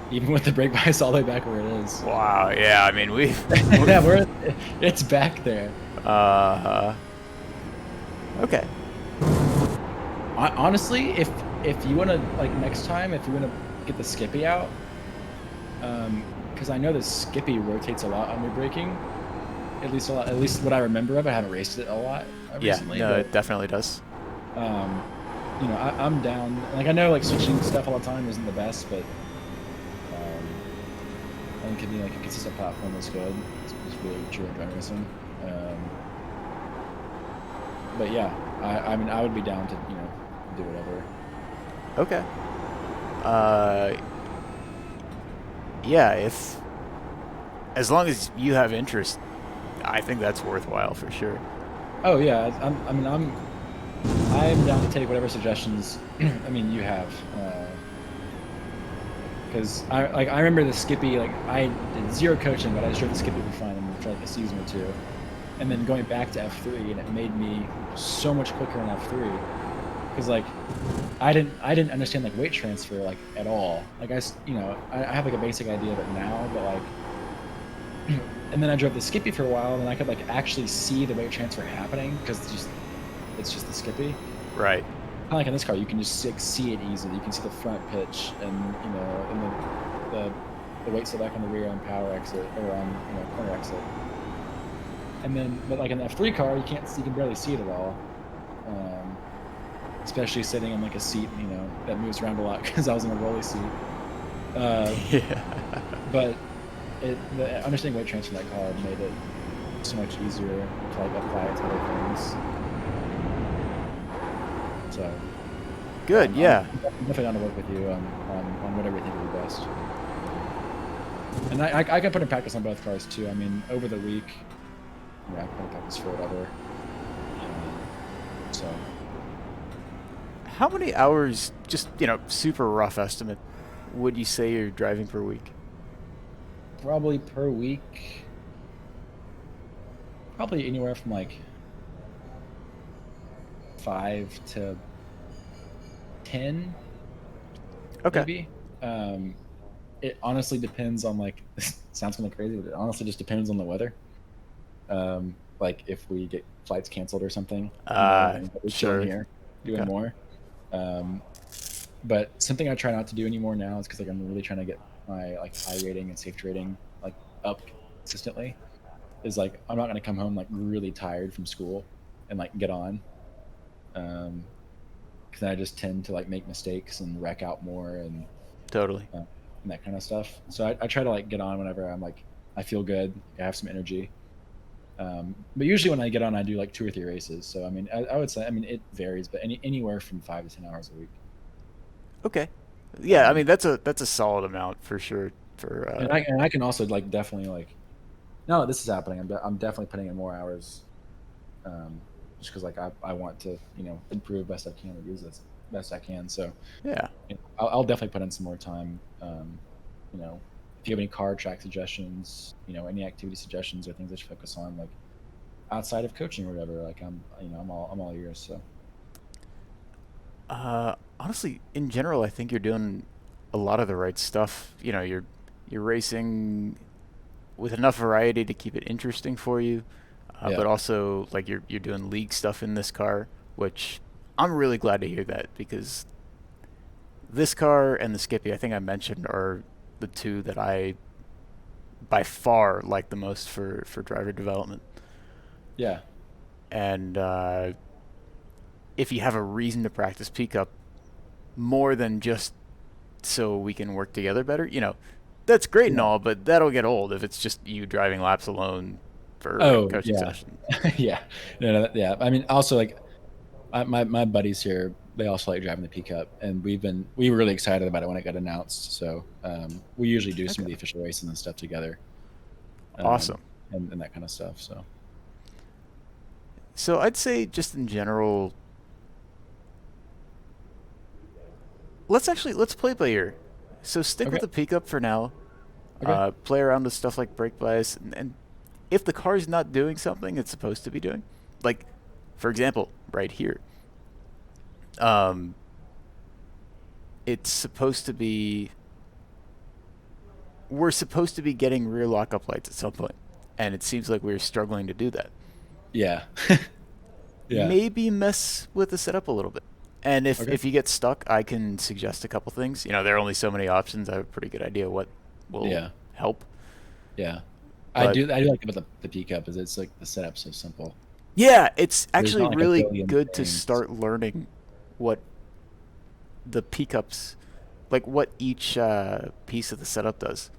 even with the brake bias all the way back where it is. Wow. Yeah. I mean, yeah, it's back there. Okay. Honestly, if you want to, like, next time, if you want to get the Skippy out, because I know the Skippy rotates a lot on your braking, at least what I remember of it. I haven't raced it a lot recently. Yeah, no, it definitely does. You know, I'm down. Like I know like switching stuff all the time isn't the best, but I think being like a consistent platform is good. It's really true in drag racing. But yeah, I mean I would be down to do whatever. Okay. Yeah, if as long as you have interest, I think that's worthwhile for sure. Oh yeah, I'm down to take whatever suggestions I mean you have. Because I remember the Skippy, like I did 0 coaching, but I just drove the Skippy for fun for like a season or 2, and then going back to F3, and it made me so much quicker in F3. Because like I didn't understand like weight transfer like at all. Like I have like a basic idea of it now, but like and then I drove the Skippy for a while, and I could like actually see the weight transfer happening because it's just the Skippy. Right. Kind of like in this car, you can just see it easily. You can see the front pitch, and the weight setback on the rear on power exit or on corner exit. And then, but like in the F3 car, you can barely see it at all. Especially sitting in like a seat, that moves around a lot because I was in a rolly seat. Yeah. But the understanding weight transfer in that car made it so much easier to like apply it to other things. So good, yeah. I'm definitely down to work with you on whatever you think would be best. And I can put in practice on both cars too. I mean, over the week, I can put in practice for whatever. So. How many hours, just, super rough estimate, would you say you're driving per week? Probably per week. Probably anywhere from like 5 to 10. Okay. Maybe. It honestly depends on like, sounds kind of crazy, but it honestly just depends on the weather. Like if we get flights canceled or something. Sure. Here doing more. But something I try not to do anymore now is because like I'm really trying to get my like I rating and safety rating like up consistently. Is like I'm not gonna come home like really tired from school and like get on. Because I just tend to like make mistakes and wreck out more and totally and that kind of stuff. So I try to like get on whenever I'm like I feel good, I have some energy. But usually when I get on, I do like 2 or 3 races. So I mean, I would say, I mean, it varies, but anywhere from 5 to 10 hours a week. Okay, yeah, I mean that's a solid amount for sure. For and I can also like definitely like, now that this is happening, I'm definitely putting in more hours, just because like I want to improve best I can or use this best I can. So yeah, I'll definitely put in some more time. If you have any car track suggestions, any activity suggestions or things I should focus on, like outside of coaching or whatever, like I'm all ears. So. Honestly, in general, I think you're doing a lot of the right stuff. You're racing with enough variety to keep it interesting for you, but also like you're doing league stuff in this car, which I'm really glad to hear that because this car and the Skippy, I think I mentioned, are the 2 that I by far like the most for driver development. Yeah. And if you have a reason to practice P-Cup more than just so we can work together better, that's great and all, but that'll get old if it's just you driving laps alone for coaching sessions. Yeah. No, yeah. I mean, also like my buddies here, they also like driving the P-Cup, and we were really excited about it when it got announced. So we usually do some of the official races and stuff together. Awesome. And that kind of stuff. So I'd say just in general, let's play by ear. So stick with the P-Cup for now. Okay. Play around with stuff like brake bias, and if the car's not doing something it's supposed to be doing, like for example, right here. It's supposed to be. We're supposed to be getting rear lockup lights at some point, and it seems like we're struggling to do that. Yeah. Yeah. Maybe mess with the setup a little bit, and if you get stuck, I can suggest a couple things. There are only so many options. I have a pretty good idea what will help. Yeah. But I do like about the P-Cup is it's like the setup's so simple. Yeah, it's There's actually not, like, a really billion good to things. start learning what the pickups, like what each piece of the setup does,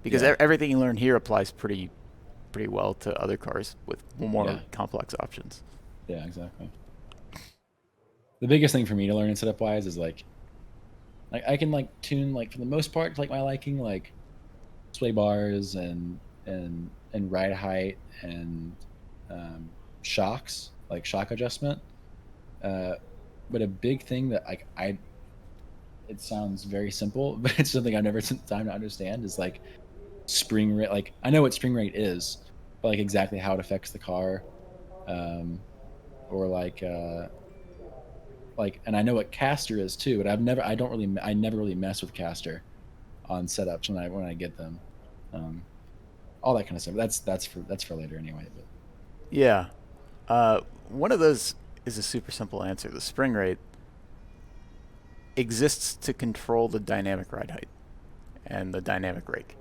because Yeah. everything you learn here applies pretty well to other cars with more Yeah. complex options. Yeah, exactly. The biggest thing for me to learn setup wise is like I can like tune like for the most part to like my liking, like sway bars and ride height and shocks, like shock adjustment. But a big thing that like it sounds very simple, but it's something I've never spent time to understand is like spring rate. Like I know what spring rate is, but like exactly how it affects the car, or like, and I know what caster is too, but I never really mess with caster on setups when I get them, all that kind of stuff. That's for later anyway. But Yeah, one of those is a super simple answer. The spring rate exists to control the dynamic ride height and the dynamic rake.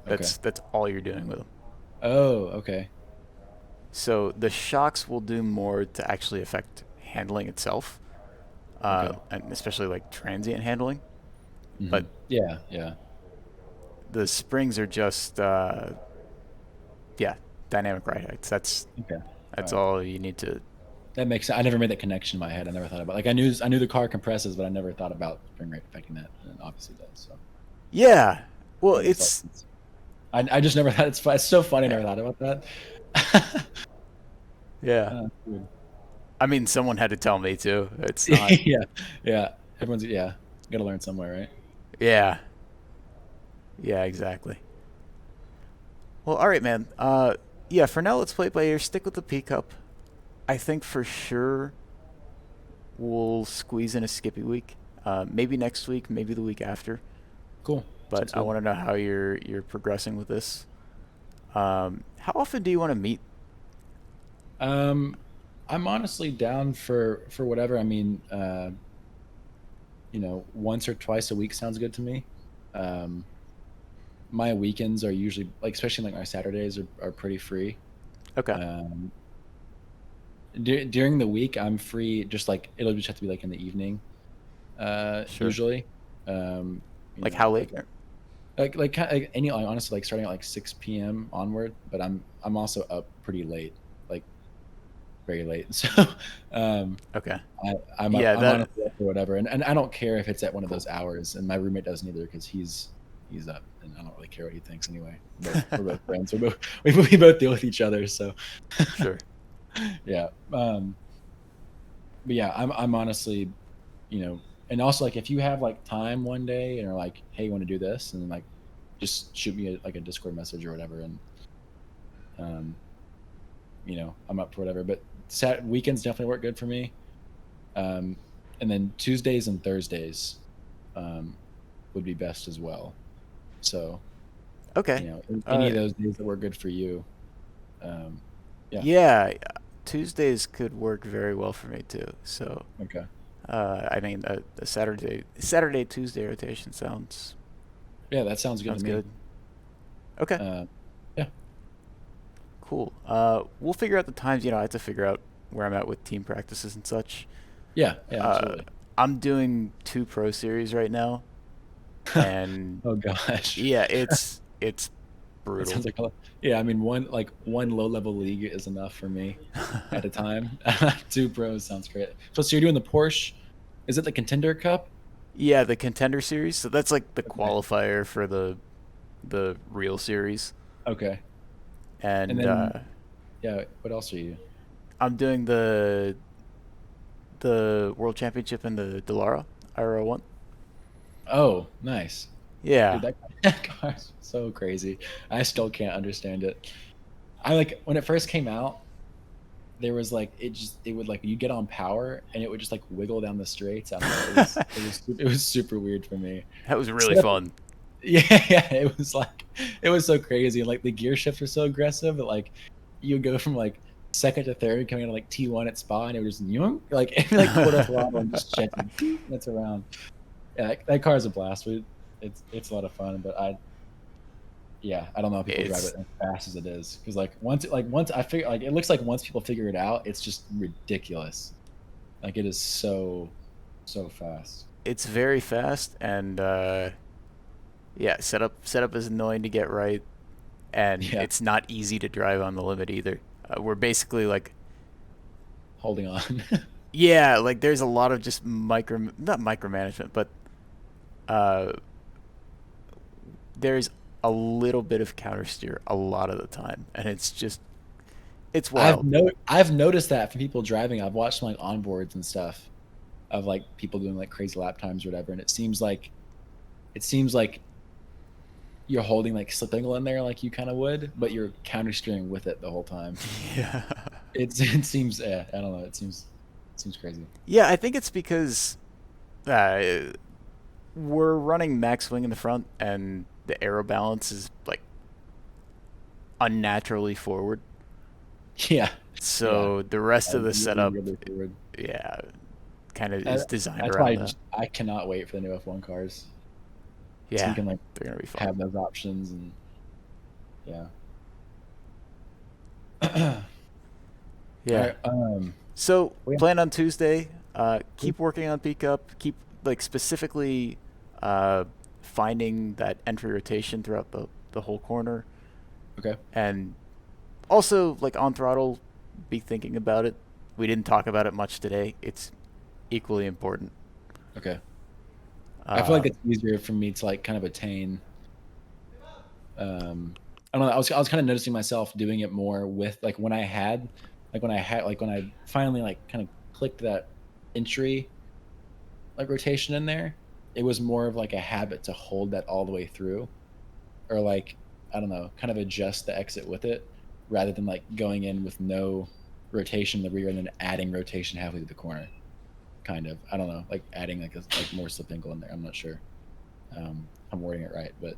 That's all you're doing with them. Oh, okay. So the shocks will do more to actually affect handling itself, and especially like transient handling. Mm-hmm. But yeah, the springs are just dynamic ride heights. That's all you need to. That makes sense. I never made that connection in my head. I never thought about like I knew the car compresses, but I never thought about spring rate affecting that, and it obviously does. So Yeah, well, it's. I just never thought it's so funny. I never thought about that. Yeah. Weird. I mean, someone had to tell me too. It's not. yeah. Everyone's got to learn somewhere, right? Yeah. Yeah, exactly. Well, all right, man. Yeah, for now, let's play it by ear. Stick with the P Cup. I think for sure we'll squeeze in a Skippy week. Maybe next week, maybe the week after. Cool. But I want to know how you're progressing with this. How often do you want to meet? I'm honestly down for whatever. I mean, once or twice a week sounds good to me. My weekends are usually like, especially like my Saturdays are pretty free. Okay. During the week, I'm free. Just like it'll just have to be like in the evening. Sure. Usually. Like how late? Like any honestly like starting at like 6 p.m. onward, but I'm also up pretty late, like very late. So okay. I'm honestly up for whatever, and I don't care if it's at one of those hours, and my roommate doesn't either because he's up, and I don't really care what he thinks anyway. We're both friends. We both deal with each other, so sure. Yeah. But yeah, I'm honestly, and also like if you have like time one day and are like, hey, you want to do this, and like just shoot me a Discord message or whatever, and I'm up for whatever. But weekends definitely work good for me. And then Tuesdays and Thursdays would be best as well. So okay, any of those days that work good for you. Yeah, Tuesdays could work very well for me too. So okay. I mean, the Saturday Tuesday rotation sounds. Yeah, that sounds good. Good. Okay. Yeah. Cool. We'll figure out the times. I have to figure out where I'm at with team practices and such. Yeah. Absolutely. I'm doing 2 pro series right now, and oh gosh. Yeah, it's brutal. Sounds like I mean one low level league is enough for me at a time. 2 pros sounds great. So you're doing the Porsche, is it the Contender Cup? Yeah, the Contender Series. So that's like the qualifier for the real series. Okay. And then, what else are you? I'm doing the World Championship in the Dallara IRL1. Oh, nice. Yeah. Dude, that car's so crazy. I still can't understand it. When it first came out, there was like it would like you get on power and it would just like wiggle down the straights. I don't know. It was super weird for me. That was really fun. Yeah, it was so crazy, and like the gear shifts were so aggressive that like you would go from like second to third coming out of like T1 at Spa, and it would just like quarter throttle and just checking that's around. Yeah, that car is a blast. It's a lot of fun, but yeah, I don't know if people drive it as fast as it is, because once I figure, it looks like once people figure it out, it's just ridiculous. Like, it is so fast. It's very fast, and yeah, setup is annoying to get right, and it's not easy to drive on the limit either. We're basically like holding on. Yeah, like there's a lot of just not micromanagement, but there's a little bit of countersteer a lot of the time, and it's wild. I've noticed that from people driving. I've watched some like onboards and stuff of like people doing like crazy lap times or whatever, and it seems like you're holding like slip angle in there like you kind of would, but you're countersteering with it the whole time. Yeah. It seems I don't know. It seems crazy. Yeah, I think it's because we're running max swing in the front, and the aero balance is like unnaturally forward. Yeah. So the rest of the setup, kind of is designed around that. I cannot wait for the new F1 cars. Yeah, so you can like they're gonna be fun. Have those options, and yeah. Yeah. Right, so plan on Tuesday. Keep working on peak up. Keep like specifically finding that entry rotation throughout the whole corner. Okay. And also like on throttle, be thinking about it. We didn't talk about it much today. It's equally important. Okay. I feel like it's easier for me to like kind of attain. I don't know. I was kind of noticing myself doing it more with like when I finally like kind of clicked that entry like rotation in there. It was more of like a habit to hold that all the way through, or like I don't know, kind of adjust the exit with it, rather than like going in with no rotation in the rear and then adding rotation halfway through the corner. Kind of, I don't know, like adding like more slip angle in there. I'm not sure. I'm wording it right, but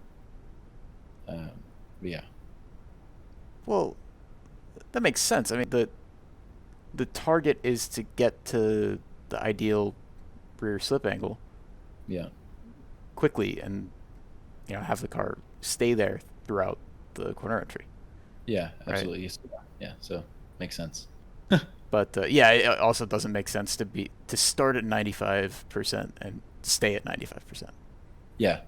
yeah. Well, that makes sense. I mean, the target is to get to the ideal rear slip angle. Yeah. Quickly, and have the car stay there throughout the corner entry. Yeah, absolutely. Right? Yeah, so makes sense. But yeah, it also doesn't make sense to start at 95% and stay at 95%. Yeah.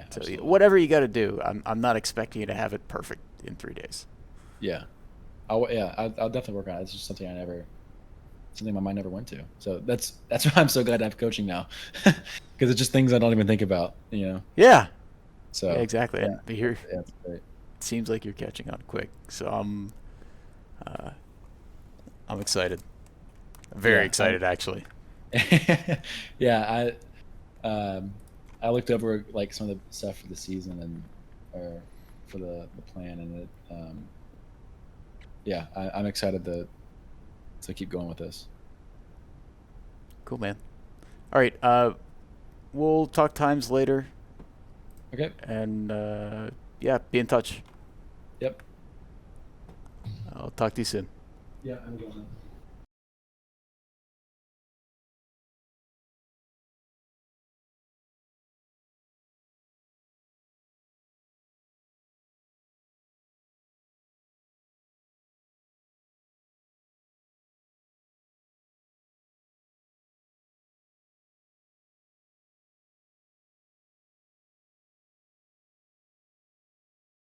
So whatever you got to do, I'm not expecting you to have it perfect in 3 days. Yeah. I'll definitely work on it. It's just something my mind never went to. So that's why I'm so glad I have coaching now, because it's just things I don't even think about. Yeah. So yeah, exactly. Yeah, and you're, that's great. It seems like you're catching on quick. So I'm excited. Very excited, actually. Yeah, I looked over like some of the stuff for the season or for the plan, and it, I'm excited to keep going with this. Cool, man. All right, we'll talk times later. Okay. And yeah, be in touch. Yep. I'll talk to you soon. Yeah, I'm going.